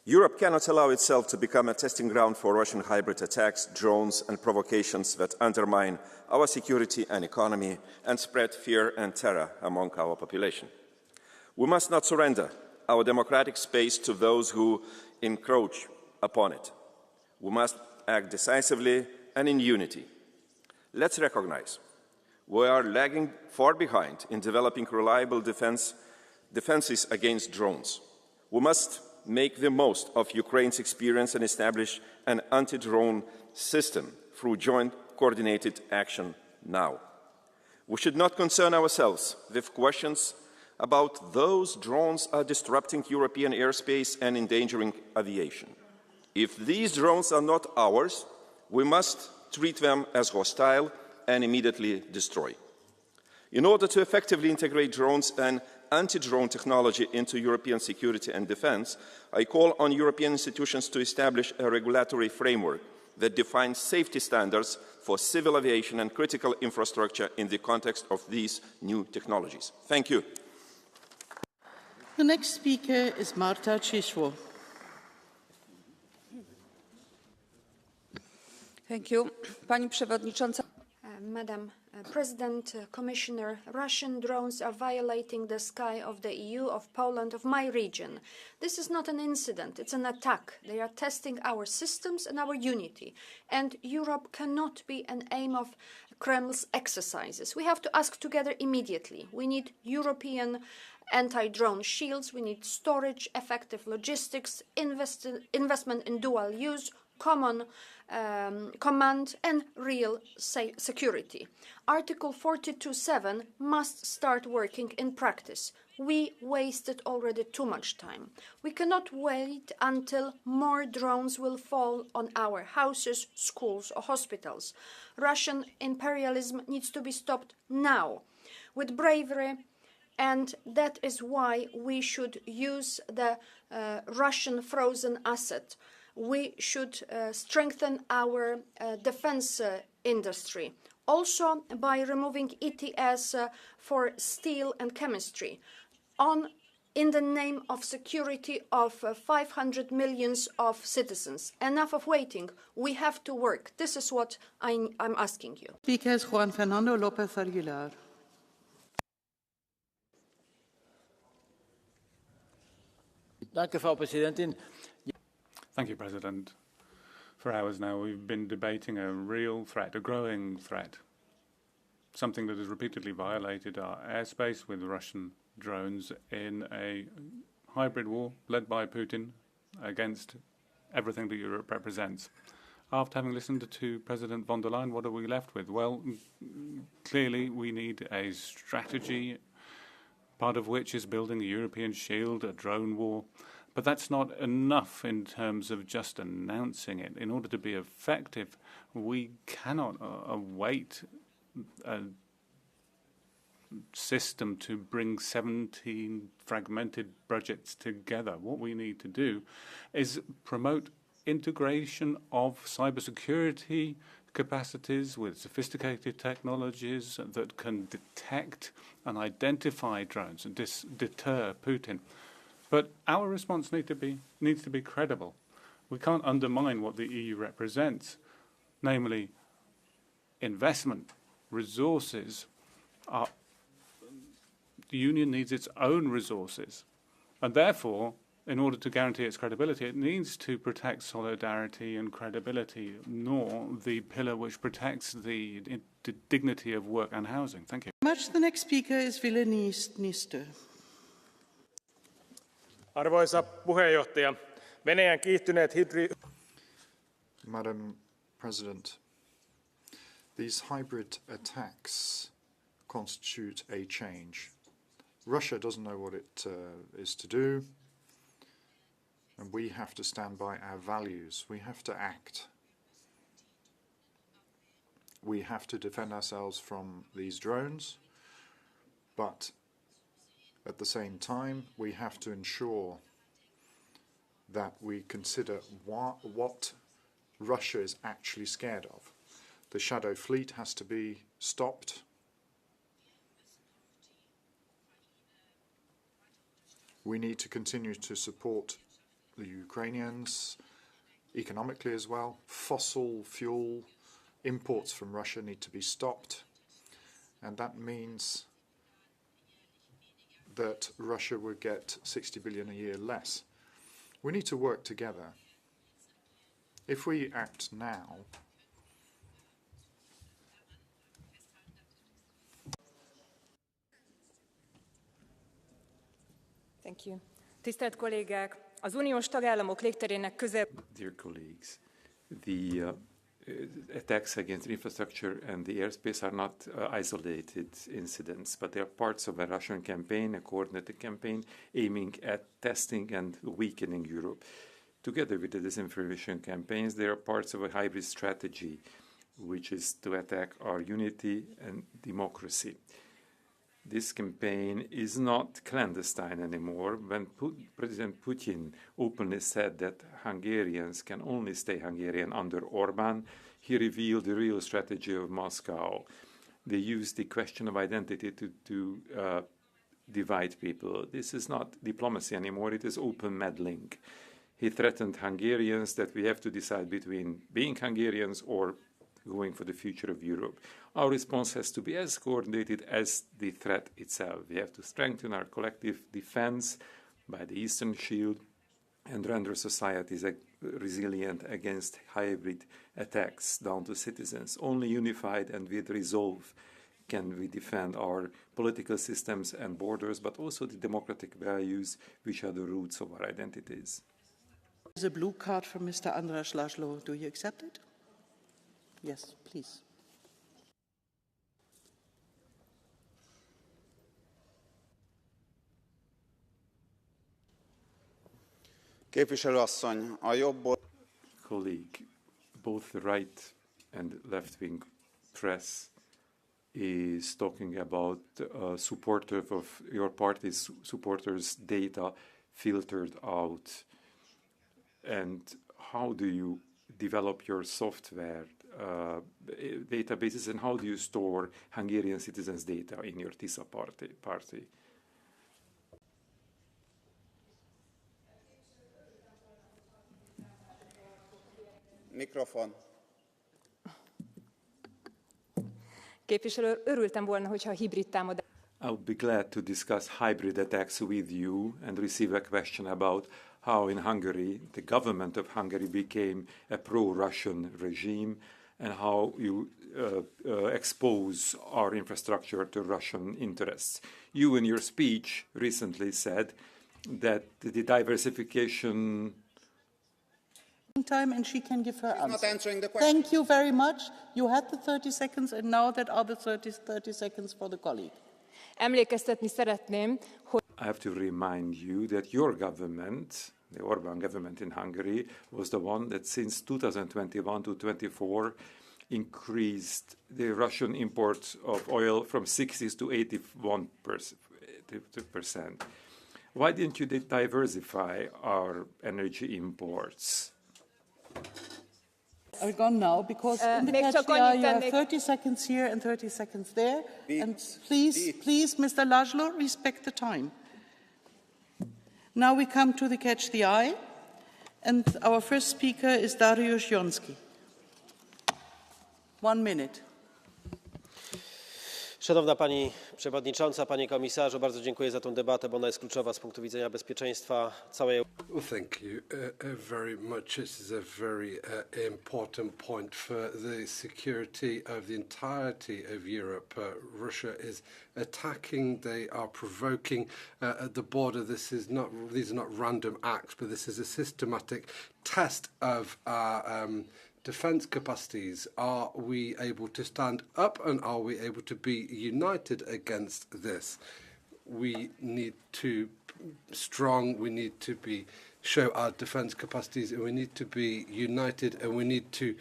Europe cannot allow itself to become a testing ground for Russian hybrid attacks, drones and provocations that undermine our security and economy and spread fear and terror among our population. We must not surrender our democratic space to those who encroach upon it. We must act decisively and in unity. Let's recognize we are lagging far behind in developing reliable defenses against drones. We must make the most of Ukraine's experience and establish an anti-drone system through joint coordinated action now. We should not concern ourselves with questions about those drones are disrupting European airspace and endangering aviation. If these drones are not ours, we must treat them as hostile and immediately destroy. In order to effectively integrate drones and anti-drone technology into European security and defense, I call on European institutions to establish a regulatory framework that defines safety standards for civil aviation and critical infrastructure in the context of these new technologies. Thank you. The next speaker is Marta Chiswo. Thank you. Pani Przewodnicząca. Madam President, Commissioner, Russian drones are violating the sky of the EU, of Poland, of my region. This is not an incident, it's an attack. They are testing our systems and our unity. And Europe cannot be an aim of Kreml's exercises. We have to ask together immediately. We need European anti-drone shields, we need storage, effective logistics, investment in dual use, common command and real security. Article 42.7 must start working in practice. We wasted already too much time. We cannot wait until more drones will fall on our houses, schools or hospitals. Russian imperialism needs to be stopped now with bravery, and that is why we should use the Russian frozen asset. We should strengthen our defense industry, also by removing ETS for steel and chemistry, in the name of security of 500 million of citizens. Enough of waiting. We have to work. This is what I'm asking you. Speaker is Juan Fernando López Aguilar. Frau Präsidentin. Thank you, President. For hours now, we've been debating a real threat, a growing threat, something that has repeatedly violated our airspace with Russian drones in a hybrid war led by Putin against everything that Europe represents. After having listened to President von der Leyen, what are we left with? Well, clearly we need a strategy, part of which is building a European shield, a drone war. But that's not enough in terms of just announcing it. In order to be effective, we cannot await a system to bring 17 fragmented budgets together. What we need to do is promote integration of cybersecurity capacities with sophisticated technologies that can detect and identify drones and deter Putin. But our response needs to be credible. We can't undermine what the EU represents, namely investment, resources. The Union needs its own resources. And therefore, in order to guarantee its credibility, it needs to protect solidarity and credibility, nor the pillar which protects the dignity of work and housing. Thank you. The next speaker is Ville Niistö. Arvoisa puheenjohtaja, Venäjän kiihtyneet Madam President, these hybrid attacks constitute a change. Russia doesn't know what it is to do, and we have to stand by our values. We have to act. We have to defend ourselves from these drones, but at the same time, we have to ensure that we consider what Russia is actually scared of. The shadow fleet has to be stopped. We need to continue to support the Ukrainians economically as well. Fossil fuel imports from Russia need to be stopped, and that means that Russia would get 60 billion a year less. We need to work together. If we act now, Thank you. Tisztelt kollégák, az uniós tagállamok légterének közel... Dear colleagues, the attacks against infrastructure and the airspace are not isolated incidents, but they are parts of a Russian campaign, a coordinated campaign aiming at testing and weakening Europe. Together with the disinformation campaigns, they are parts of a hybrid strategy, which is to attack our unity and democracy. This campaign is not clandestine anymore. When President Putin openly said that Hungarians can only stay Hungarian under Orban, he revealed the real strategy of Moscow. They used the question of identity to divide people. This is not diplomacy anymore, it is open meddling. He threatened Hungarians that we have to decide between being Hungarians or going for the future of Europe. Our response has to be as coordinated as the threat itself. We have to strengthen our collective defense by the Eastern Shield and render societies resilient against hybrid attacks down to citizens. Only unified and with resolve can we defend our political systems and borders, but also the democratic values which are the roots of our identities. There's a blue card from Mr. Andras Laszlo. Do you accept it? Yes, please. Képviselő asszony, a jobb... Colleague, both the right and left-wing press is talking about supporters of your party's supporters' data filtered out. And how do you develop your software databases, and how do you store Hungarian citizens' data in your TISA party? Mikrofon. Képviselő, örültem volna, hogyha a hibrid támadás. I would be glad to discuss hybrid attacks with you and receive a question about how in Hungary the government of Hungary became a pro-Russian regime and how you expose our infrastructure to Russian interests. You in your speech recently said that the diversification time and she can give her answer. Not answering the question. Thank you very much. You had the 30 seconds and now that are the 30 seconds for the colleague. Emlékeztetni szeretném, hogy I have to remind you that your government, the Orban government in Hungary, was the one that since 2021 to 24 increased the Russian imports of oil from 60 to 81%. Why didn't you diversify our energy imports? Are gone now because in the catch the eye you have 30 seconds here and 30 seconds there. And please, Mr. Laszlo, respect the time. Now we come to the catch the eye, and our first speaker is Dariusz Joński. 1 minute. Szanowna Pani Przewodnicząca, Panie Komisarzu, bardzo dziękuję za tę debatę, bo ona jest kluczowa z punktu widzenia bezpieczeństwa całej Thank you very much. This is a very important point for the security of the entirety of Europe. Russia is attacking, they are provoking at the border. These are not random acts, but this is a systematic test of our defence capacities. Are we able to stand up and are we able to be united against this? We need to we need to show our defence capacities, and we need to be united, and we need to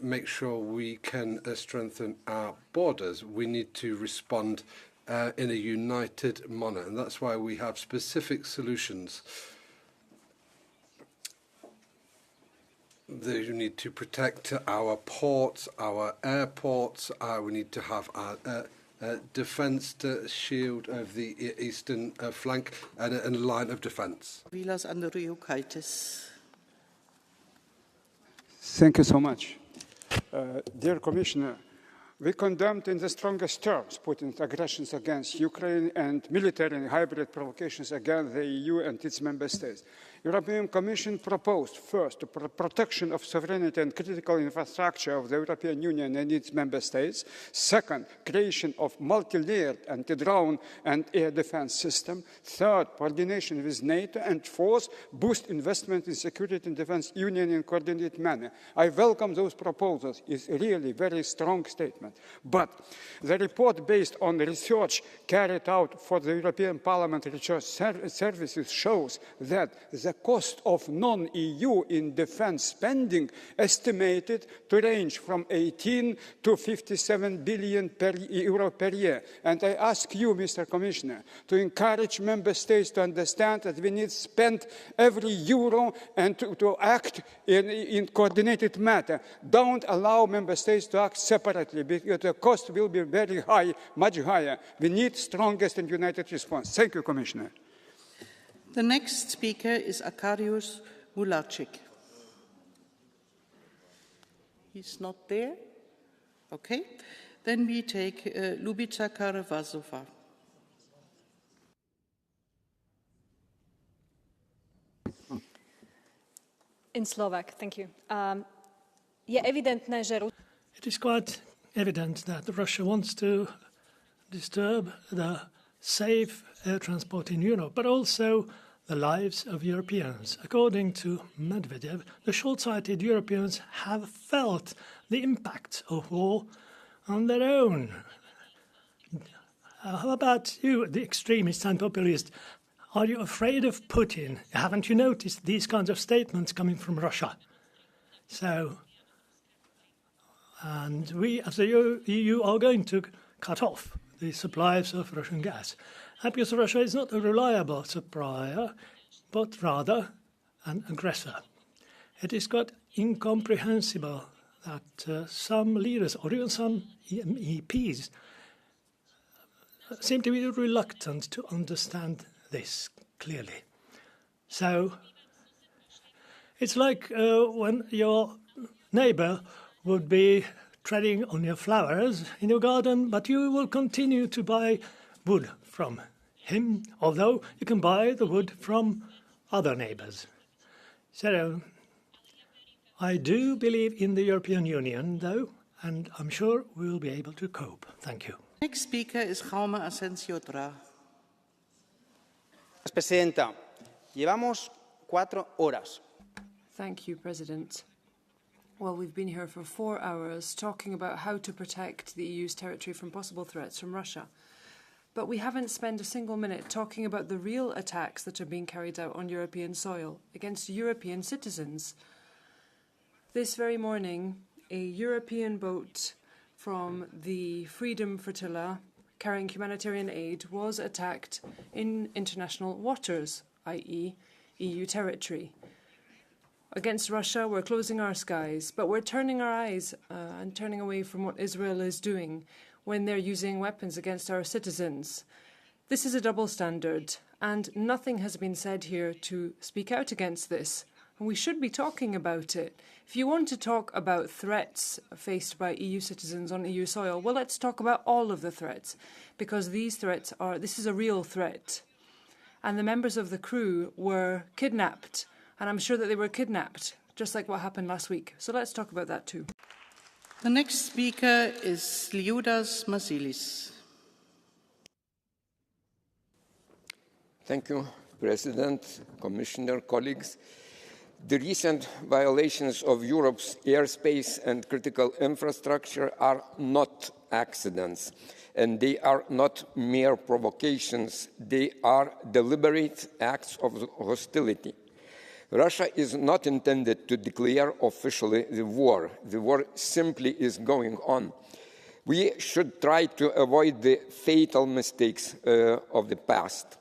make sure we can strengthen our borders. We need to respond in a united manner, and that's why we have specific solutions. We need to protect our ports, our airports. We need to have our defence shield of the eastern flank and a line of defence. Thank you so much. Dear Commissioner, we condemned in the strongest terms Putin's aggressions against Ukraine and military and hybrid provocations against the EU and its member states. European Commission proposed, first, the protection of sovereignty and critical infrastructure of the European Union and its member states. Second, creation of multi-layered anti-drone and air defense system. Third, coordination with NATO. And fourth, boost investment in security and defense union in a coordinated manner. I welcome those proposals. It's really a very strong statement. But the report based on research carried out for the European Parliament Research Services shows that the cost of non-EU in defense spending estimated to range from 18 to 57 billion euro per year. And I ask you, Mr. Commissioner, to encourage member states to understand that we need to spend every euro and to act in coordinated manner. Don't allow member states to act separately because the cost will be very high, much higher. We need strongest and united response. Thank you, Commissioner. The next speaker is Arkadiusz Mularczyk. He's not there? Okay. Then we take Lubica Karawazova. In Slovak, thank you. Je evidentné, že... It is quite evident that Russia wants to disturb the safe air transport in Europe, but also the lives of Europeans. According to Medvedev, the short-sighted Europeans have felt the impact of war on their own. How about you, the extremists and populists? Are you afraid of Putin? Haven't you noticed these kinds of statements coming from Russia? So, and we as the EU are going to cut off the supplies of Russian gas. And because Russia is not a reliable supplier, but rather an aggressor. It is quite incomprehensible that some leaders, or even some MEPs, seem to be reluctant to understand this clearly. So it's like when your neighbor would be treading on your flowers in your garden, but you will continue to buy wood from him, although you can buy the wood from other neighbors. So I do believe in the European Union, though, and I'm sure we will be able to cope. Thank you. Next speaker is Jaume Asensio Tra. Presidenta, llevamos 4 horas. Thank you, President. Well, we've been here for 4 hours talking about how to protect the EU's territory from possible threats from Russia. But we haven't spent a single minute talking about the real attacks that are being carried out on European soil against European citizens. This very morning, a European boat from the Freedom Flotilla carrying humanitarian aid was attacked in international waters, i.e. EU territory. Against Russia, we're closing our skies, but we're turning our eyes and turning away from what Israel is doing when they're using weapons against our citizens. This is a double standard, and nothing has been said here to speak out against this. And we should be talking about it. If you want to talk about threats faced by EU citizens on EU soil, well, let's talk about all of the threats, because these threats this is a real threat. And the members of the crew were kidnapped, and I'm sure that they were kidnapped, just like what happened last week. So let's talk about that too. The next speaker is Liudas Masilis. Thank you, President, Commissioner, colleagues. The recent violations of Europe's airspace and critical infrastructure are not accidents, and they are not mere provocations. They are deliberate acts of hostility. Russia is not intended to declare officially the war. The war simply is going on. We should try to avoid the fatal mistakes of the past.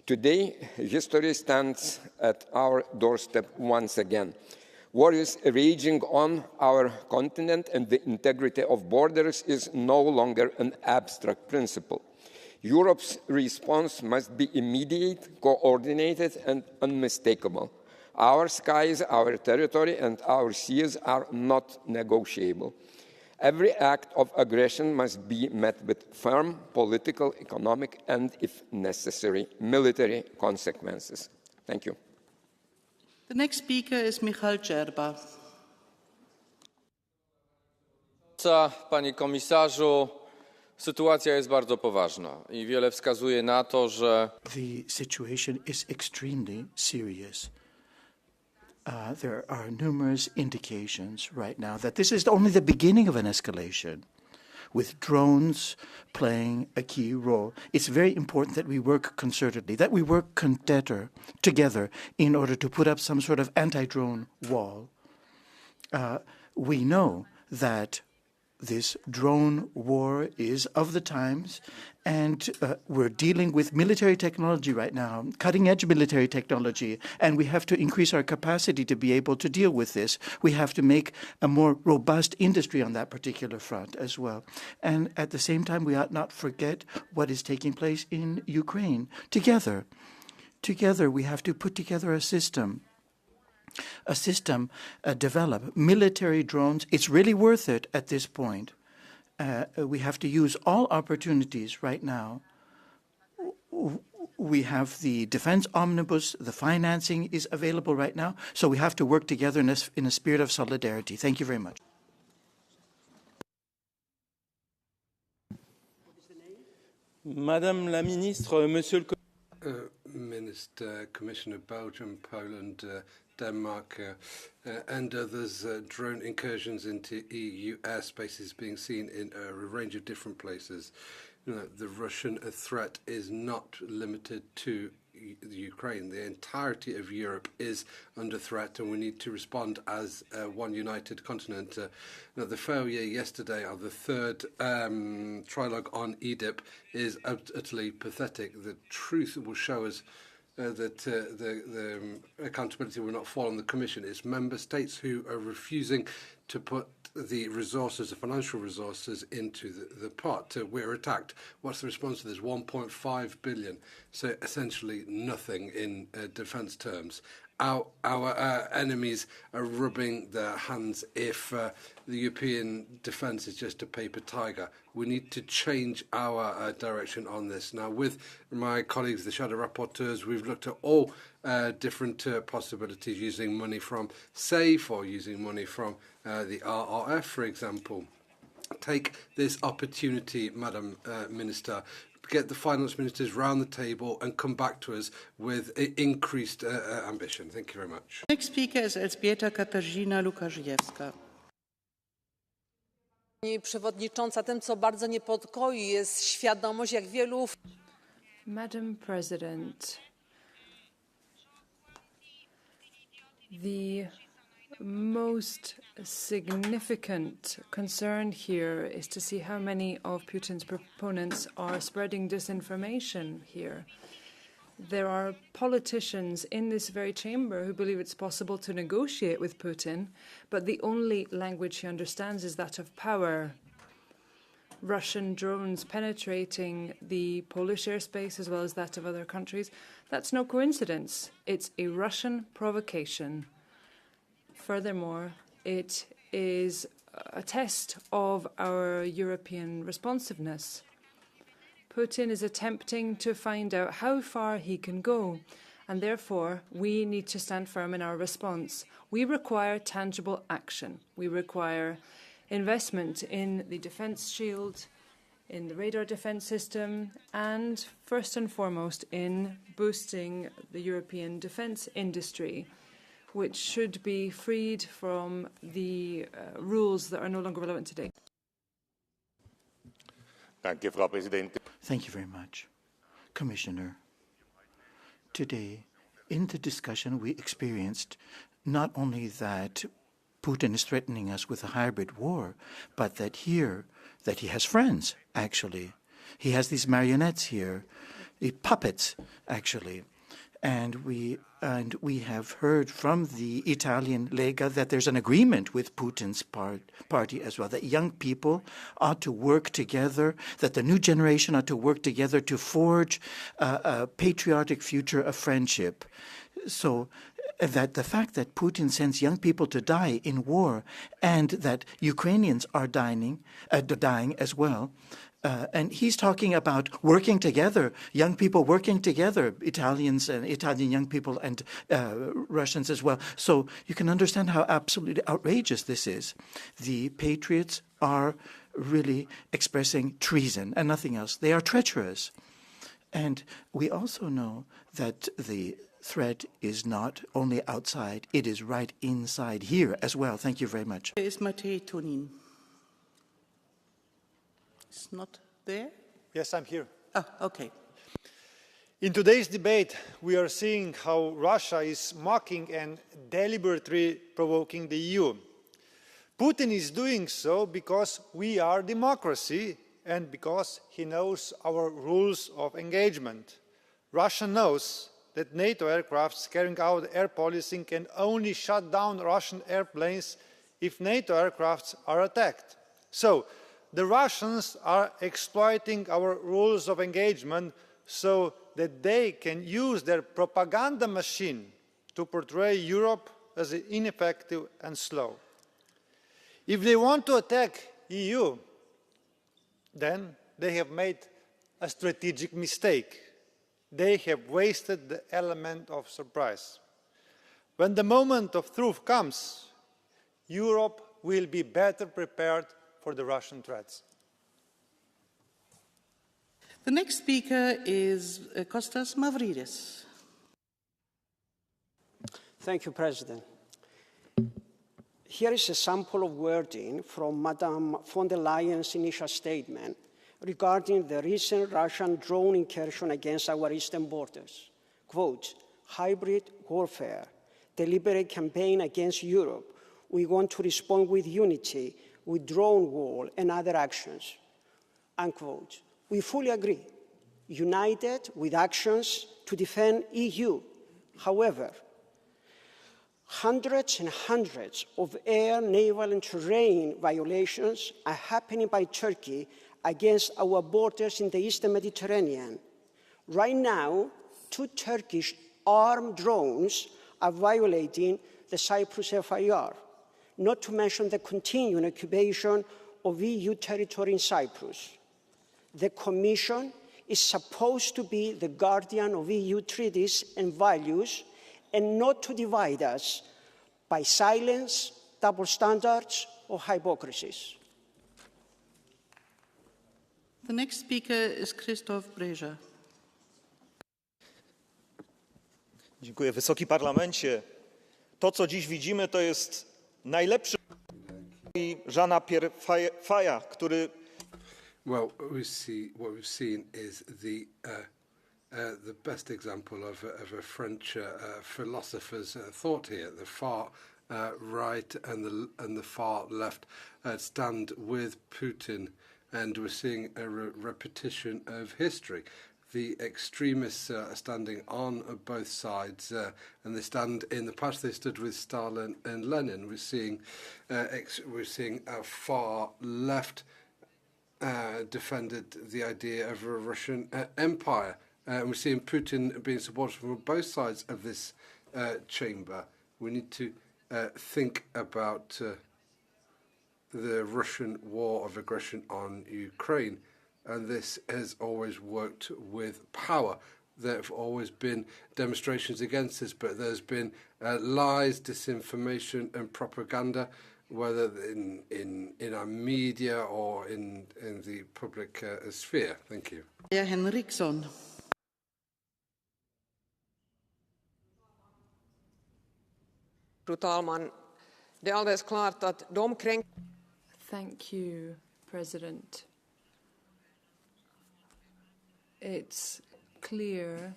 Today, history stands at our doorstep once again. War is raging on our continent, and the integrity of borders is no longer an abstract principle. Europe's response must be immediate, coordinated, and unmistakable. Our skies, our territory, and our seas are not negotiable. Every act of aggression must be met with firm political, economic, and, if necessary, military consequences. Thank you. The next speaker is Michal Dżerba. Panie komisarzu, sytuacja jest bardzo poważna i wiele wskazuje na to, że the situation is extremely serious. There are numerous indications right now that this is only the beginning of an escalation, with drones playing a key role. It's very important that we work concertedly, that we work together in order to put up some sort of anti-drone wall. We know that this drone war is of the times, and we're dealing with military technology right now, cutting-edge military technology, and we have to increase our capacity to be able to deal with this. We have to make a more robust industry on that particular front as well. And at the same time, we ought not forget what is taking place in Ukraine. Together, we have to put together a system develop military drones. It's really worth it at this point. We have to use all opportunities right now. We have the defense omnibus, the financing is available right now, so we have to work together in a spirit of solidarity. Thank you very much. Madame la Ministre, Monsieur le Minister, Commissioner, Belgium, Poland, Denmark and others, drone incursions into EU airspaces being seen in a range of different places. The Russian threat is not limited to Ukraine. The entirety of Europe is under threat, and we need to respond as one united continent. The failure yesterday of the third trilogue on EDIP is utterly pathetic. The truth will show us that the accountability will not fall on the Commission. It's member states who are refusing to put the resources, the financial resources, into the pot. We're attacked. What's the response to this? 1.5 billion. So essentially nothing in defence terms. Our enemies are rubbing their hands if the European defence is just a paper tiger. We need to change our direction on this. Now, with my colleagues, the shadow rapporteurs, we've looked at all different possibilities, using money from SAFE or using money from the RRF, for example. Take this opportunity, Madam Minister, get the finance ministers round the table and come back to us with increased ambition. Thank you very much. Next speaker is Elżbieta Katarzyna Lukaszewska. Pani Przewodnicząca, tym, co bardzo niepokoi, jest świadomość, jak wielu... Madam President, the most significant concern here is to see how many of Putin's proponents are spreading disinformation here. There are politicians in this very chamber who believe it's possible to negotiate with Putin, but the only language he understands is that of power. Russian drones penetrating the Polish airspace as well as that of other countries, that's no coincidence. It's a Russian provocation. Furthermore, it is a test of our European responsiveness. Putin is attempting to find out how far he can go, and therefore we need to stand firm in our response. We require tangible action. We require investment in the defence shield, in the radar defence system, and first and foremost in boosting the European defence industry, which should be freed from the rules that are no longer relevant today. Thank you very much. Commissioner, today in the discussion we experienced not only that Putin is threatening us with a hybrid war, but that he has friends, actually. He has these marionettes here, the puppets, actually. And we have heard from the Italian Lega that there's an agreement with Putin's party as well, that young people ought to work together, that the new generation ought to work together to forge a patriotic future of friendship. So that the fact that Putin sends young people to die in war and that Ukrainians are dying as well, And he's talking about working together, young people working together, Italians and Italian young people and Russians as well. So you can understand how absolutely outrageous this is. The patriots are really expressing treason and nothing else. They are treacherous. And we also know that the threat is not only outside, it is right inside here as well. Thank you very much. Is Matej Tonin? It's not there? Yes, I'm here. Oh, okay. In today's debate, we are seeing how Russia is mocking and deliberately provoking the EU. Putin is doing so because we are democracy and because he knows our rules of engagement. Russia knows that NATO aircrafts carrying out air policing can only shut down Russian airplanes if NATO aircrafts are attacked. So, the Russians are exploiting our rules of engagement so that they can use their propaganda machine to portray Europe as ineffective and slow. If they want to attack EU, then they have made a strategic mistake. They have wasted the element of surprise. When the moment of truth comes, Europe will be better prepared for the Russian threats. The next speaker is Kostas Mavridis. Thank you, President. Here is a sample of wording from Madame von der Leyen's initial statement regarding the recent Russian drone incursion against our eastern borders. Quote, hybrid warfare, deliberate campaign against Europe. We want to respond with unity, with drone war and other actions. Unquote. We fully agree, united with actions to defend EU. However, hundreds and hundreds of air, naval and terrain violations are happening by Turkey against our borders in the eastern Mediterranean. Right now, 2 Turkish armed drones are violating the Cyprus FIR, not to mention the continuing occupation of EU territory in Cyprus. The Commission is supposed to be the guardian of EU treaties and values and not to divide us by silence, double standards, or hypocrisies. The next speaker is Krzysztof Brejza. Dziękuję. Wysoki Parlamencie, to co dziś widzimy to jest najlepszy Jeana Pierre, który... Well, what we've seen is the best example of a French philosopher's thought here. The far right and the far left stand with Putin, and we're seeing a repetition of history. The extremists are standing on both sides, and they stand in the past. They stood with Stalin and Lenin. We're seeing a far left defended the idea of a Russian empire. We're seeing Putin being supported from both sides of this chamber. We need to think about the Russian war of aggression on Ukraine. And this has always worked with power. There have always been demonstrations against this, but there's been lies, disinformation and propaganda, whether in our media or in the public sphere. Thank you. Ja, Henriksson. Fru talman, det är alldeles klart att de Thank you, President. It's clear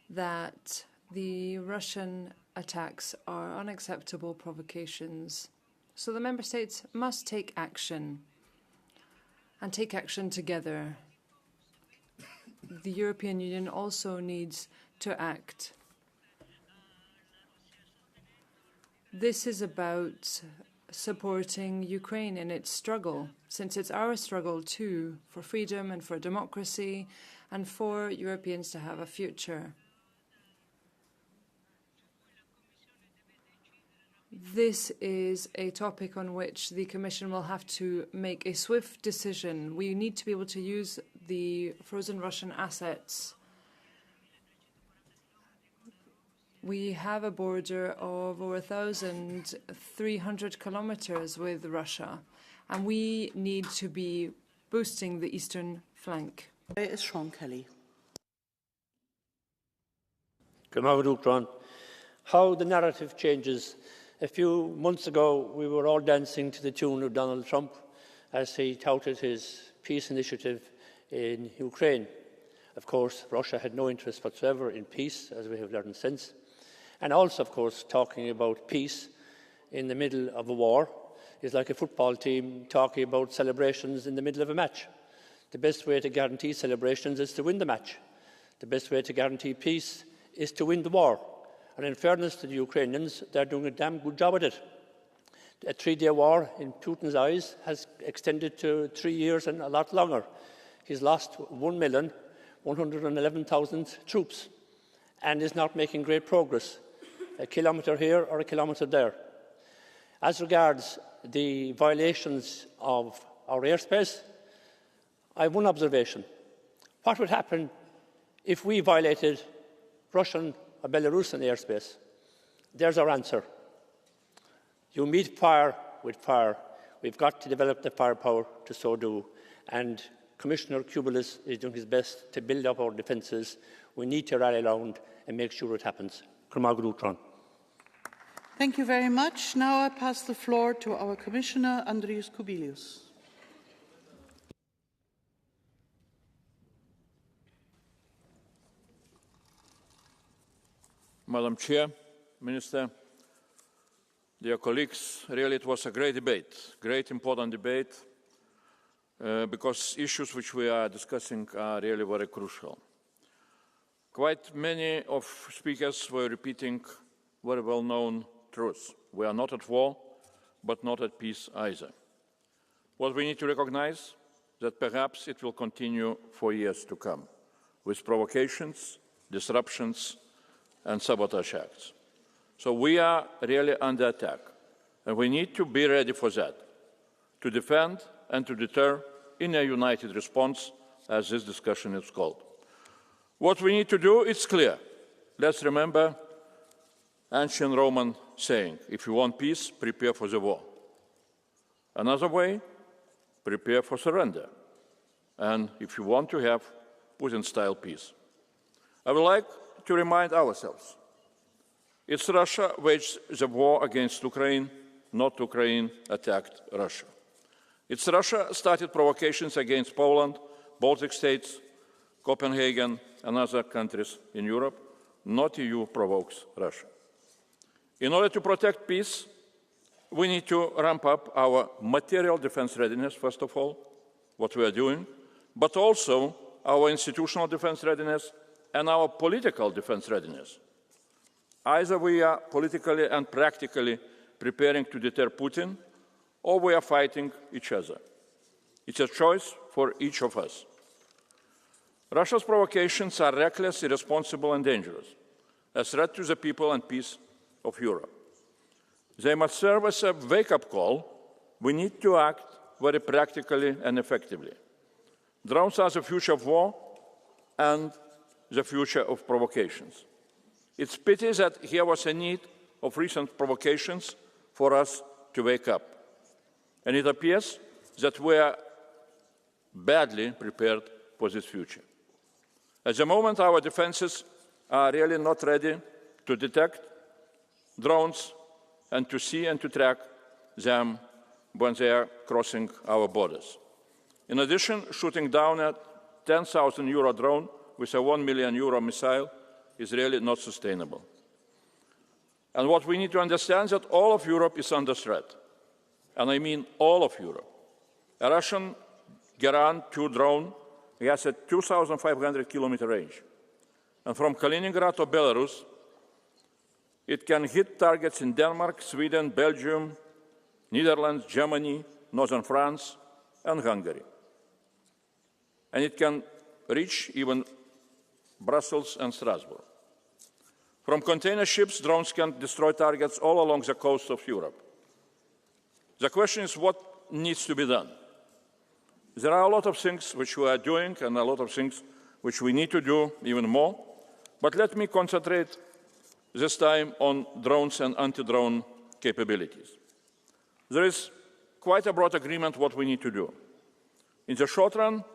that the Russian attacks are unacceptable provocations. So the member states must take action, and take action together. The European Union also needs to act. This is about supporting Ukraine in its struggle, since it's our struggle too, for freedom and for democracy and for Europeans to have a future. This is a topic on which the Commission will have to make a swift decision. We need to be able to use the frozen Russian assets. We have a border of over 1,300 kilometers with Russia, and we need to be boosting the eastern flank. Is Sean Kelly. How the narrative changes. A few months ago, we were all dancing to the tune of Donald Trump as he touted his peace initiative in Ukraine. Of course, Russia had no interest whatsoever in peace, as we have learned since. And also, of course, talking about peace in the middle of a war is like a football team talking about celebrations in the middle of a match. The best way to guarantee celebrations is to win the match. The best way to guarantee peace is to win the war. And in fairness to the Ukrainians, they're doing a damn good job at it. A 3-day war, in Putin's eyes, has extended to 3 years and a lot longer. He's lost 1,111,000 troops and is not making great progress, a kilometre here or a kilometre there. As regards the violations of our airspace, I have one observation. What would happen if we violated Russian or Belarusian airspace? There's our answer. You meet fire with fire. We've got to develop the firepower to so do. And Commissioner Kubilis is doing his best to build up our defences. We need to rally around and make sure it happens. Thank you very much. Now I pass the floor to our Commissioner, Andrius Kubilius. Madam Chair, Minister, dear colleagues, really it was a great debate, great important debate, because issues which we are discussing are really very crucial. Quite many of speakers were repeating very well-known truths. We are not at war, but not at peace either. What we need to recognize that perhaps it will continue for years to come, with provocations, disruptions, and sabotage acts. So we are really under attack, and we need to be ready for that, to defend and to deter in a united response, as this discussion is called. What we need to do is clear. Let's remember ancient Roman saying, if you want peace, prepare for the war. Another way, prepare for surrender. And if you want to have Putin-style peace. I would like to remind ourselves, it's Russia waged the war against Ukraine, not Ukraine attacked Russia. It's Russia started provocations against Poland, Baltic states, Copenhagen, and other countries in Europe, not EU provokes Russia. In order to protect peace, we need to ramp up our material defense readiness, first of all, what we are doing, but also our institutional defense readiness and our political defense readiness. Either we are politically and practically preparing to deter Putin, or we are fighting each other. It's a choice for each of us. Russia's provocations are reckless, irresponsible, and dangerous, a threat to the people and peace of Europe. They must serve as a wake-up call. We need to act very practically and effectively. Drones are the future of war and the future of provocations. It's pity that here was a need of recent provocations for us to wake up. And it appears that we are badly prepared for this future. At the moment, our defenses are really not ready to detect drones and to see and to track them when they are crossing our borders. In addition, shooting down a 10,000 euro drone with a €1 million missile is really not sustainable. And what we need to understand is that all of Europe is under threat. And I mean all of Europe. A Russian Geran 2 drone has a 2,500-kilometer range. And from Kaliningrad to Belarus, it can hit targets in Denmark, Sweden, Belgium, Netherlands, Germany, northern France, and Hungary. And it can reach even Brussels and Strasbourg. From container ships, drones can destroy targets all along the coast of Europe. The question is what needs to be done. There are a lot of things which we are doing and a lot of things which we need to do even more, but let me concentrate this time on drones and anti-drone capabilities. There is quite a broad agreement what we need to do. In the short run,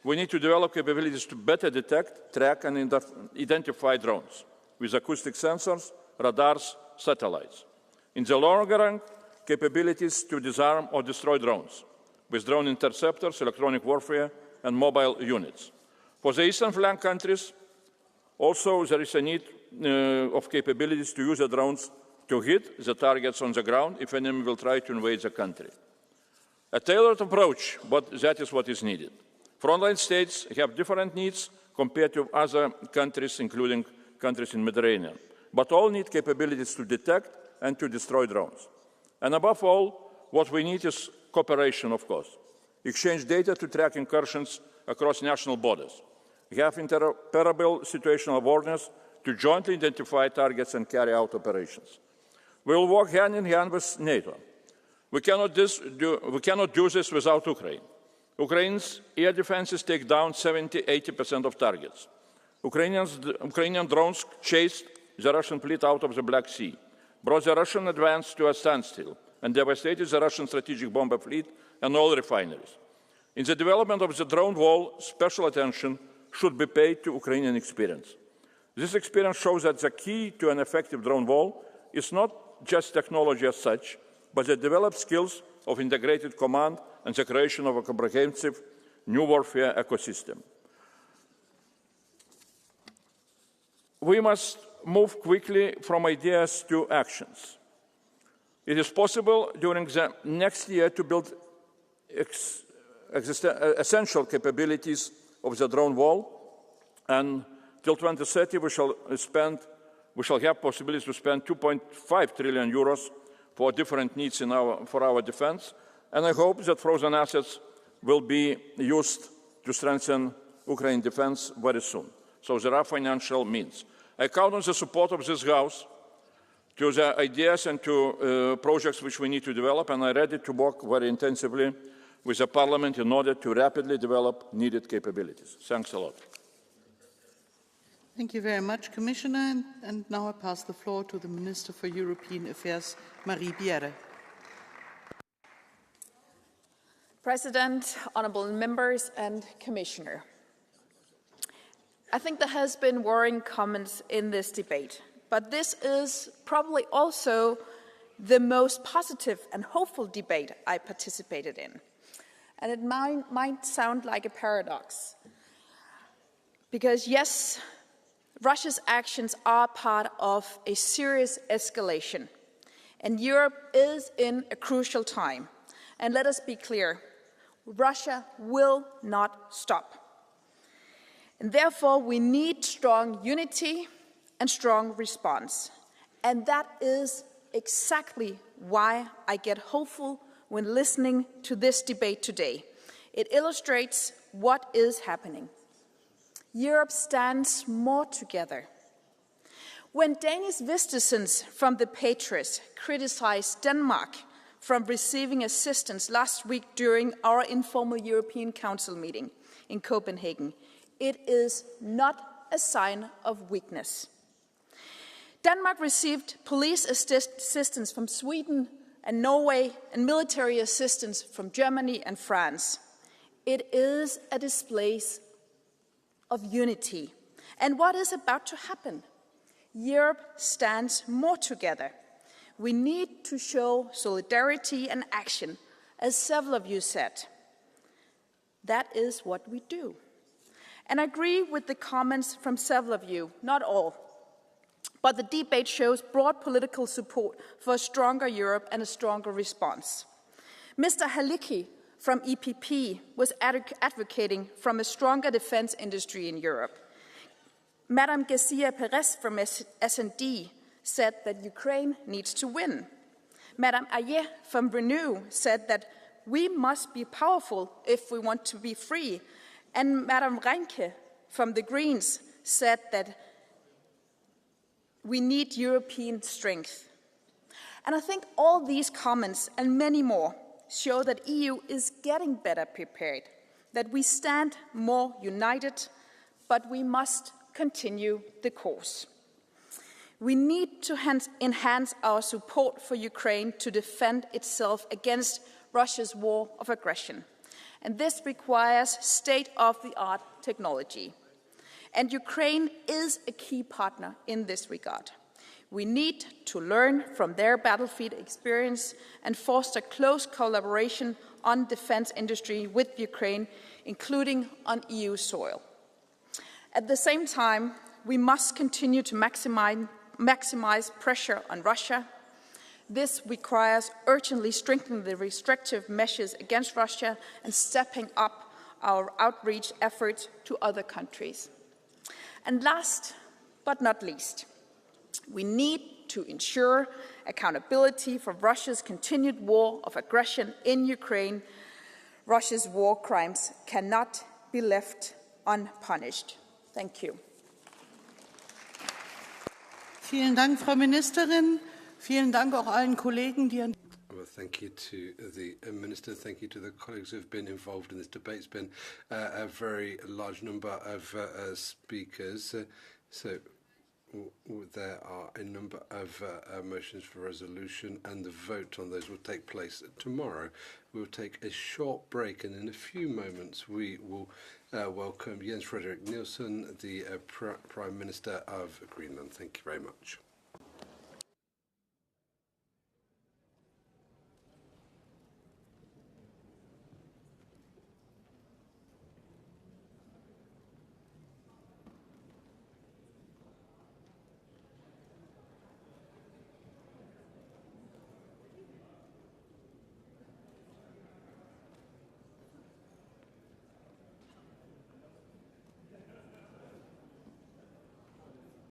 we need to develop capabilities to better detect, track and identify drones with acoustic sensors, radars, satellites. In the longer run, capabilities to disarm or destroy drones with drone interceptors, electronic warfare and mobile units. For the eastern flank countries, also there is a need of capabilities to use the drones to hit the targets on the ground if an enemy will try to invade the country. A tailored approach, but that is what is needed. Frontline states have different needs compared to other countries, including countries in the Mediterranean, but all need capabilities to detect and to destroy drones. And above all, what we need is cooperation, of course. Exchange data to track incursions across national borders. Have interoperable situational awareness to jointly identify targets and carry out operations. We will work hand in hand with NATO. We cannot do this without Ukraine. Ukraine's air defenses take down 70–80% of targets. Ukrainian drones chased the Russian fleet out of the Black Sea, brought the Russian advance to a standstill, and devastated the Russian strategic bomber fleet and oil refineries. In the development of the drone wall, special attention should be paid to Ukrainian experience. This experience shows that the key to an effective drone wall is not just technology as such, but the developed skills of integrated command and the creation of a comprehensive new warfare ecosystem. We must move quickly from ideas to actions. It is possible during the next year to build essential capabilities of the drone wall, and till 2030 we shall have possibilities to spend 2.5 trillion euros for different needs for our defense, and I hope that frozen assets will be used to strengthen Ukraine defense very soon. So there are financial means. I count on the support of this House to the ideas and to projects which we need to develop, and I'm ready to work very intensively with the Parliament in order to rapidly develop needed capabilities. Thanks a lot. Thank you very much, Commissioner. And now I pass the floor to the Minister for European Affairs, Marie Bjerre. President, honourable members and Commissioner. I think there has been worrying comments in this debate, but this is probably also the most positive and hopeful debate I participated in. And it might sound like a paradox, because yes, Russia's actions are part of a serious escalation, and Europe is in a crucial time. And let us be clear, Russia will not stop. And therefore, we need strong unity and strong response. And that is exactly why I get hopeful when listening to this debate today. It illustrates what is happening. Europe stands more together. When Danish citizens from the Patriots criticized Denmark from receiving assistance last week during our informal European Council meeting in Copenhagen, it is not a sign of weakness. Denmark received police assistance from Sweden and Norway and military assistance from Germany and France. It is a display of unity. And what is about to happen? Europe stands more together. We need to show solidarity and action, as several of you said. That is what we do. And I agree with the comments from several of you, not all. But the debate shows broad political support for a stronger Europe and a stronger response. Mr. Halicki from EPP was advocating for a stronger defense industry in Europe. Madame Garcia Perez from S&D said that Ukraine needs to win. Madame Ayer from Renew said that we must be powerful if we want to be free. And Madame Reinke from the Greens said that We need European strength. And I think all these comments and many more show that EU is getting better prepared, that we stand more united, but we must continue the course. We need to enhance our support for Ukraine to defend itself against Russia's war of aggression. And this requires state-of-the-art technology. And Ukraine is a key partner in this regard. We need to learn from their battlefield experience and foster close collaboration on defense industry with Ukraine, including on EU soil. At the same time, we must continue to maximize pressure on Russia. This requires urgently strengthening the restrictive measures against Russia and stepping up our outreach efforts to other countries. And last but not least, we need to ensure accountability for Russia's continued war of aggression in Ukraine. Russia's war crimes cannot be left unpunished. Thank you. Vielen Dank, Frau Ministerin. Vielen Dank auch allen Kollegen, die an Well, thank you to the Minister. Thank you to the colleagues who have been involved in this debate. It's been a very large number of speakers. So there are a number of motions for resolution, and the vote on those will take place tomorrow. We'll take a short break, and in a few moments we will welcome Jens Frederik Nielsen, the Prime Minister of Greenland. Thank you very much.